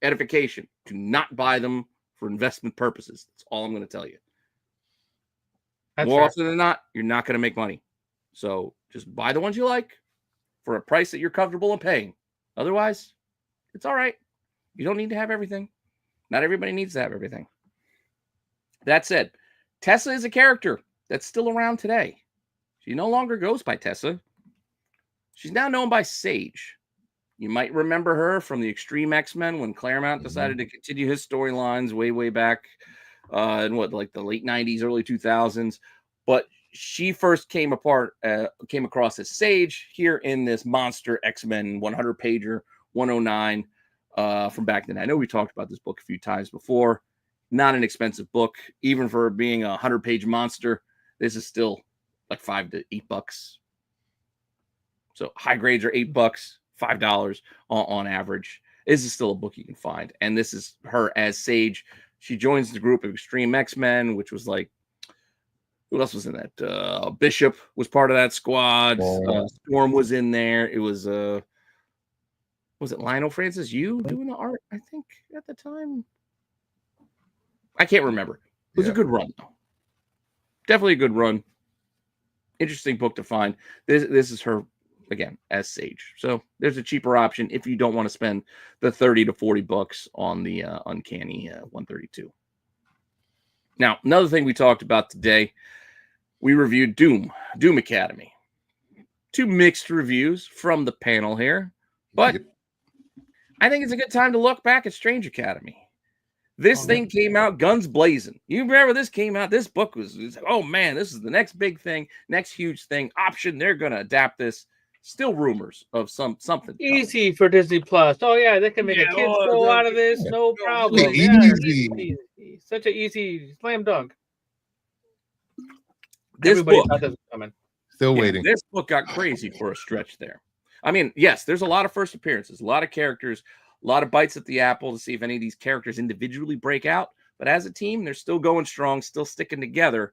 edification. Do not buy them for investment purposes. That's all I'm going to tell you. More often than not, you're not going to make money. So just buy the ones you like for a price that you're comfortable in paying. Otherwise, it's all right. You don't need to have everything. Not everybody needs to have everything. That said, Tessa is a character that's still around today. She no longer goes by Tessa. She's now known by Sage. You might remember her from the Extreme X-Men when Claremont decided to continue his storylines way back in like the late 90s, early 2000s. But she first came across as Sage here in this monster X-Men 100-pager 109 from back then. I know we talked about this book a few times before. Not an expensive book, even for being a 100-page monster. This is still like $5 to $8. So high grades are $8, $5 on average. This is still a book you can find. And this is her as Sage. She joins the group of Extreme X-Men, which was like, who else was in that? Bishop was part of that squad. Storm was in there. It was it Lionel Francis Yu doing the art, I think, at the time? I can't remember. It was a good run, though. Definitely a good run. Interesting book to find. This is her, again, as Sage. So there's a cheaper option if you don't want to spend the $30 to $40 on the Uncanny 132. Now, another thing we talked about today, we reviewed Doom Academy. 2 mixed reviews from the panel here, but I think it's a good time to look back at Strange Academy. This thing came out guns blazing. You remember this came out, this book was oh man, this is the next big thing, next huge thing. Option, they're going to adapt this. Still rumors of something. Easy for Disney Plus. Oh yeah, they can make a kids show out of this, no problem. Easy. Such an easy slam dunk. This Everybody book thought this was coming. Still waiting. This book got crazy for a stretch there. I mean, yes, there's a lot of first appearances, a lot of characters, a lot of bites at the apple to see if any of these characters individually break out. But as a team, they're still going strong, still sticking together.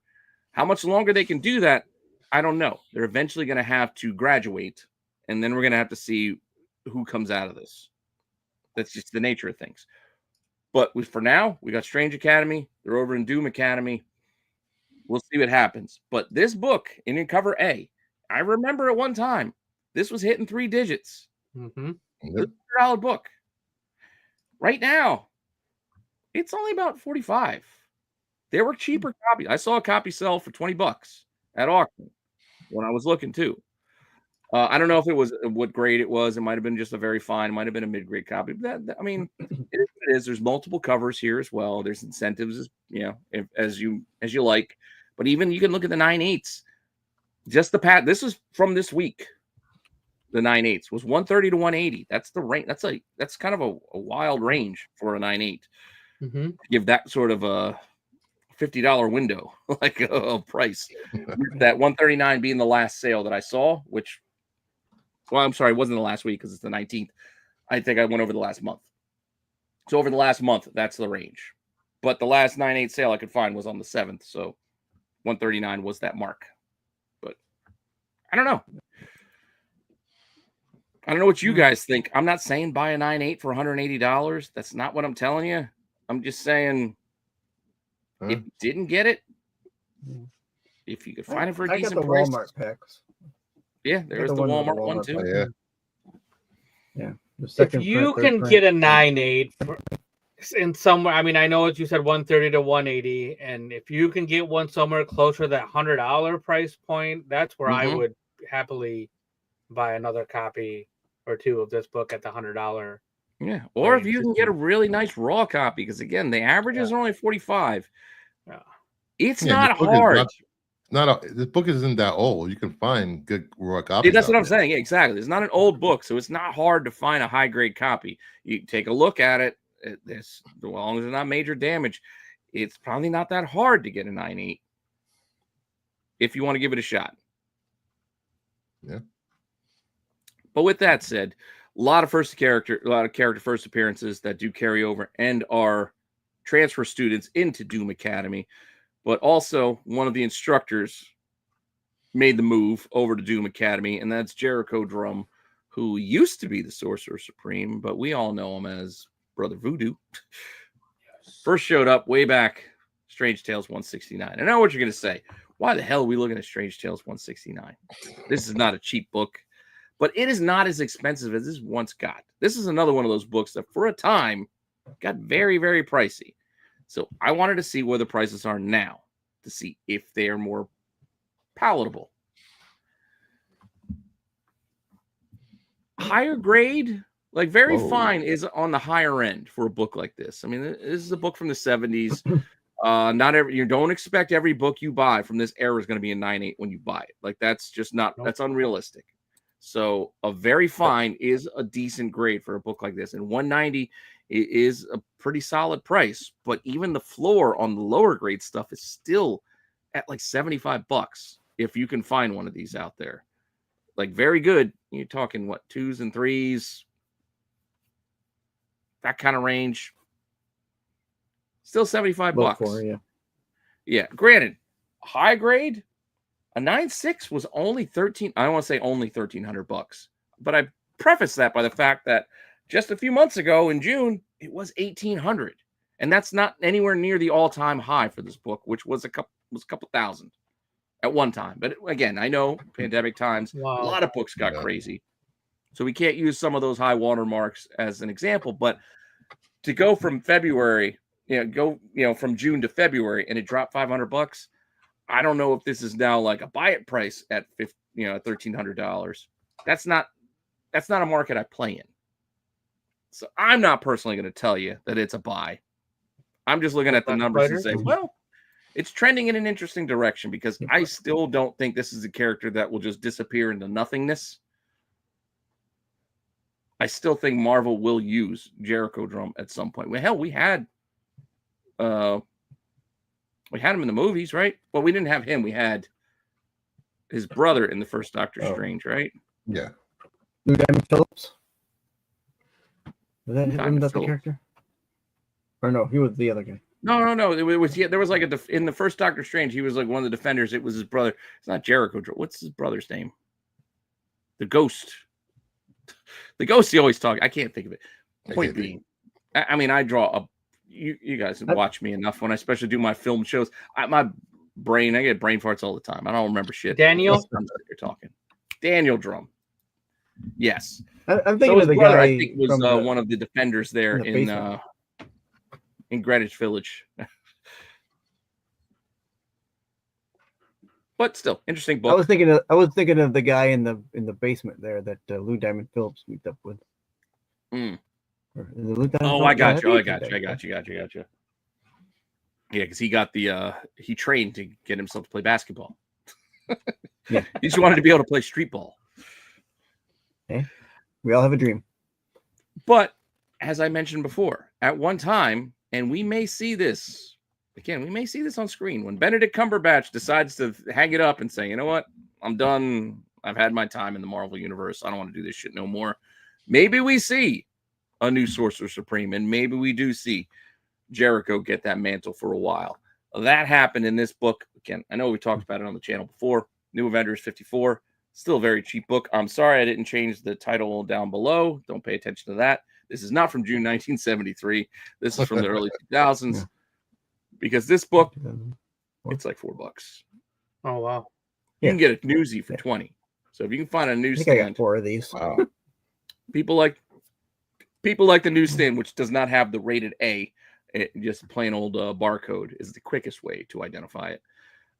How much longer they can do that, I don't know. They're eventually going to have to graduate, and then we're going to have to see who comes out of this. That's just the nature of things. But for now, we got Strange Academy. They're over in Doom Academy. We'll see what happens. But this book, in cover A, I remember at one time, this was hitting 3 digits. Mm-hmm. It's a $100 book. Right now, it's only about $45. There were cheaper copies. I saw a copy sell for $20 at auction when I was looking too. I don't know if it was what grade it was. It might have been just a very fine. It might have been a mid-grade copy. But I mean, it is what it is. There's multiple covers here as well. There's incentives, as you like. But even you can look at the 9/8. Just the this is from this week. The 9/8 was 130 to 180. That's the range. That's kind of a wild range for a 9/8. Mm-hmm. Give that sort of a $50 window, like a price. That 139 being the last sale that I saw, which, well, I'm sorry, it wasn't the last week because it's the 19th. I think I went over the last month. So over the last month, that's the range. But the last 9/8 sale I could find was on the 7th. So 139 was that mark. But I don't know. I don't know what you guys think. I'm not saying buy a 9/8 for $180. That's not what I'm telling you. I'm just saying if you didn't get it, if you could find it for a decent price. Walmart packs. Yeah, there's the Walmart one too. Yeah. If you can get a 9/8 in somewhere, I mean, I know what you said, 130 to 180, and if you can get one somewhere closer to that $100 price point, that's where I would happily buy another copy or 2 of this book at the $100 Yeah, or if you can get a really nice raw copy, because again, the averages are only 45. It's not hard. This book isn't that old. You can find good raw copies. That's what I'm saying. Yeah, exactly. It's not an old book, so it's not hard to find a high grade copy. You take a look at it. As long as it's not major damage, it's probably not that hard to get a 9.8 if you want to give it a shot. Yeah. But with that said, a lot of character first appearances that do carry over and are transfer students into Doom Academy. But also, one of the instructors made the move over to Doom Academy, and that's Jericho Drum, who used to be the Sorcerer Supreme, but we all know him as Brother Voodoo. First showed up way back, Strange Tales 169. I know what you're going to say. Why the hell are we looking at Strange Tales 169? This is not a cheap book, but it is not as expensive as this once got. This is another one of those books that for a time got very, very pricey. So I wanted to see where the prices are now to see if they are more palatable. Higher grade, like very fine, is on the higher end for a book like this. I mean, this is a book from the 70s. You don't expect every book you buy from this era is going to be a 9.8 when you buy it. Like that's just not, that's unrealistic. So a very fine is a decent grade for a book like this. And 190 is a pretty solid price, but even the floor on the lower grade stuff is still at like $75 if you can find one of these out there. Like very good. You're talking what, 2s and 3s, that kind of range. Still $75. Yeah. Granted, high grade, a 9.6 was only 13. I don't want to say only $1,300, but I preface that by the fact that just a few months ago in June, it was $1,800, and that's not anywhere near the all-time high for this book, which was a couple thousand at one time. But again, I know pandemic times, a lot of books got crazy, so we can't use some of those high watermarks as an example. But to go from February, from June to February, and it dropped $500. I don't know if this is now like a buy it price at $1,300. That's not a market I play in. So I'm not personally going to tell you that it's a buy. I'm just looking at the numbers and say, well, it's trending in an interesting direction, because I still don't think this is a character that will just disappear into nothingness. I still think Marvel will use Jericho Drum at some point. Well, hell, we had him in the movies, right? Well, we didn't have him. We had his brother in the first Doctor Strange, right? Yeah. Lou Diamond Phillips. Was that the character? Or no, he was the other guy. No. It was there was like in the first Doctor Strange, he was like one of the defenders. It was his brother. It's not Jericho. What's his brother's name? The Ghost. The Ghost he always talk. I can't think of it. Point being, I mean, I draw a. You guys watch me enough when I especially do my film shows. I get brain farts all the time. I don't remember shit. Daniel, you're talking. Daniel Drum. Yes. I'm thinking of the guy. I think was one of the defenders there in Greenwich Village. But still, interesting book. I was thinking of the guy in the basement there that Lou Diamond Phillips meets up with. I got you. Yeah, because he got he trained to get himself to play basketball. Yeah, he just wanted to be able to play street ball. Okay. We all have a dream. But as I mentioned before, at one time, and we may see this again, we may see this on screen when Benedict Cumberbatch decides to hang it up and say, you know what, I'm done. I've had my time in the Marvel universe. I don't want to do this shit no more. Maybe we see a new Sorcerer Supreme, and maybe we do see Jericho get that mantle for a while. That happened in this book. Again, I know we talked about it on the channel before. New Avengers 54. Still a very cheap book. I'm sorry I didn't change the title down below. Don't pay attention to that. This is not from June 1973. This is from the early 2000s. Yeah. Because this book, it's like $4. Oh, wow. You can get a newsie for 20. So if you can find a newsstand. I got 4 of these. Wow. People like the newsstand, which does not have the rated A. Just plain old barcode is the quickest way to identify it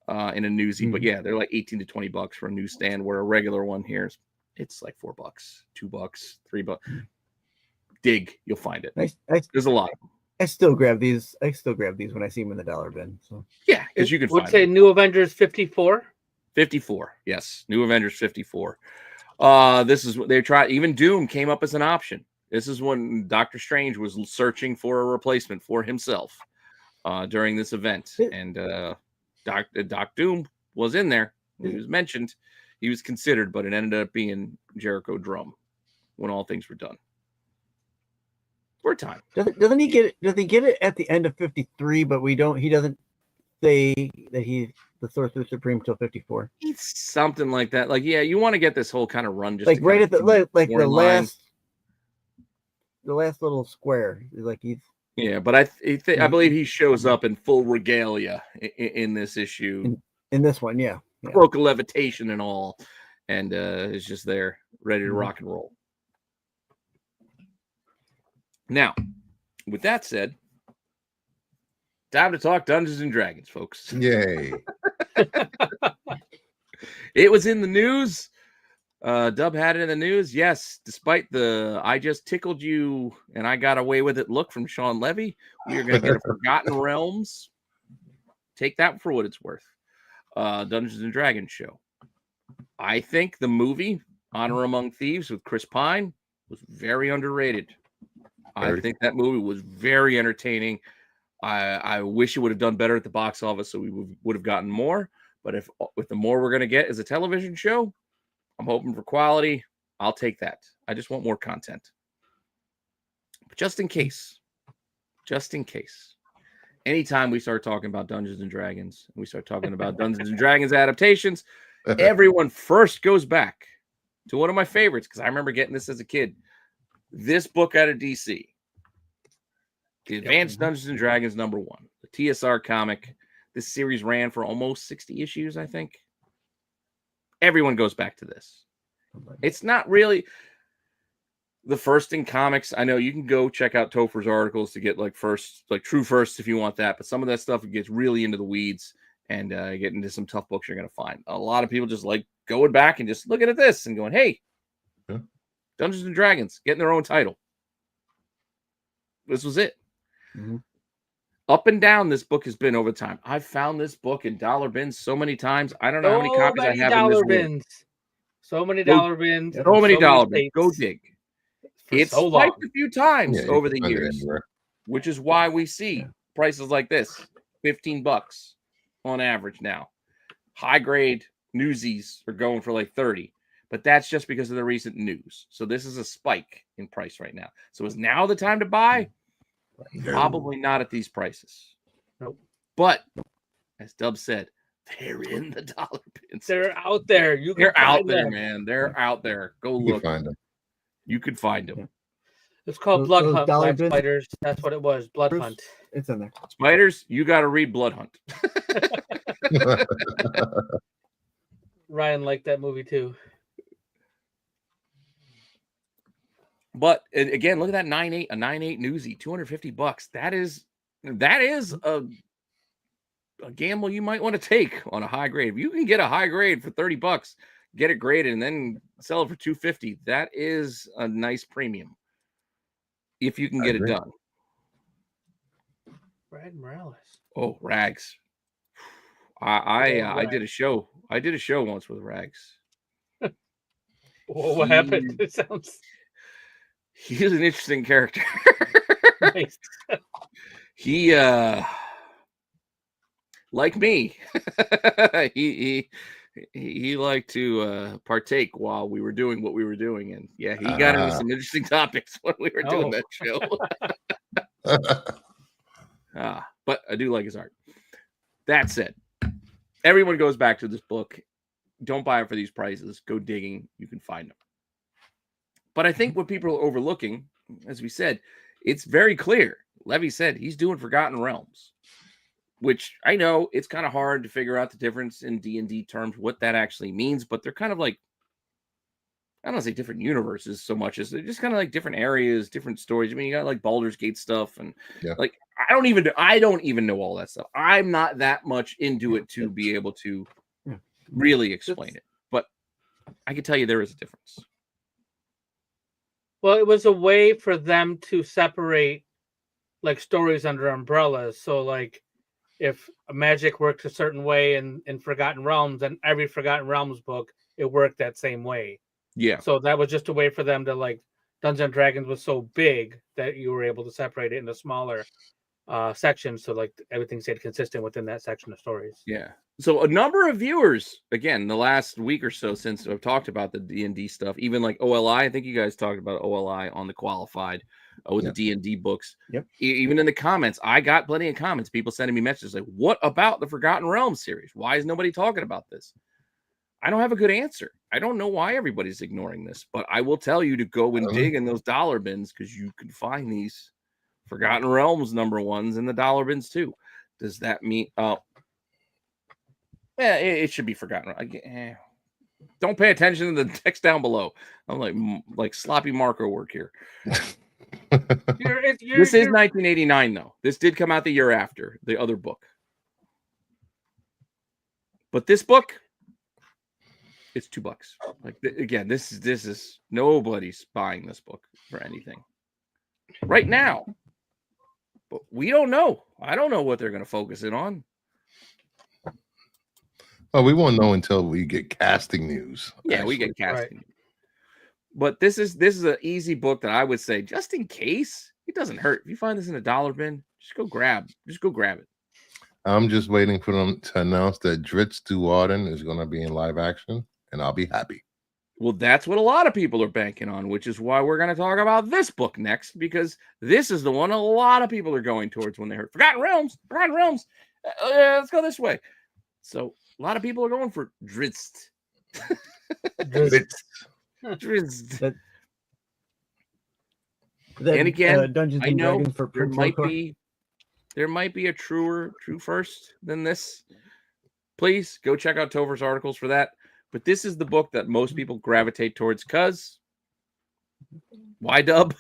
in a newsie. But yeah, they're like $18 to $20 for a newsstand, where a regular one here it's like $4, $2, $3. dig, you'll find it. There's a lot of them. I still grab these. When I see them in the dollar bin. So yeah, because you can would find say them. New Avengers 54. 54, yes, New Avengers 54. This is what they tried. Even Doom came up as an option. This is when Doctor Strange was searching for a replacement for himself during this event, and Doc Doom was in there. He was mentioned. He was considered, but it ended up being Jericho Drum when all things were done. We're time. Doesn't he get it? Does he get it at the end of 53? But we don't. He doesn't say that he's the Sorcerer Supreme till 54. It's something like that. Like, yeah, you want to get this whole kind of run, just like right at the the line. last little square. Like he's. Yeah, but I believe he shows up in full regalia in this issue. In this one, yeah. Cloak of levitation and all, and is just there, ready to rock and roll. Now, with that said, time to talk Dungeons and Dragons, folks. Yay. It was in the news. Dub had it in the news. Yes, despite the I just tickled you and I got away with it look from Sean Levy, we are going to get a Forgotten Realms. Take that for what it's worth. Dungeons and Dragons show. I think the movie Honor Among Thieves with Chris Pine was very underrated. I think that movie was very entertaining. I wish it would have done better at the box office, so we would have gotten more. But if with the more we're going to get as a television show, I'm hoping for quality. I'll take that. I just want more content. But just in case, anytime we start talking about Dungeons and Dragons, we start talking about Dungeons and Dragons adaptations, everyone first goes back to one of my favorites, because I remember getting this as a kid. This book out of DC, the Advanced Dungeons and Dragons #1, the TSR comic. This series ran for almost 60 issues, I think. Everyone goes back to this. It's not really the first in comics. I know you can go check out Topher's articles to get true firsts if you want that, but some of that stuff gets really into the weeds and get into some tough books you're going to find. A lot of people just like going back and just looking at this and going, hey, Dungeons and Dragons getting their own title. This was it. Mm-hmm. Up and down this book has been over time. I've found this book in dollar bins so many times. I don't know how many copies I have in this bins. So many dollar bins. So many dollar bins. Go dig. It's spiked a few times over the years, which is why we see prices like this, $15 on average now. High grade newsies are going for like 30, but that's just because of the recent news. So this is a spike in price right now. So is now the time to buy? Probably not at these prices. Nope. But as Dub said, they're in the dollar bins. They're out there. They're out there, man. They're out there. Go look. Find them. You could find them. It's called Blood Hunt by Spiders. That's what it was. Blood Hunt. It's in there. Spiders, you got to read Blood Hunt. Ryan liked that movie too. But again, look at that 9.8, a 9.8 newsie, $250. That is a gamble you might want to take on a high grade. If you can get a high grade for $30, get it graded, and then sell it for $250, that is a nice premium. If you can get it done. Brad Morales. Oh, Rags. I did a show. I did a show once with Rags. Well, what happened? It sounds. He's an interesting character. Nice. He like me. he liked to partake while we were doing what we were doing, and yeah, he got into some interesting topics when we were doing that show. But I do like his art. That said, everyone goes back to this book. Don't buy it for these prices. Go digging. You can find them. But I think what people are overlooking, as we said, it's very clear. Levy said he's doing Forgotten Realms, which I know it's kind of hard to figure out the difference in D&D terms, what that actually means, but they're kind of like, I don't want to say different universes so much as they're just kind of like different areas, different stories. I mean, you got like Baldur's Gate stuff and like, I don't even know all that stuff. I'm not that much into it to be able to really explain it, but I can tell you there is a difference. Well, it was a way for them to separate like stories under umbrellas. So like if magic works a certain way in Forgotten Realms, and every Forgotten Realms book, it worked that same way. Yeah. So that was just a way for them to like Dungeons and Dragons was so big that you were able to separate it into smaller sections, so like everything stayed consistent within that section of stories. Yeah. So a number of viewers, again, the last week or so since I've talked about the D&D stuff, even like OLI, I think you guys talked about OLI on the Qualified with the D&D books. Yep. Even in the comments, I got plenty of comments, people sending me messages like, what about the Forgotten Realms series? Why is nobody talking about this? I don't have a good answer. I don't know why everybody's ignoring this, but I will tell you to go and dig in those dollar bins because you can find these Forgotten Realms #1s in the dollar bins too. Does that mean yeah, it should be forgotten. Don't pay attention to the text down below. I'm like sloppy marker work here. This is 1989 though. This did come out the year after the other book. But this book, it's $2. Like again, this is nobody's buying this book for anything right now. But we don't know. I don't know what they're going to focus it on. Well, we won't know until we get casting news. Yeah, actually. we get casting. Right. But this is an easy book that I would say, just in case, it doesn't hurt. If you find this in a dollar bin, just go grab it. I'm just waiting for them to announce that Dritz Duarden is going to be in live action, and I'll be happy. Well, that's what a lot of people are banking on, which is why we're going to talk about this book next, because this is the one a lot of people are going towards when they heard Forgotten Realms. Let's go this way. So a lot of people are going for Dritz. Dritz. And again, Dungeons I and know Dragons for there might be a true first than this. Please go check out Tover's articles for that. But this is the book that most people gravitate towards because why dub?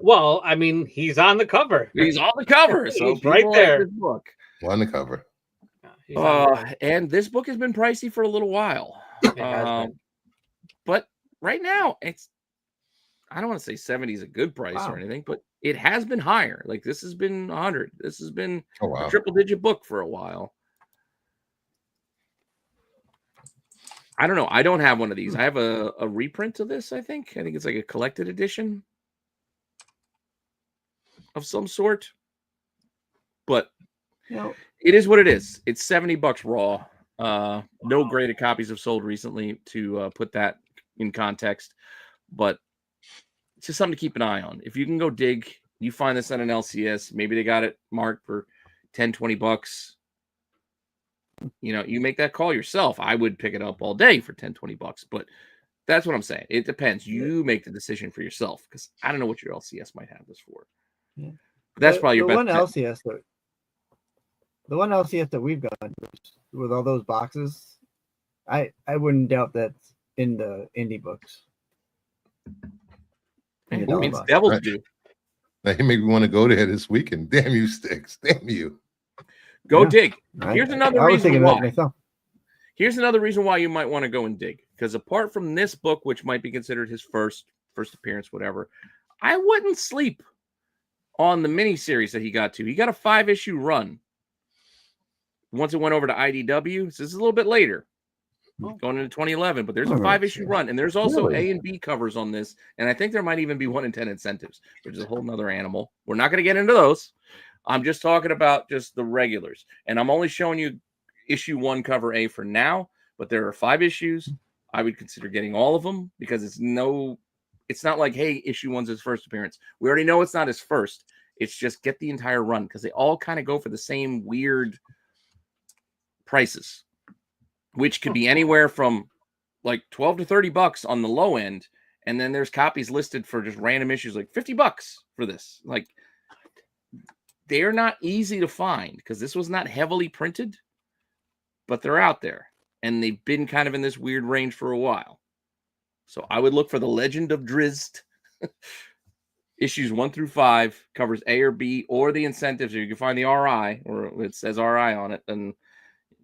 Well, I mean, he's on the cover. He's on the cover. So he's right there. Like this book. On the cover. And this book has been pricey for a little while. But right now, I don't want to say 70 is a good price or anything, but it has been higher. Like this has been 100. This has been a triple-digit book for a while. I don't know. I don't have one of these. I have a reprint of this, I think. I think it's like a collected edition of some sort. But it is what it is. It's $70 raw. No graded copies have sold recently to put that in context. But it's just something to keep an eye on. If you can go dig, you find this at an LCS. Maybe they got it marked for $10, $20. You make that call yourself. I would pick it up all day for $10, $20, but that's what I'm saying. It depends. You make the decision for yourself because I don't know what your LCS might have this for. Yeah. But that's probably your best. The one LCS that we've got with all those boxes, I wouldn't doubt that's in the indie books. It means devils do. Now you make me want to go there this weekend. Damn you, Sticks. Damn you. Go dig. Here's another reason why. Here's another reason why you might want to go and dig. Because apart from this book, which might be considered his first appearance, whatever, I wouldn't sleep on the miniseries that he got to. He got a 5-issue run. Once it went over to IDW, so this is a little bit later, going into 2011, but there's a 5-issue run, and there's also A and B covers on this, and I think there might even be 1 in 10 incentives, which is a whole nother animal. We're not going to get into those. I'm just talking about just the regulars. And I'm only showing you issue 1 cover A for now, but there are 5 issues. I would consider getting all of them because it's not like, hey, issue 1's his first appearance. We already know it's not his first. It's just get the entire run because they all kind of go for the same weird prices, which could be anywhere from like $12 to $30 on the low end. And then there's copies listed for just random issues like $50 for this. Like, they're not easy to find because this was not heavily printed, but they're out there and they've been kind of in this weird range for a while. So I would look for the Legend of Drizzt issues 1 through 5, covers A or B, or the incentives. Or you can find the RI, or it says RI on it, and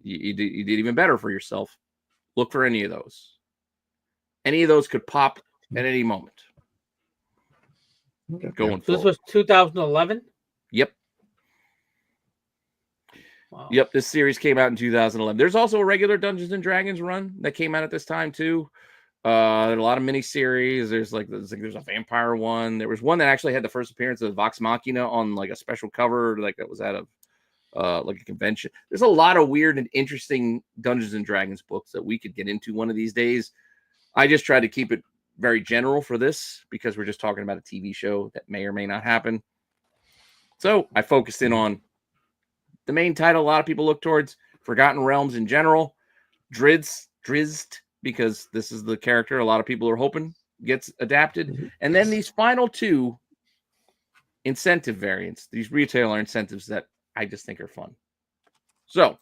you did even better for yourself. Look for any of those. Any of those could pop at any moment. going So this forward. was 2011. Yep. Wow. Yep, this series came out in 2011. There's also a regular Dungeons and Dragons run that came out at this time too. There are a lot of mini series. There's a vampire one. There was one that actually had the first appearance of Vox Machina on like a special cover, like that was out of like a convention. There's a lot of weird and interesting Dungeons and Dragons books that we could get into one of these days. I just tried to keep it very general for this because we're just talking about a TV show that may or may not happen. So I focused in on the main title. A lot of people look towards Forgotten Realms in general. Drizzt, because this is the character a lot of people are hoping gets adapted. And then these final two incentive variants, these retailer incentives that I just think are fun. So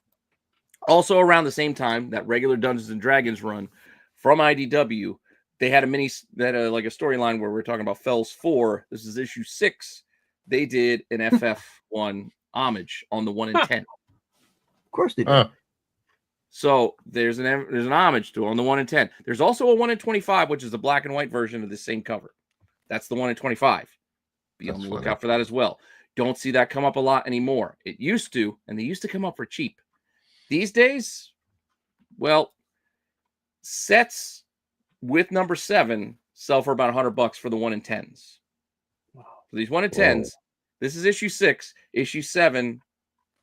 also around the same time that regular Dungeons and Dragons run from IDW, they had like a storyline where we're talking about Fells 4. This is issue 6. They did an FF1 homage on the 1 in 10. Of course they did. So there's an homage to it on the 1 in 10. There's also a 1 in 25, which is a black and white version of the same cover. That's the 1 in 25. Be on the lookout for that as well. Don't see that come up a lot anymore. It used to, and they used to come up for cheap. These days, well, sets with number 7 sell for about $100 for the 1 in 10s. Wow. So these 1 in 10s, this is issue 6. Issue 7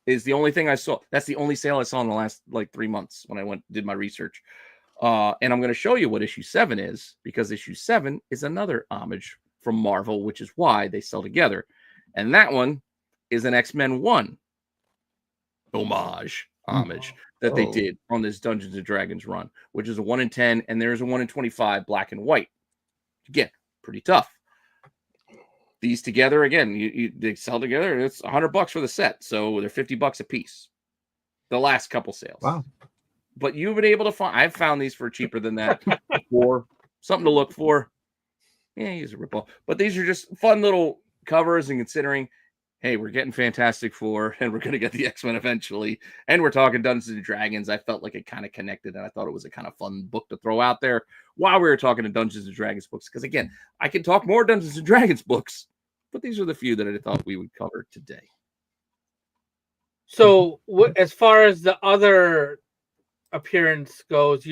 is the only thing I saw. That's the only sale I saw in the last like 3 months when I did my research. And I'm going to show you what issue 7 is, because issue 7 is another homage from Marvel, which is why they sell together. And that one is an X-Men 1 homage that they did on this Dungeons and Dragons run, which is a 1 in 10, and there's a 1 in 25 black and white. Again, pretty tough. These together, again, they sell together. It's $100 for the set, so they're $50 a piece. The last couple sales. Wow. But you've been able to find. I've found these for cheaper than that before. Something to look for. Yeah, use a ripoff. But these are just fun little covers, and considering, hey, we're getting Fantastic Four, and we're going to get the X-Men eventually, and we're talking Dungeons and Dragons, I felt like it kind of connected, and I thought it was a kind of fun book to throw out there while we were talking to Dungeons and Dragons books. Because again, I can talk more Dungeons and Dragons books, but these are the few that I thought we would cover today. So, as far as the other appearance goes,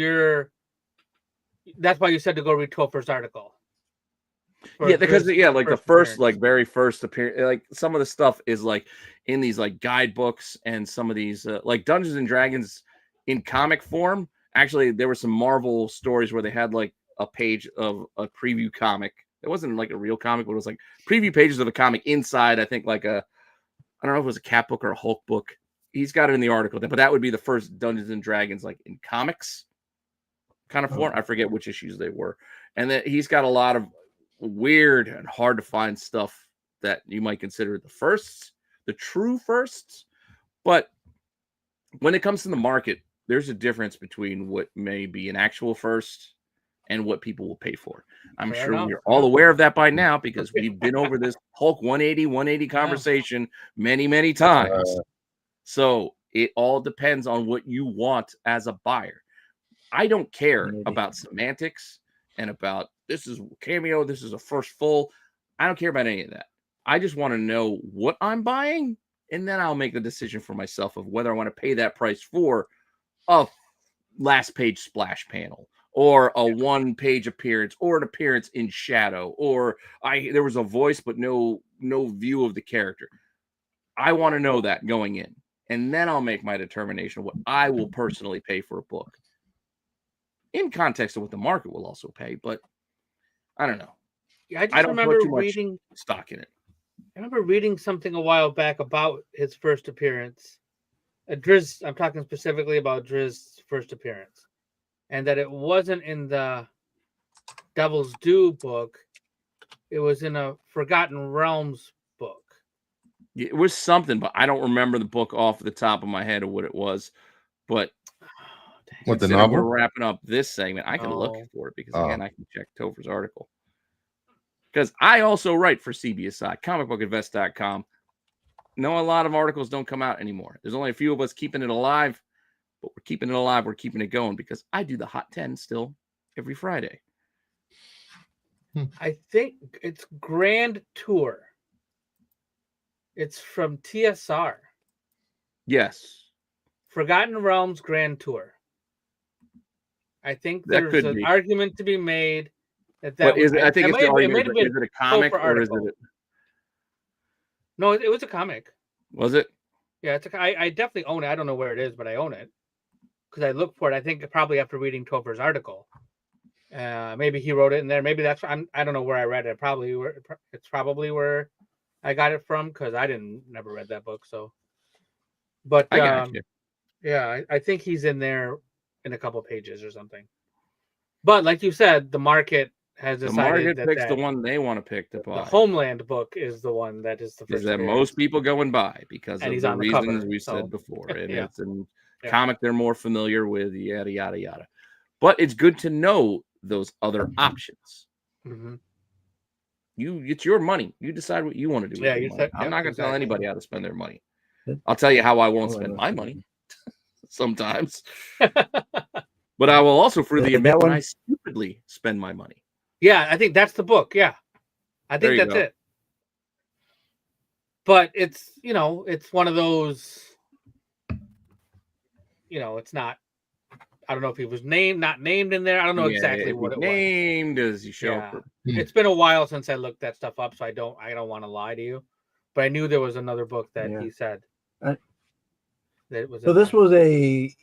that's why you said to go read Topher's article. Yeah, because like the first, like very first appearance, like some of the stuff is like in these like guidebooks, and some of these like Dungeons and Dragons in comic form. Actually, there were some Marvel stories where they had like a page of a preview comic. It wasn't like a real comic, but it was like preview pages of a comic inside. I think like I don't know if it was a Cat book or a Hulk book. He's got it in the article, but that would be the first Dungeons and Dragons like in comics kind of form. I forget which issues they were, and then he's got a lot of weird and hard to find stuff that you might consider the true firsts. But when it comes to the market, there's a difference between what may be an actual first and what people will pay for. I'm sure you're all aware of that by now, because we've been over this Hulk 180 conversation many, many times. So it all depends on what you want as a buyer. I don't care about semantics and about this is cameo, this is a first full. I don't care about any of that. I just want to know what I'm buying, and then I'll make the decision for myself of whether I want to pay that price for a last page splash panel, or a 1-page appearance, or an appearance in shadow, or there was a voice but no view of the character. I want to know that going in, and then I'll make my determination of what I will personally pay for a book, in context of what the market will also pay. But I don't know. Yeah, I don't remember reading stock in it. I remember reading something a while back about his first appearance. Drizzt, I'm talking specifically about Drizzt's first appearance, and that it wasn't in the Devil's Due book. It was in a Forgotten Realms book. It was something, but I don't remember the book off the top of my head of what it was. But what, the novel? We're wrapping up this segment. I can look for it, because again, I can check Topher's article. Because I also write for CBSI, comicbookinvest.com. No, a lot of articles don't come out anymore. There's only a few of us keeping it alive, but we're keeping it alive. We're keeping it going, because I do the Hot 10 still every Friday. I think it's Grand Tour. It's from TSR. Yes. Forgotten Realms Grand Tour. I think That there's could an be. argument to be made that But is it, I think it it's the argument. might have Is it a comic or is it? No, it was a comic. Was it? Yeah, I definitely own it. I don't know where it is, but I own it because I looked for it. I think probably after reading Topher's article. Maybe he wrote it in there. Maybe that's I don't know where I read it. It's probably where I got it from because I never read that book. So, but I got you. Yeah, I think he's in there in a couple pages or something. But like you said, the market has decided that picks the one they want to pick to buy. The Homeland book is the one that is the first. Is that most people go and buy because of the reasons we said before, and it's a comic they're more familiar with, yada yada yada. But it's good to know those other options. Mm-hmm. It's your money. You decide what you want to do. Yeah, with you your said, money. I'm not going to tell anybody how to spend their money. Good. I'll tell you how I won't spend my money sometimes. But I will also freely admit when I stupidly spend my money. Yeah, I think that's the book. Yeah, I think that's it. But it's it's one of those. It's not. I don't know if he was not named in there. I don't know exactly what it was. Named as you show up. It's been a while since I looked that stuff up, so I don't want to lie to you. But I knew there was another book that he said that it was. So this was a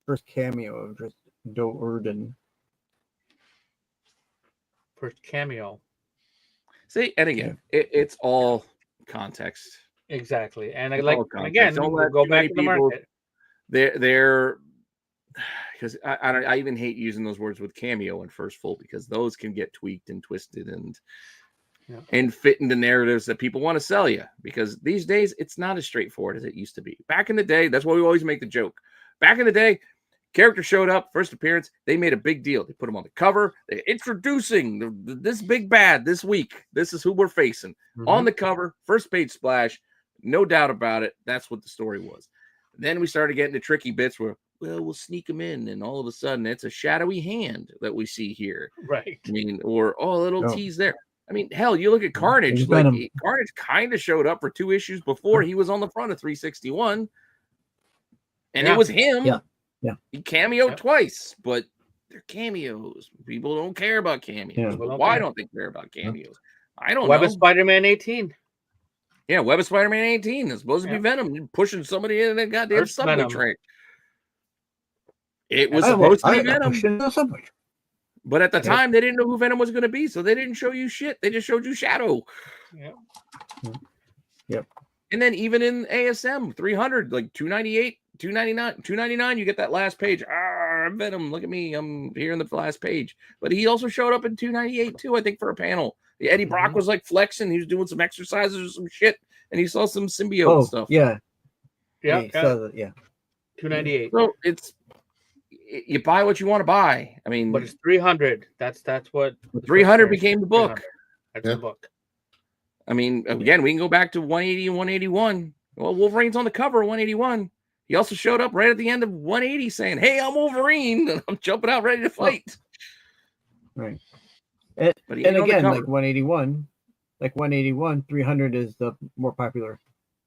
first cameo of just Do Urden. First cameo. See, and again, it's all context. Exactly, and again, don't let go back to the market. They're because I even hate using those words with cameo and first full because those can get tweaked and twisted and fit into narratives that people want to sell you, because these days it's not as straightforward as it used to be. Back in the day, that's why we always make the joke. Back in the day, character showed up, first appearance, they made a big deal. They put him on the cover. They're introducing this big bad this week. This is who we're facing. Mm-hmm. On the cover, first page splash, no doubt about it. That's what the story was. Then we started getting the tricky bits where, we'll sneak them in, and all of a sudden it's a shadowy hand that we see here. Right. I mean, or a little tease there. I mean, hell, you look at Carnage. Carnage kind of showed up for 2 issues before he was on the front of 361. And it was him. Yeah. He cameoed twice, but they're cameos. People don't care about cameos. Yeah. But why don't they care about cameos? I don't know. Web of Spider-Man 18. Yeah, Web of Spider-Man 18 is supposed to be Venom. You're pushing somebody in that goddamn subway train. It was supposed to be Venom. But at the time, they didn't know who Venom was going to be, so they didn't show you shit. They just showed you Shadow. Yep. And then even in ASM 300, like 298, 299, you get that last page. Venom, look at me. I'm here in the last page. But he also showed up in 298 too, I think, for a panel. Eddie Brock was like flexing. He was doing some exercises or some shit, and he saw some symbiote stuff. Yeah. 298. So you buy what you want to buy. I mean, but it's 300. That's what 300 became the book. That's the book. I mean, again, we can go back to 180 and 181. Well, Wolverine's on the cover of 181. He also showed up right at the end of 180 saying, "Hey, I'm Wolverine, and I'm jumping out ready to fight." Right. And again, like 181, 300 is the more popular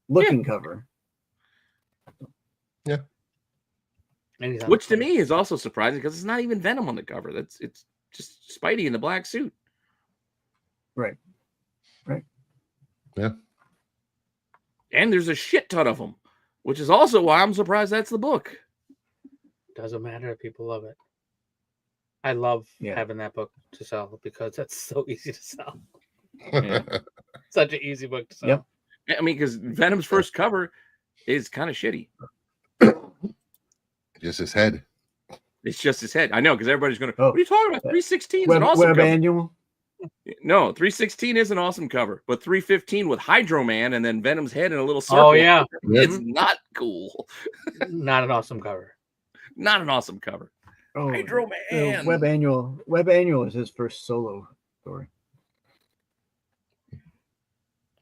looking cover. Yeah. Which to me is also surprising because it's not even Venom on the cover. It's just Spidey in the black suit. Right. Yeah. And there's a shit ton of them, which is also why I'm surprised that's the book. Doesn't matter. People love it. I love having that book to sell because that's so easy to sell. Yeah. Such an easy book to sell. Yep. I mean, because Venom's first cover is kind of shitty. Just his head. It's just his head. I know, because everybody's going to, what are you talking about? 316 is an awesome Web cover. Annual? No, 316 is an awesome cover, but 315 with Hydro Man and then Venom's head in a little circle. Oh, yeah. It's not cool. Not an awesome cover. Not an awesome cover. Oh, Hydro Man. Web Annual is his first solo story.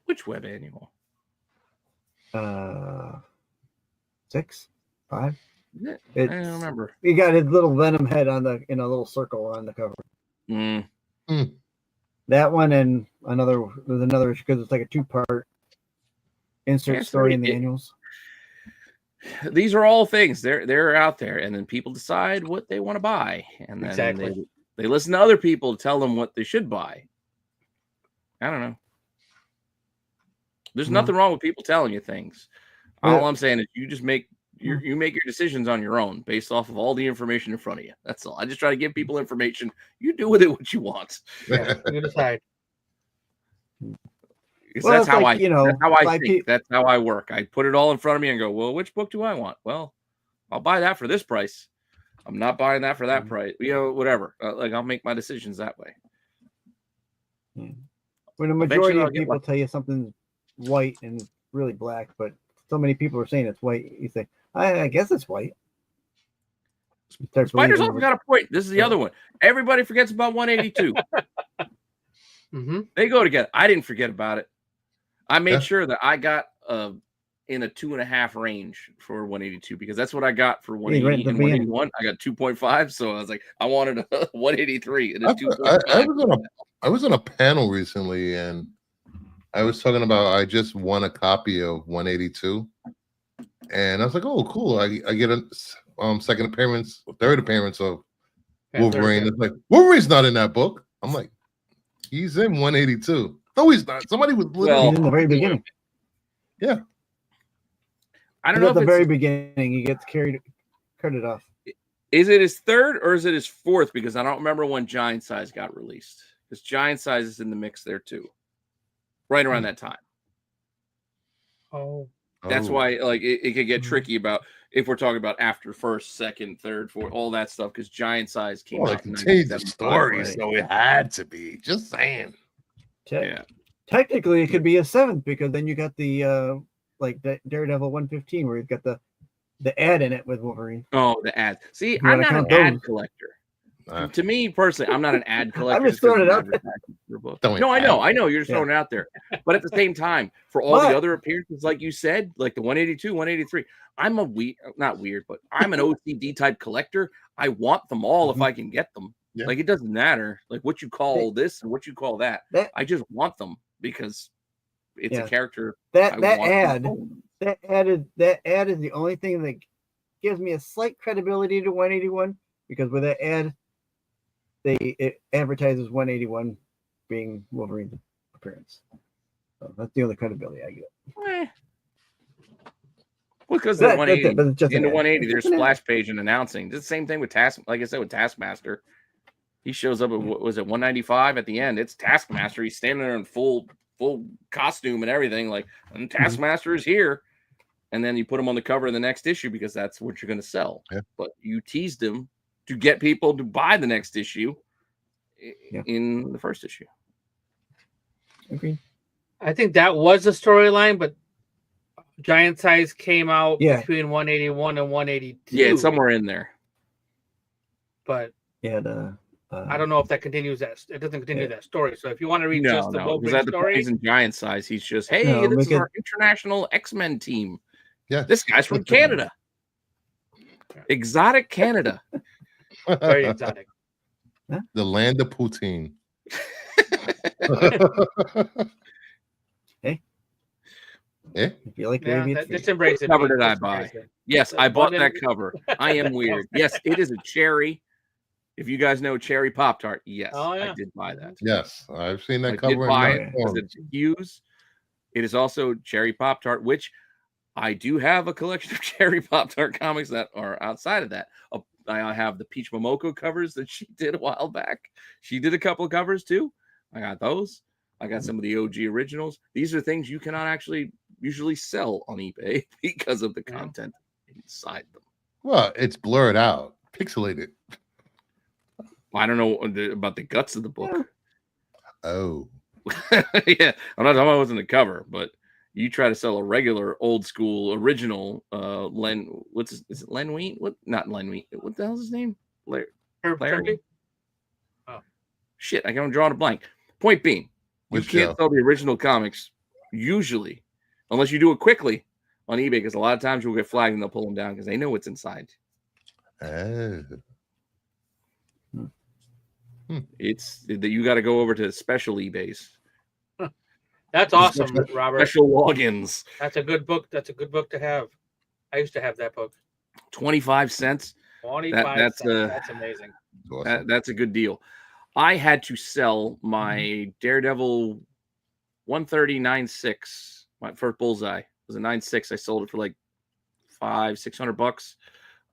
Which Web Annual? 6, 5. I don't remember. He got his little Venom head in a little circle on the cover. That one and there's another because it's like a 2-part insert story in the annuals. These are all things they're out there, and then people decide what they want to buy, and then they listen to other people to tell them what they should buy. I don't know. There's nothing wrong with people telling you things. All I'm saying is you just make you make your decisions on your own based off of all the information in front of you. That's all. I just try to give people information. You do with it what you want. Yeah, you decide. That's how I think. That's how I work. I put it all in front of me and go, well, which book do I want? Well, I'll buy that for this price. I'm not buying that for that price. Whatever. I'll make my decisions that way. When a majority of people tell you something's white and really black, but so many people are saying it's white, you say, I guess it's white. Spider's also got a point. This is the other one. Everybody forgets about 182. They go together. I didn't forget about it. I made sure that I got in a 2.5 range for 182 because that's what I got for 180 and 181. I got 2.5, so I was like, I wanted a 183 and a 2.5. I was on a panel recently, and I was talking about I just won a copy of 182, and I was like, oh, cool! I get a third appearance of Wolverine. It's like Wolverine's not in that book. I'm like, he's in 182. No, he's not. Somebody was literally in the very beginning. Yeah. I don't know at the very beginning he gets credit off. Is it his third or is it his fourth? Because I don't remember when Giant Size got released. Because Giant Size is in the mix there too. Right around that time. That's why it could get tricky about if we're talking about after first, second, third, fourth, all that stuff, because Giant Size came out. Continued the story, so it had to be. Just saying. Technically, it could be a 7th because then you got the Daredevil 115 where you've got the ad in it with Wolverine. Oh, the ad. See, I'm not an ad collector. To me personally, I'm not an ad collector. I'm just throwing it out there. No, I know. You're just throwing it out there. But at the same time, for all the other appearances, like you said, like the 182, 183, I'm not weird, but I'm an OCD type collector. I want them all if I can get them. Yeah. Like it doesn't matter like what you call this and what you call that. I just want them because it's a character. That ad is the only thing that gives me a slight credibility to 181 because with that ad, it advertises 181 being Wolverine's appearance. So that's the only credibility I get. Well, because the 180 in the 180, there's splash page and announcing. It's the same thing with like I said, with Taskmaster. He shows up at was it 195 at the end? It's Taskmaster. He's standing there in full costume and everything. Like, and Taskmaster is here. And then you put him on the cover of the next issue because that's what you're going to sell. Yeah. But you teased him to get people to buy the next issue in the first issue. Okay. I think that was the storyline, but Giant Size came out between 181 and 182. Yeah, it's somewhere in there. But I don't know if that continues that. It doesn't continue that story. So if you want to read just the Wolverine story, he's in Giant Size. He's just this is our international X-Men team. Yeah, this guy's from Canada, exotic Canada, very exotic. The land of poutine. If you like just embrace it. Cover did I buy? Yes, I bought that cover. I am weird. Yes, it is a cherry. If you guys know cherry Pop-Tart, yes, I did buy that. Yes, I've seen that cover. I did buy it because it's hues. It is also cherry Pop-Tart, which I do have a collection of cherry Pop-Tart comics that are outside of that. I have the Peach Momoko covers that she did a while back. She did a couple of covers too. I got those. I got some of the OG originals. These are things you cannot actually usually sell on eBay because of the content inside them. Well, it's blurred out, pixelated. I don't know about the guts of the book. Oh. Yeah, I'm not talking about what's in the cover, but you try to sell a regular old school original Len. Is it Len Wein? What? Not Len Wein. What the hell's his name? Larry? Oh. Shit, I can't draw a blank. Point being, you can't sell the original comics usually, unless you do it quickly on eBay, because a lot of times you'll get flagged and they'll pull them down because they know what's inside. Oh. It's that you got to go over to special eBays. That's awesome, Robert. Special logins. That's a good book. That's a good book to have. I used to have that book. 25 cents. 25 cents. That's amazing. Awesome. That's a good deal. I had to sell my Daredevil 139.6. My first bullseye was a 9.6. I sold it for like $500-600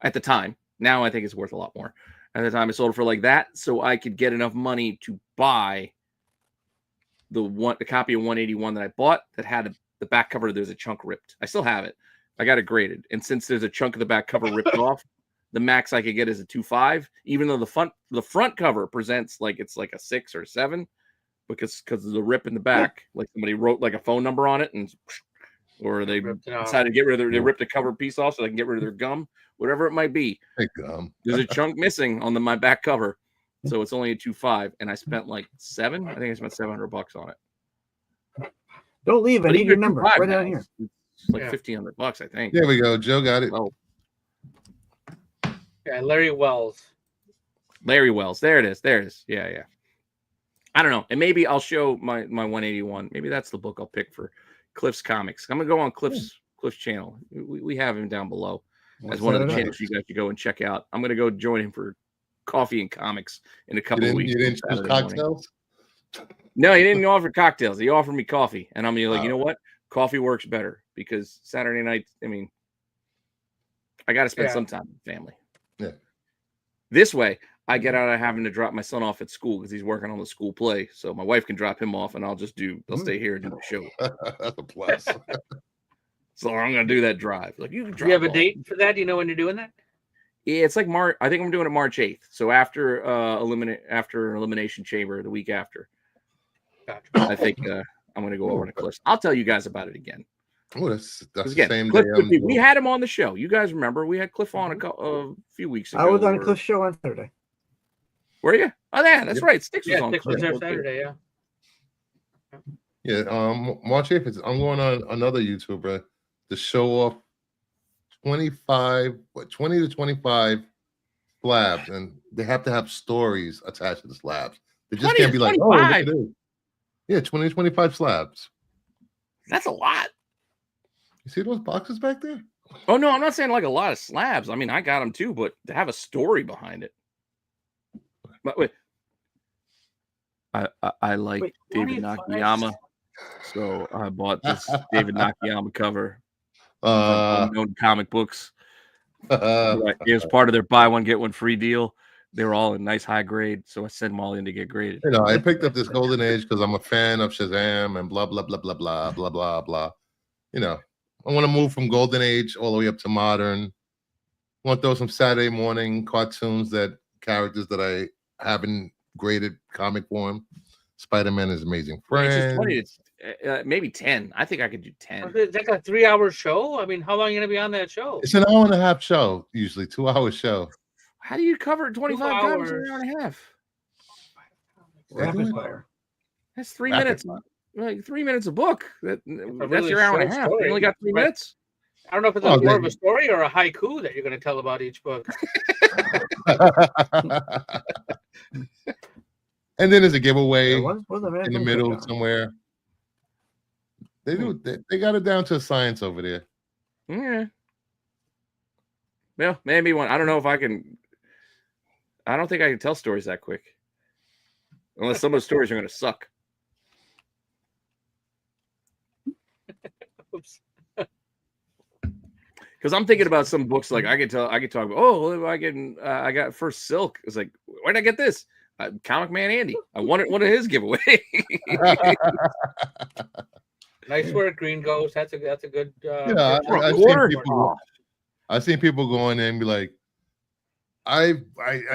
at the time. Now I think it's worth a lot more. At the time, I sold it for like that, so I could get enough money to buy the copy of 181 that I bought that had the back cover. There's a chunk ripped. I still have it. I got it graded, and since there's a chunk of the back cover ripped off, the max I could get is a 2.5. Even though the front cover presents like it's like a 6 or 7, because of the rip in the back, like somebody wrote like a phone number on it, and or they decided to get rid of they ripped the cover piece off so they can get rid of their gum, whatever it might be. There's a chunk missing on my back cover, so it's only a 2.5, and I spent like $7. I think I spent $700 on it. Don't leave. I need your number right down here. It's like $1,500, I think. There we go. Joe got it. Oh. Yeah, Larry Wells. Larry Wells. There it is. There it is. Yeah. I don't know. And maybe I'll show my 181. Maybe that's the book I'll pick for Cliff's Comics. I'm gonna go on Cliff's channel. We have him down below as one of the channels you guys should go and check out. I'm gonna go join him for coffee and comics in a couple of weeks. You didn't choose cocktails? No, he didn't offer cocktails. He offered me coffee, and I'm like, you know what? Coffee works better because Saturday night. I mean, I got to spend some time with family. Yeah. This way, I get out of having to drop my son off at school because he's working on the school play. So my wife can drop him off, and I'll stay here and do the show. That's a plus. So I'm gonna do that drive. Like you can drop. Do you have a date for that? Do you know when you're doing that? Yeah, it's like March. I think I'm doing it March 8th. So after Elimination Chamber, the week after. Gotcha. I think I'm gonna go over to Cliff's. I'll tell you guys about it again. Oh, that's again, the same Cliff, day. we had him on the show. You guys remember we had Cliff on a few weeks ago. I was on Cliff's show on Saturday. Were you? Oh, yeah, that's right. Sticks was on. Sticks was there Saturday. Yeah. March 8th. I'm going on another YouTuber to show off 20 to 25 slabs, and they have to have stories attached to the slabs. They just can't be like, oh, look at this. Yeah, 20 to 25 slabs. That's a lot. You see those boxes back there? Oh no, I'm not saying like a lot of slabs. I mean, I got them too, but to have a story behind it. But wait, I like David Nakayama, so I bought this David Nakayama cover. Unknown comic books. It was part of their buy one get one free deal. They were all in nice high grade, so I sent them all in to get graded. You know, I picked up this Golden Age because I'm a fan of Shazam and blah blah blah blah blah blah blah blah. You know, I want to move from Golden Age all the way up to modern. I want to throw some Saturday morning cartoons characters that I haven't graded comic form. Spider-Man is Amazing Friend. It's 20, maybe 10. I think I could do 10. Is that a 3-hour show? I mean, how long are you going to be on that show? It's an hour and a half show, usually 2-hour show. How do you cover 25 times in an hour and a half? Rapid fire. That's 3 minutes. Like 3 minutes a book. That's your hour and a half. You only got 3 minutes. I don't know if it's more of a story or a haiku that you're going to tell about each book. And then there's a giveaway in the middle somewhere. They do. They got it down to a science over there. Yeah. Well, maybe one. I don't know if I can. I don't think I can tell stories that quick, unless some of the stories are going to suck. Because I'm thinking about some books like I could talk about. Oh, I got First Silk. It's like, where'd I get this? Comic Man Andy. I wanted one of his giveaway. Nice work, Green Ghost. That's a good. I've seen people go in there and be like, I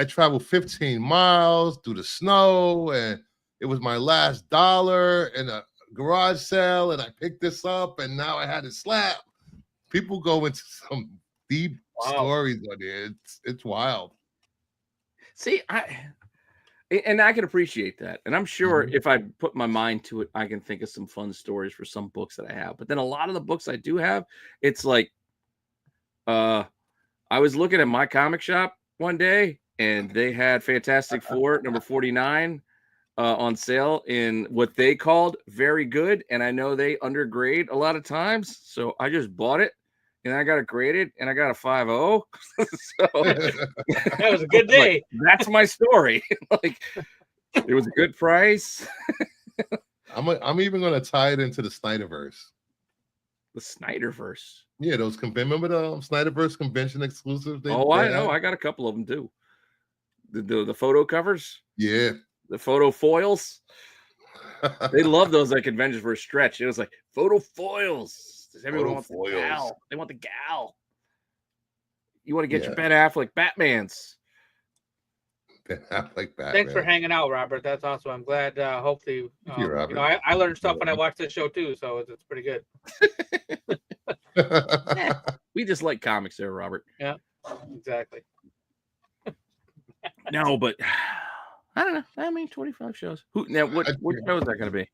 traveled 15 miles through the snow, and it was my last dollar in a garage sale, and I picked this up, and now I had it slapped. People go into some deep stories on it. It's wild. See, I can appreciate that. And I'm sure if I put my mind to it, I can think of some fun stories for some books that I have. But then a lot of the books I do have, it's like, I was looking at my comic shop one day and they had Fantastic Four number 49 on sale in what they called very good, and I know they undergrade a lot of times, so I just bought it, and I got it graded, and I got a 5.0. So That was a good day. like, that's my story. Like, it was a good price. I'm even gonna tie it into the Snyderverse. The Snyderverse. Yeah, those remember the Snyderverse convention exclusive? I know. I got a couple of them too. The photo covers. Yeah. The photo foils. They love those at conventions for a stretch. It was like photo foils. Does everyone want the gal? They want the gal. You want to get your Ben Affleck Batmans. Ben Affleck Batman. Thanks for hanging out, Robert. That's awesome. I'm glad. Hopefully, you know, I learned stuff when I watched this show too, so it's pretty good. We just like comics there, Robert. Yeah, exactly. No, but I don't know. I mean, 25 shows. Who now? What show is that going to be?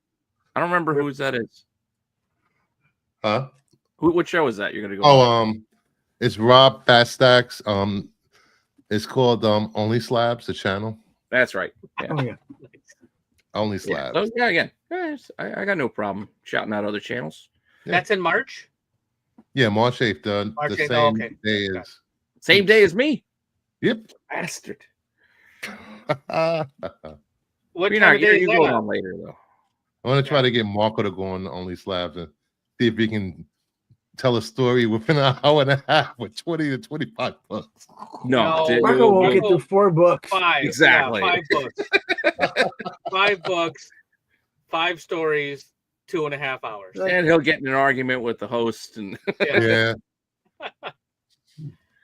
I don't remember whose that is. Huh? What show is that you're going to go? Oh, it's Rob Faststacks. It's called Only Slabs, the channel. That's right. Yeah. Oh yeah. Only Slabs. So, yeah, again, I got no problem shouting out other channels. Yeah. That's in March. Yeah, March 8th. The same day as same day as me. Yep. Bastard. What You're time not. of day is You're that going on? on later though. I want to try to get Marco to go on Only Slabs and see if he can tell a story within an hour and a half with 20 to 25 books. No, Marco won't get through 4 books. 5. Exactly. Yeah, 5 books. 5 books. 5 stories. 2.5 hours. And he'll get in an argument with the host and Yeah.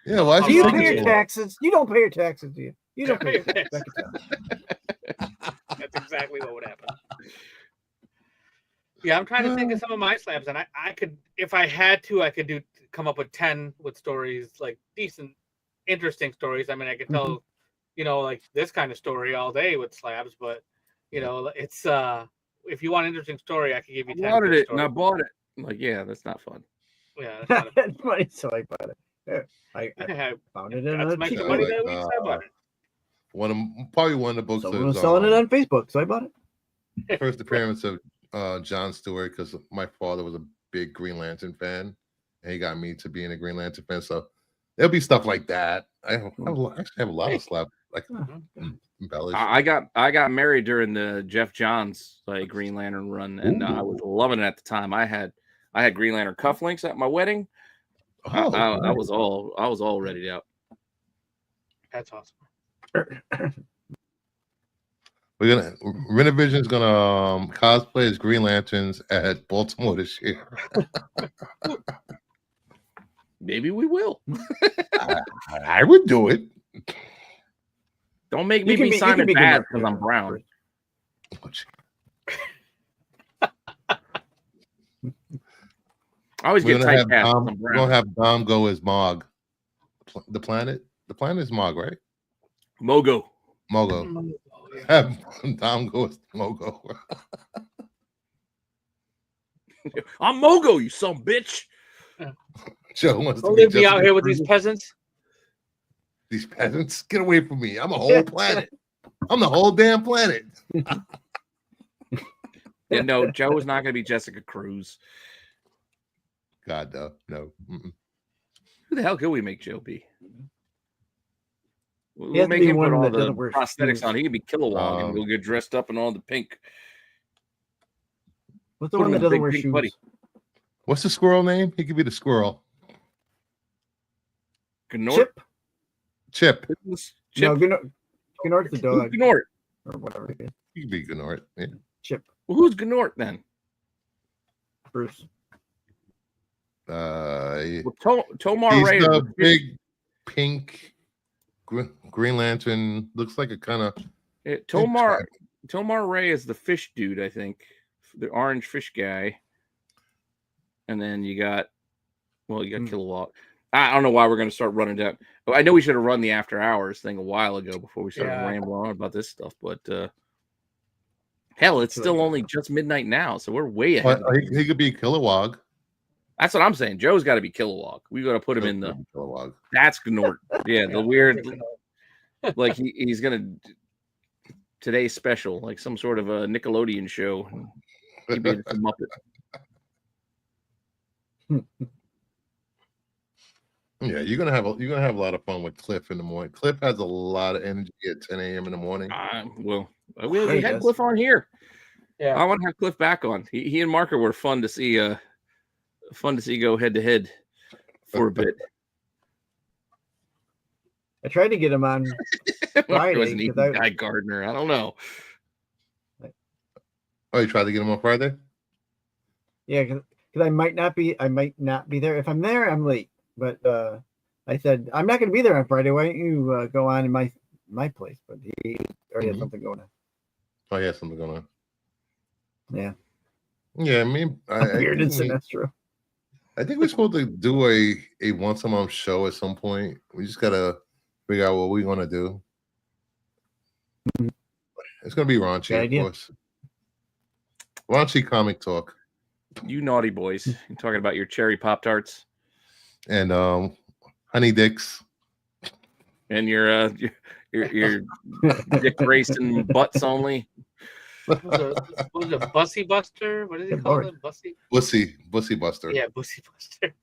Yeah, why is Do he you taking pay so your long? taxes? You don't pay your taxes, do you? You don't pay your taxes. That's exactly what would happen. Yeah, I'm trying to think of some of my slabs, and I could, if I had to, I could come up with 10 with stories, like decent, interesting stories. I mean, I could tell, you know, like this kind of story all day with slabs, but you know, it's if you want an interesting story, I could give you 10. I wanted it and I bought it. I'm like, yeah, that's not fun. Yeah, that's not That's funny. So I bought it. Yeah, I found it in that's a making cheap money place. that week. I bought it. Probably one of the books Someone was is selling it on Facebook, so I bought it. first appearance of John Stewart, because my father was a big Green Lantern fan, and he got me to being a Green Lantern fan. So there'll be stuff like that. I actually have a lot of slab like embellished. I got married during the Jeff Johns Green Lantern run, and I was loving it at the time. I had Green Lantern cufflinks at my wedding. I was all ready out. That's awesome. Rennavision's gonna cosplay as Green Lanterns at Baltimore this year. Maybe we will. I would do it. Don't make me be Simon Bad because I'm brown. I always get typecast. We're gonna have Dom go as Mog. The planet is Mog, right? Mogo. Have Dom go as Mogo. I'm Mogo, you son of a bitch. Joe wants to be out here with these peasants. These peasants, get away from me! I'm a whole planet. I'm the whole damn planet. Yeah, no, Joe is not going to be Jessica Cruz. God, no. Mm-mm. Who the hell could we make Joe be? We'll make him put all the prosthetics on. He could be Kilowog, and we'll get dressed up in all the pink. What's the one that doesn't wear shoes? Buddy. What's the squirrel name? He could be the squirrel. Gnort? Chip. No, Gnort's the dog. Gnort. Or whatever it is. He could be Gnort. Yeah. Chip. Well, who's Gnort then? Bruce. Tomar Ray. The big pink Green Lantern. Looks like a kind of Tomar Ray is the fish dude, I think. The orange fish guy. And then you got Kilowog. I don't know why we're going to start running down. I know we should have run the after hours thing a while ago before we started rambling on about this stuff, but hell, it's still only just midnight now, so we're way ahead. He could be Kilowog. That's what I'm saying. Joe's got to be Kilowog. We got to put him in the Kilowog. That's Gnort. Yeah, the weird. like he's gonna today's special, like some sort of a Nickelodeon show. He'd be a Muppet. Yeah, you're gonna have a lot of fun with Cliff in the morning. Cliff has a lot of energy at 10 a.m. in the morning. Well, we had Cliff on here. Yeah, I want to have Cliff back on. He and Marker were fun to see go head to head for a bit. I tried to get him on Friday. Guy Gardner. I don't know. Oh, you tried to get him on Friday? Yeah, because I might not be there. If I'm there, I'm late. But I said I'm not going to be there on Friday. Why don't you go on in my place? But he already had something going on. Oh, he has something going on. Yeah. Yeah, I mean, Beard and Sinestro. I think we're supposed to do a once a month show at some point. We just gotta figure out what we're gonna do. Mm-hmm. It's gonna be raunchy, of course. Raunchy comic talk. You naughty boys. You're talking about your cherry Pop-Tarts. And honey dicks. And your dick racing butts only. What was it? Bussy Buster? What did he call it? Bussy Buster. Yeah, Bussy Buster.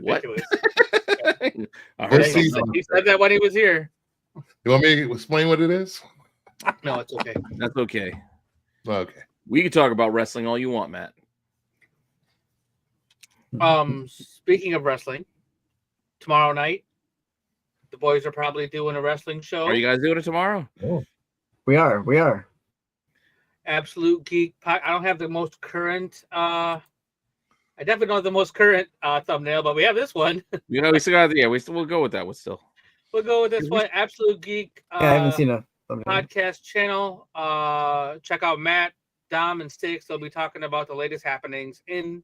What? He said that when he was here. You want me to explain what it is? No, it's okay. That's okay. Okay. We can talk about wrestling all you want, Matt. Speaking of wrestling, tomorrow night, the boys are probably doing a wrestling show. Are you guys doing it tomorrow? Oh. We are. Absolute Geek. I don't have the most current. I definitely don't have the most current thumbnail, but we have this one. We still got. Yeah, we'll go with that one still. We'll go with this one. Absolute Geek. I haven't seen a thumbnail. Podcast channel. Check out Matt, Dom, and Sticks. They'll be talking about the latest happenings in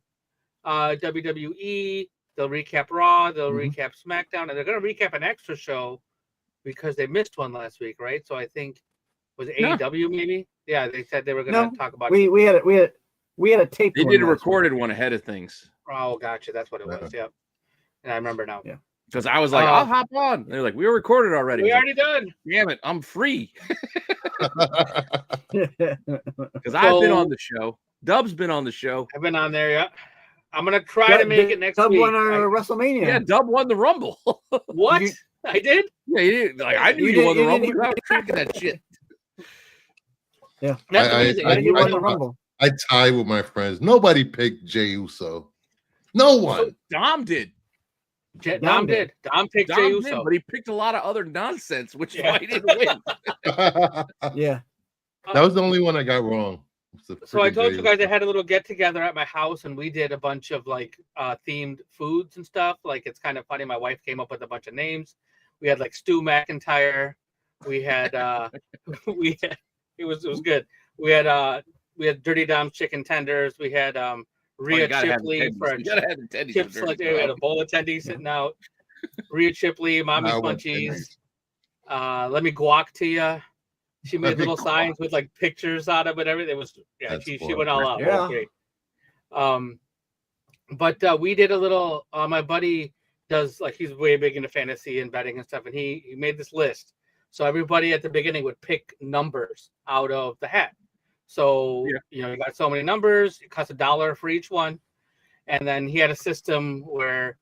WWE. They'll recap Raw. They'll recap SmackDown, and they're going to recap an extra show because they missed one last week, right? So I think. Was it AEW maybe? Yeah, they said they were going to talk about. We had a tape. They did a recorded one ahead of things. Oh, gotcha. That's what it was. Yep. And I remember now. Yeah. Because I was like, I'll hop on. They're like, we were recorded already. We already done. Damn it, I'm free. Because I've been on the show. Dub's been on the show. I've been on there. Yeah. I'm gonna try to make it next week. Dub won our WrestleMania. Yeah, Dub won the Rumble. What? I did? Yeah, you did. Like I knew you won the Rumble. I was tracking that shit. Yeah, you won the Rumble. I tie with my friends. Nobody picked Jey Uso. No one. So Dom did. Dom did. Dom picked Jey Uso, but he picked a lot of other nonsense, which is why he didn't win. Yeah, that was the only one I got wrong. So I told you guys I had a little get together at my house, and we did a bunch of like themed foods and stuff. Like it's kind of funny. My wife came up with a bunch of names. We had like Stu McIntyre. We had it was good. We had Dirty Dom's chicken tenders. We had Rhea Chipley for chips. Like we had a bowl of tendies sitting out. Rhea Chipley, Mommy's Munchies. Let me guac to you. She made little signs with like pictures on them and everything. It was she went all out. Yeah. But we did a little. My buddy does like he's way big into fantasy and betting and stuff, and he made this list. So everybody at the beginning would pick numbers out of the hat. So you got so many numbers. It costs $1 for each one, and then he had a system where,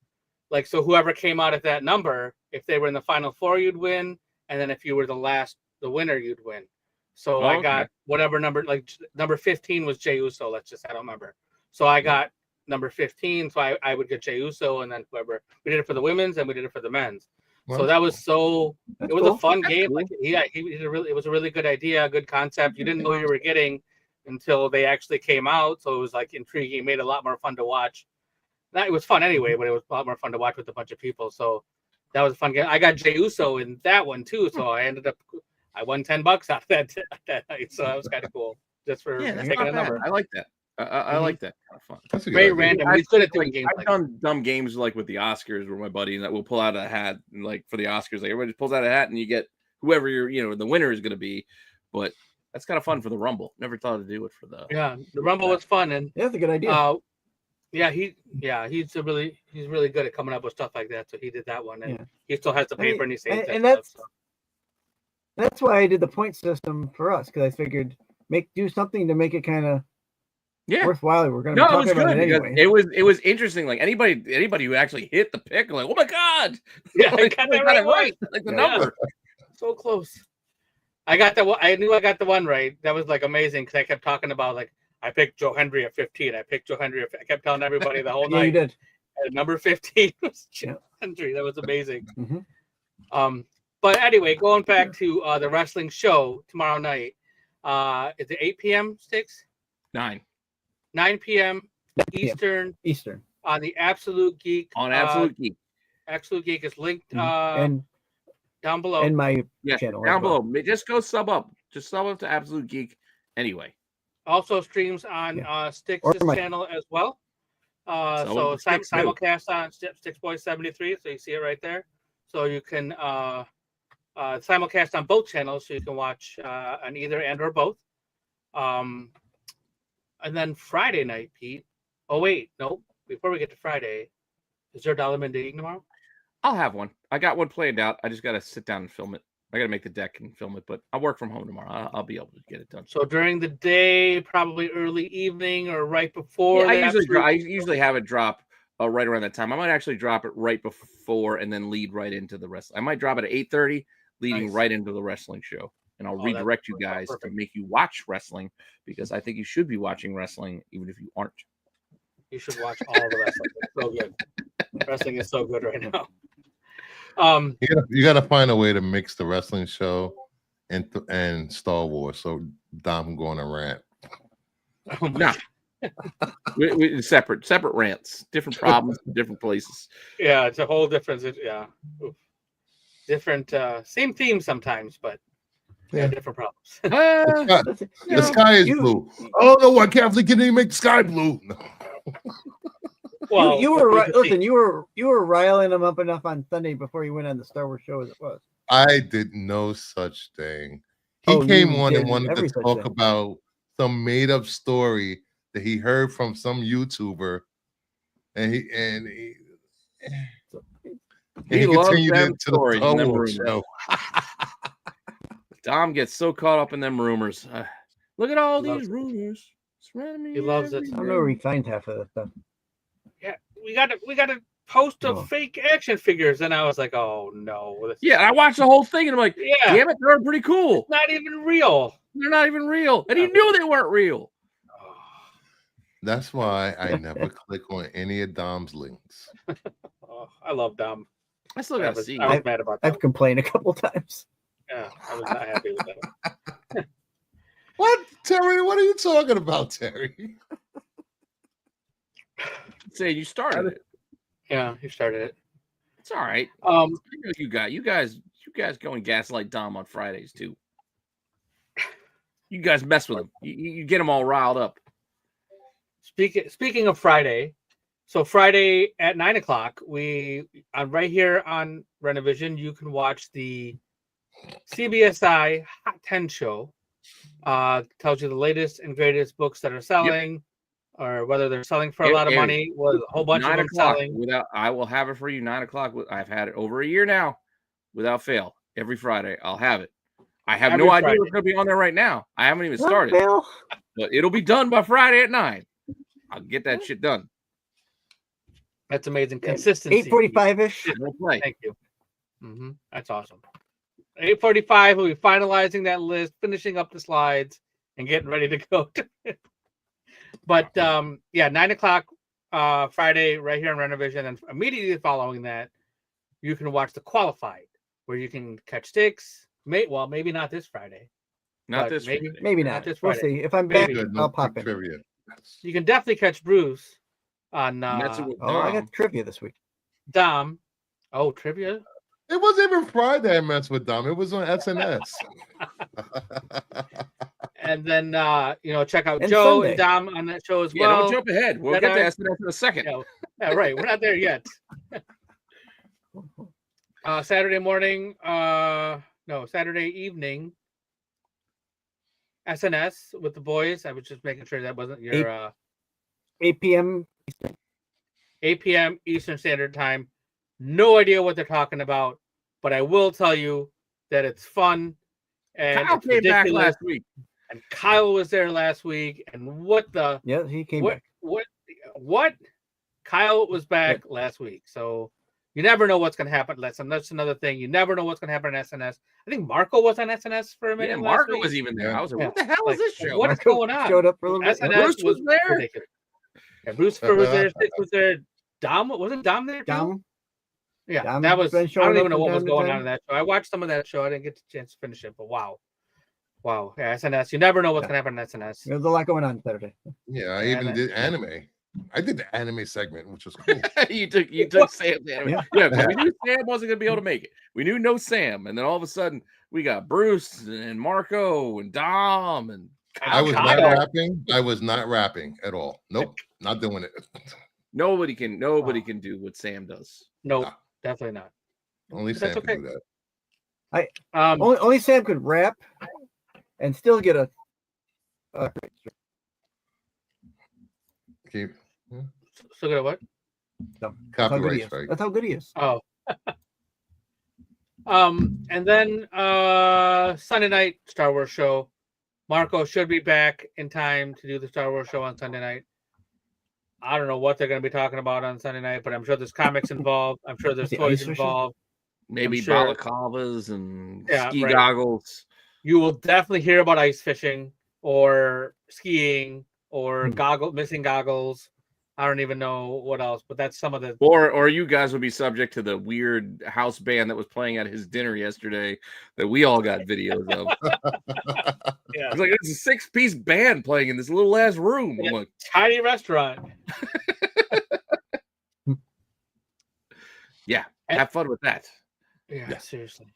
like, so whoever came out at that number, if they were in the final four, you'd win, and then if you were the winner, you'd win. So I got whatever number, like number 15 was Jey Uso. Let's just I don't remember. So I got number 15. So I would get Jey Uso, and then whoever we did it for the women's and we did it for the men's. So that was it was a fun game. Like it was a really good idea, good concept. You didn't know you were getting until they actually came out. So it was like intriguing, made it a lot more fun to watch. It was fun anyway, but it was a lot more fun to watch with a bunch of people. So that was a fun game. I got Jey Uso in that one too. So I won $10 out of that night. So that was kind of cool. Just for taking a number. I like that. I like that kind of fun. That's a very random. He's good at doing games. I've done dumb games like with the Oscars, where my buddy that will pull out a hat and like for the Oscars, like everybody just pulls out a hat and you get whoever the winner is going to be. But that's kind of fun for the Rumble. Never thought to do it for the. Yeah, the Rumble was fun, and that's a good idea. Yeah, he's really good at coming up with stuff like that. So he did that one, and Yeah. he still has the paper and he saves that and stuff. that's why I did the point system for us, because I figured do something to make it kind of worthwhile. We're going to be talking about it anyway. It was interesting. Like anybody who actually hit the pick, like, oh my god, yeah, like, I got that right. Like the number, so close. I got that one. I knew I got the one right. That was like amazing because I kept talking about like I picked Joe Hendry at 15. I picked Joe Hendry. I kept telling everybody the whole night. You did. At number 15 was Joe Hendry. That was amazing. Mm-hmm. But anyway, going back to the wrestling show tomorrow night. Is it 8 p.m. Sticks? 9 p.m. Eastern on the Absolute Geek. On Absolute Geek. Absolute Geek is linked and down below. And my channel down below. Just go sub up. Just sub up to Absolute Geek anyway. Also streams on Sticks' channel as well. So simulcast on Sticks Boys 73. So you see it right there. So you can simulcast on both channels, so you can watch on either and or both. And then Friday night, Pete. Oh wait, no. Before we get to Friday, is there Dollarman Digging tomorrow? I'll have one. I got one planned out. I just got to sit down and film it. I got to make the deck and film it, but I'll work from home tomorrow. I'll be able to get it done. So during the day, probably early evening or right before. Yeah, I usually have it drop right around that time. I might actually drop it right before and then lead right into the wrestling. I might drop it at 8:30, leading right into the wrestling show. And I'll redirect you guys to make you watch wrestling, because I think you should be watching wrestling even if you aren't. You should watch all the wrestling. It's so good. Wrestling is so good right now. You got to find a way to mix the wrestling show and Star Wars, so Dom can go on a rant. No, we separate rants, different problems, different places. Yeah, it's a whole different. Yeah, different. Same theme sometimes, but different problems. The sky is blue. I don't know why Catholic didn't make the sky blue. No. Well, you were right. Listen, you were riling him up enough on Sunday before you went on the Star Wars show as it was. I did no such thing. He came on and wanted to talk about some made up story that he heard from some YouTuber, and he continued into the Star Wars show. Dom gets so caught up in them rumors. Look at all these rumors surrounding me. He loves it. I don't know where he finds half of that stuff. Yeah, we got a post of fake action figures, and I was like, oh no. Yeah, I watched the whole thing, and I'm like, damn it, they're pretty cool. It's not even real. They're not even real, and he knew they weren't real. That's why I never click on any of Dom's links. I love Dom. I still got to see. I was mad about that. I've complained a couple times. Yeah, I was not happy with that. What, Terry? What are you talking about, Terry? Say you started it. Yeah, you started it. It's all right. You guys go and gaslight Dom on Fridays too. You guys mess with him. You get him all riled up. Speaking of Friday, so Friday at 9:00, we right here on Rennavision, you can watch the CBSI Hot 10 show. Tells you the latest and greatest books that are selling, or whether they're selling for a lot of money. Well, a whole bunch of them selling. I will have it for you 9:00. I've had it over a year now, without fail. Every Friday, I'll have it. I have no idea what's going to be on there right now. I haven't even started, but it'll be done by Friday at 9. I'll get that shit done. That's amazing. Consistency. 8:45-ish. Thank you. That's awesome. 8:45. We'll be finalizing that list, finishing up the slides, and getting ready to go. But 9:00 Friday, right here on Rennavision, and immediately following that, you can watch the Qualified, where you can catch Sticks. Maybe not this Friday. Maybe not. This Friday. We'll see. If I'm back, I'll pop in. You can definitely catch Bruce on. I got trivia this week. Dom. Oh, trivia. It wasn't even Friday I messed with Dom. It was on SNS. And then check out Joe and Dom on that show as well. Don't jump ahead. We'll get to SNS in a second. Yeah, right. We're not there yet. Saturday morning. Saturday evening. SNS with the boys. I was just making sure that wasn't your 8 p.m. 8 p.m. Eastern Standard Time. No idea what they're talking about, but I will tell you that it's fun and Kyle it's came back ridiculous. last week. And Kyle was there last week. And what the? Yeah, he came what, back. What? Kyle was back last week. So you never know what's going to happen. That's another thing. You never know what's going to happen in SNS. I think Marco was on SNS for a minute. Yeah, last Marco week. was even there. Yeah. I was like, what the hell is this show? What is Marco going on? showed up for a little bit. SNS Bruce was there? ridiculous. Yeah, Bruce was there. Six was there. Dom wasn't Dom there too? Dom. Yeah, Dom that was. I been showing don't even up know from what was time to going time. on in that show. I watched some of that show. I didn't get the chance to finish it, but wow. Yeah, SNS. You never know what's going to happen in SNS. There's a lot going on Saturday. Yeah, I even did anime. I did the anime segment, which was cool. you took Sam's anime. Yeah. Yeah, we knew Sam wasn't going to be able to make it. We knew no Sam, and then all of a sudden we got Bruce and Marco and Dom and I was Kyle. not rapping. I was not rapping at all. Nope, not doing it. nobody can do what Sam does. No, Nah. definitely not. Only That's Sam okay. can do that. Only Sam could rap and still get a. Keep So good at what? That's how good he copyright is. strike. That's how good he is. Oh. And then Sunday night Star Wars show. Marco should be back in time to do the Star Wars show on Sunday night. I don't know what they're going to be talking about on Sunday night, but I'm sure there's comics involved. I'm sure there's The toys ice fishing? involved. Maybe I'm sure. balaclavas and Yeah, ski right. goggles. You will definitely hear about ice fishing or skiing or missing goggles. I don't even know what else, but that's some of the. Or you guys would be subject to the weird house band that was playing at his dinner yesterday that we all got videos of. Yeah. It's like it's a 6-piece band playing in this little ass room. I'm like, Tiny restaurant. yeah, have fun with that. Yeah, seriously.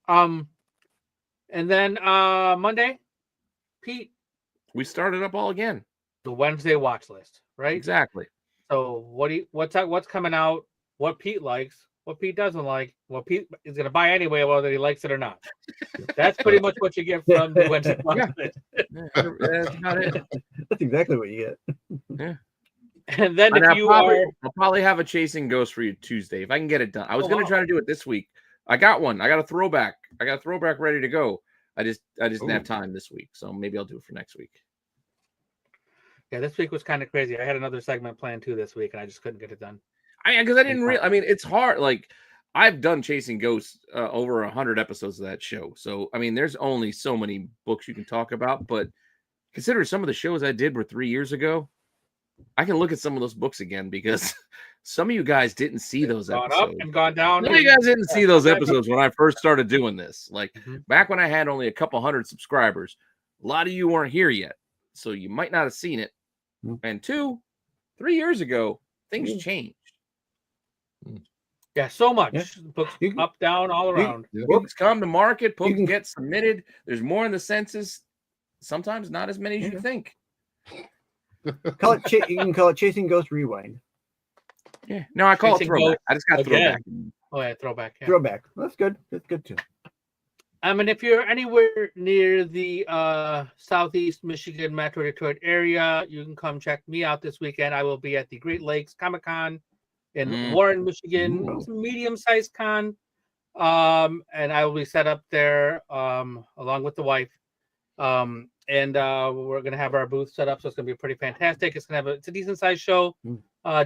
And then Monday, Pete, We started up all again. the Wednesday watch list, right? Exactly. So what's coming out? What Pete likes? What Pete doesn't like? What Pete is going to buy anyway, whether he likes it or not. That's pretty much what you get from the Wednesday watch list. That's about it. That's exactly what you get. And then And if I'll probably have a Chasing Ghost for you Tuesday if I can get it done. I was going to try to do it this week. I got one. I got a throwback. Ready to go. I just didn't have time this week, so maybe I'll do it for next week. Yeah, this week was kind of crazy. I had another segment planned too this week, and I just couldn't get it done. Because I didn't really. I mean, it's hard. Like I've done Chasing Ghosts over 100 episodes of that show, so I mean, there's only so many books you can talk about. But consider some of the shows I did were 3 years ago. I can look at some of those books again because some of you guys didn't see those Gone episodes. up and gone down. Some of you guys didn't see those episodes when I first started doing this. Like Mhm. back when I had only a couple hundred subscribers, a lot of you weren't here yet, so you might not have seen it. And 3 years ago, things changed. Yeah, so much. Yeah. Books up, down, all around. Books come to market, books get submitted. There's more in the census. Sometimes not as many as you think. Call it. You can call it Chasing Ghost Rewind. Yeah. No, I call Chasing it throwback. Ghost I just got again. throwback. Oh yeah, throwback. Yeah. Throwback. That's good. That's good too. And if you're anywhere near the Southeast Michigan Metro Detroit area, you can come check me out this weekend. I will be at the Great Lakes Comic Con in Warren, Michigan. It's a medium-sized con. And I will be set up there along with the wife. And we're gonna have our booth set up, so it's gonna be pretty fantastic. It's a decent sized show.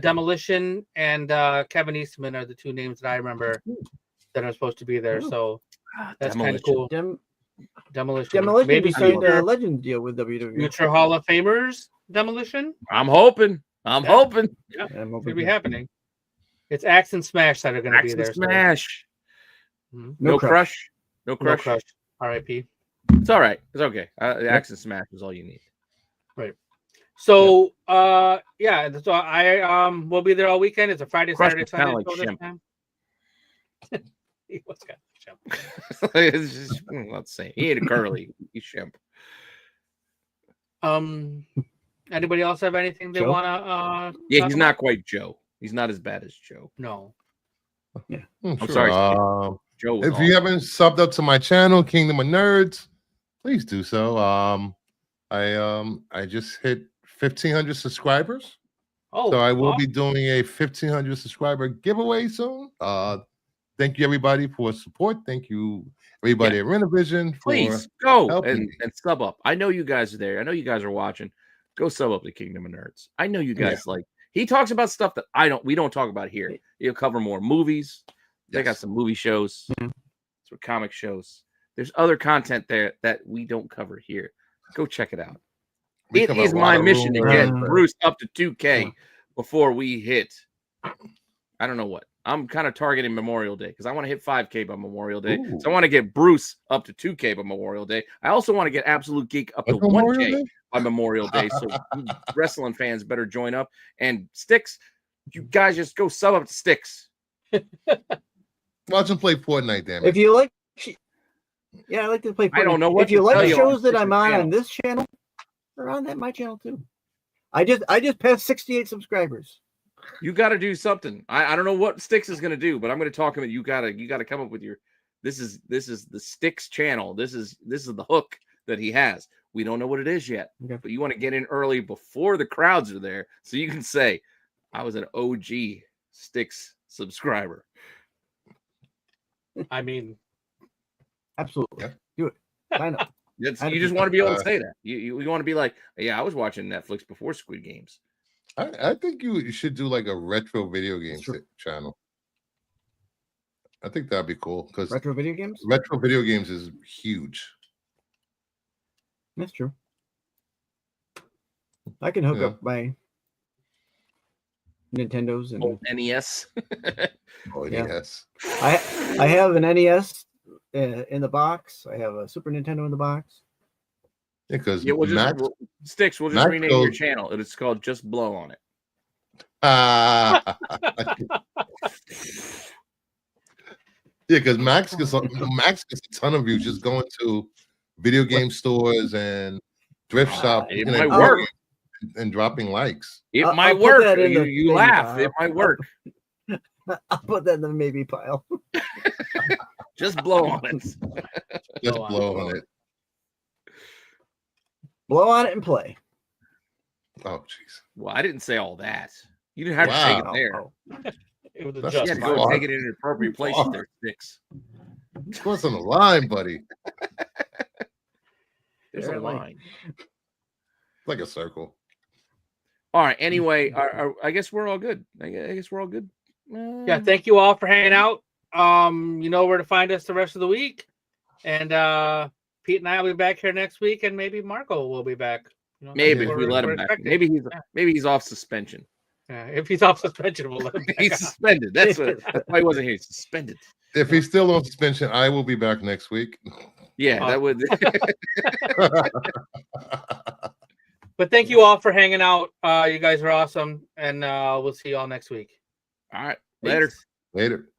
Demolition and Kevin Eastman are the two names that I remember that are supposed to be there. So that's kind of cool. Demolition. Maybe signed a legend deal with WWE. Future Hall of Famers. Demolition. I'm hoping. Hoping. Yeah, it's gonna be happening. It's Axe and Smash that are gonna be there. Smash. So. No crush. No crush. R.I.P. It's all right. It's okay. Axe and Smash is all you need. Right. So yeah, so I will be there all weekend. It's a Friday, Saturday, Sunday like show this Shemp. time. What's got Shemp? It's just, let's say he ain't a curly. He's Shemp. Anybody else have anything they want to? Yeah, he's not quite Joe. He's not as bad as Joe. No. Yeah. I'm sorry. Joe. Was If awesome. you haven't subbed up to my channel, Kingdom of Nerds, please do so. I just hit 1,500 subscribers. Oh, So I will be doing a 1,500 subscriber giveaway soon. Thank you everybody for support. Thank you everybody at Rennavision for please go helping and sub up. I know you guys are there. I know you guys are watching. Go sub up to Kingdom of Nerds. I know you guys like. He talks about stuff that we don't talk about here. He'll cover more movies. They got some movie shows, some comic shows. There's other content there that we don't cover here. Go check it out. It is my mission to get Bruce up to 2K before we hit. I don't know what. I'm kind of targeting Memorial Day because I want to hit 5K by Memorial Day. Ooh. So I want to get Bruce up to 2K by Memorial Day. I also want to get Absolute Geek up to 1K by Memorial Day. So you wrestling fans better join up. And Sticks, you guys just go sub up to Sticks. Watch him play Fortnite, damn it. If you like, I like to play Fortnite. I don't know what if you like you shows that I'm on this channel, they're on my channel too. I just passed 68 subscribers. You got to do something. I don't know what Sticks is going to do, but I'm going to talk about you got to come up with your. This is the Sticks channel. This is the hook that he has. We don't know what it is yet, but you want to get in early before the crowds are there, so you can say, "I was an OG Sticks subscriber." I mean, absolutely, do it. Sign up. You just want to be able to say that. You want to be like, "Yeah, I was watching Netflix before Squid Games." I think you should do like a retro video games channel. I think that'd be cool because retro video games is huge. That's true. I can hook up my Nintendos and NES. NES. I have an NES in the box. I have a Super Nintendo in the box. Because Sticks, we'll just rename your channel. It's called Just Blow on It. Because Max gets a ton of views just going to video game stores and thrift shops. It might work. And dropping likes. It might work. You laugh. Pile. It might work. I'll put that in the maybe pile. Just blow on it. Just blow on it. Blow on it and play. Oh, jeez. Well, I didn't say all that. You didn't have to take it there. It was you had to go take it in an appropriate place there, Sticks. What's on the line, buddy? There's a line. Like a circle. All right. Anyway, I guess we're all good. I guess we're all good. Yeah. Thank you all for hanging out. You know where to find us the rest of the week. And Pete and I will be back here next week, and maybe Marco will be back. You know, maybe if we let him back. Maybe he's off suspension. Yeah, if he's off suspension, we'll let him back. He's suspended. That's why he wasn't here. He's suspended. If he's still on suspension, I will be back next week. Yeah, that would. But thank you all for hanging out. You guys are awesome, and we'll see you all next week. All right. Later. Later.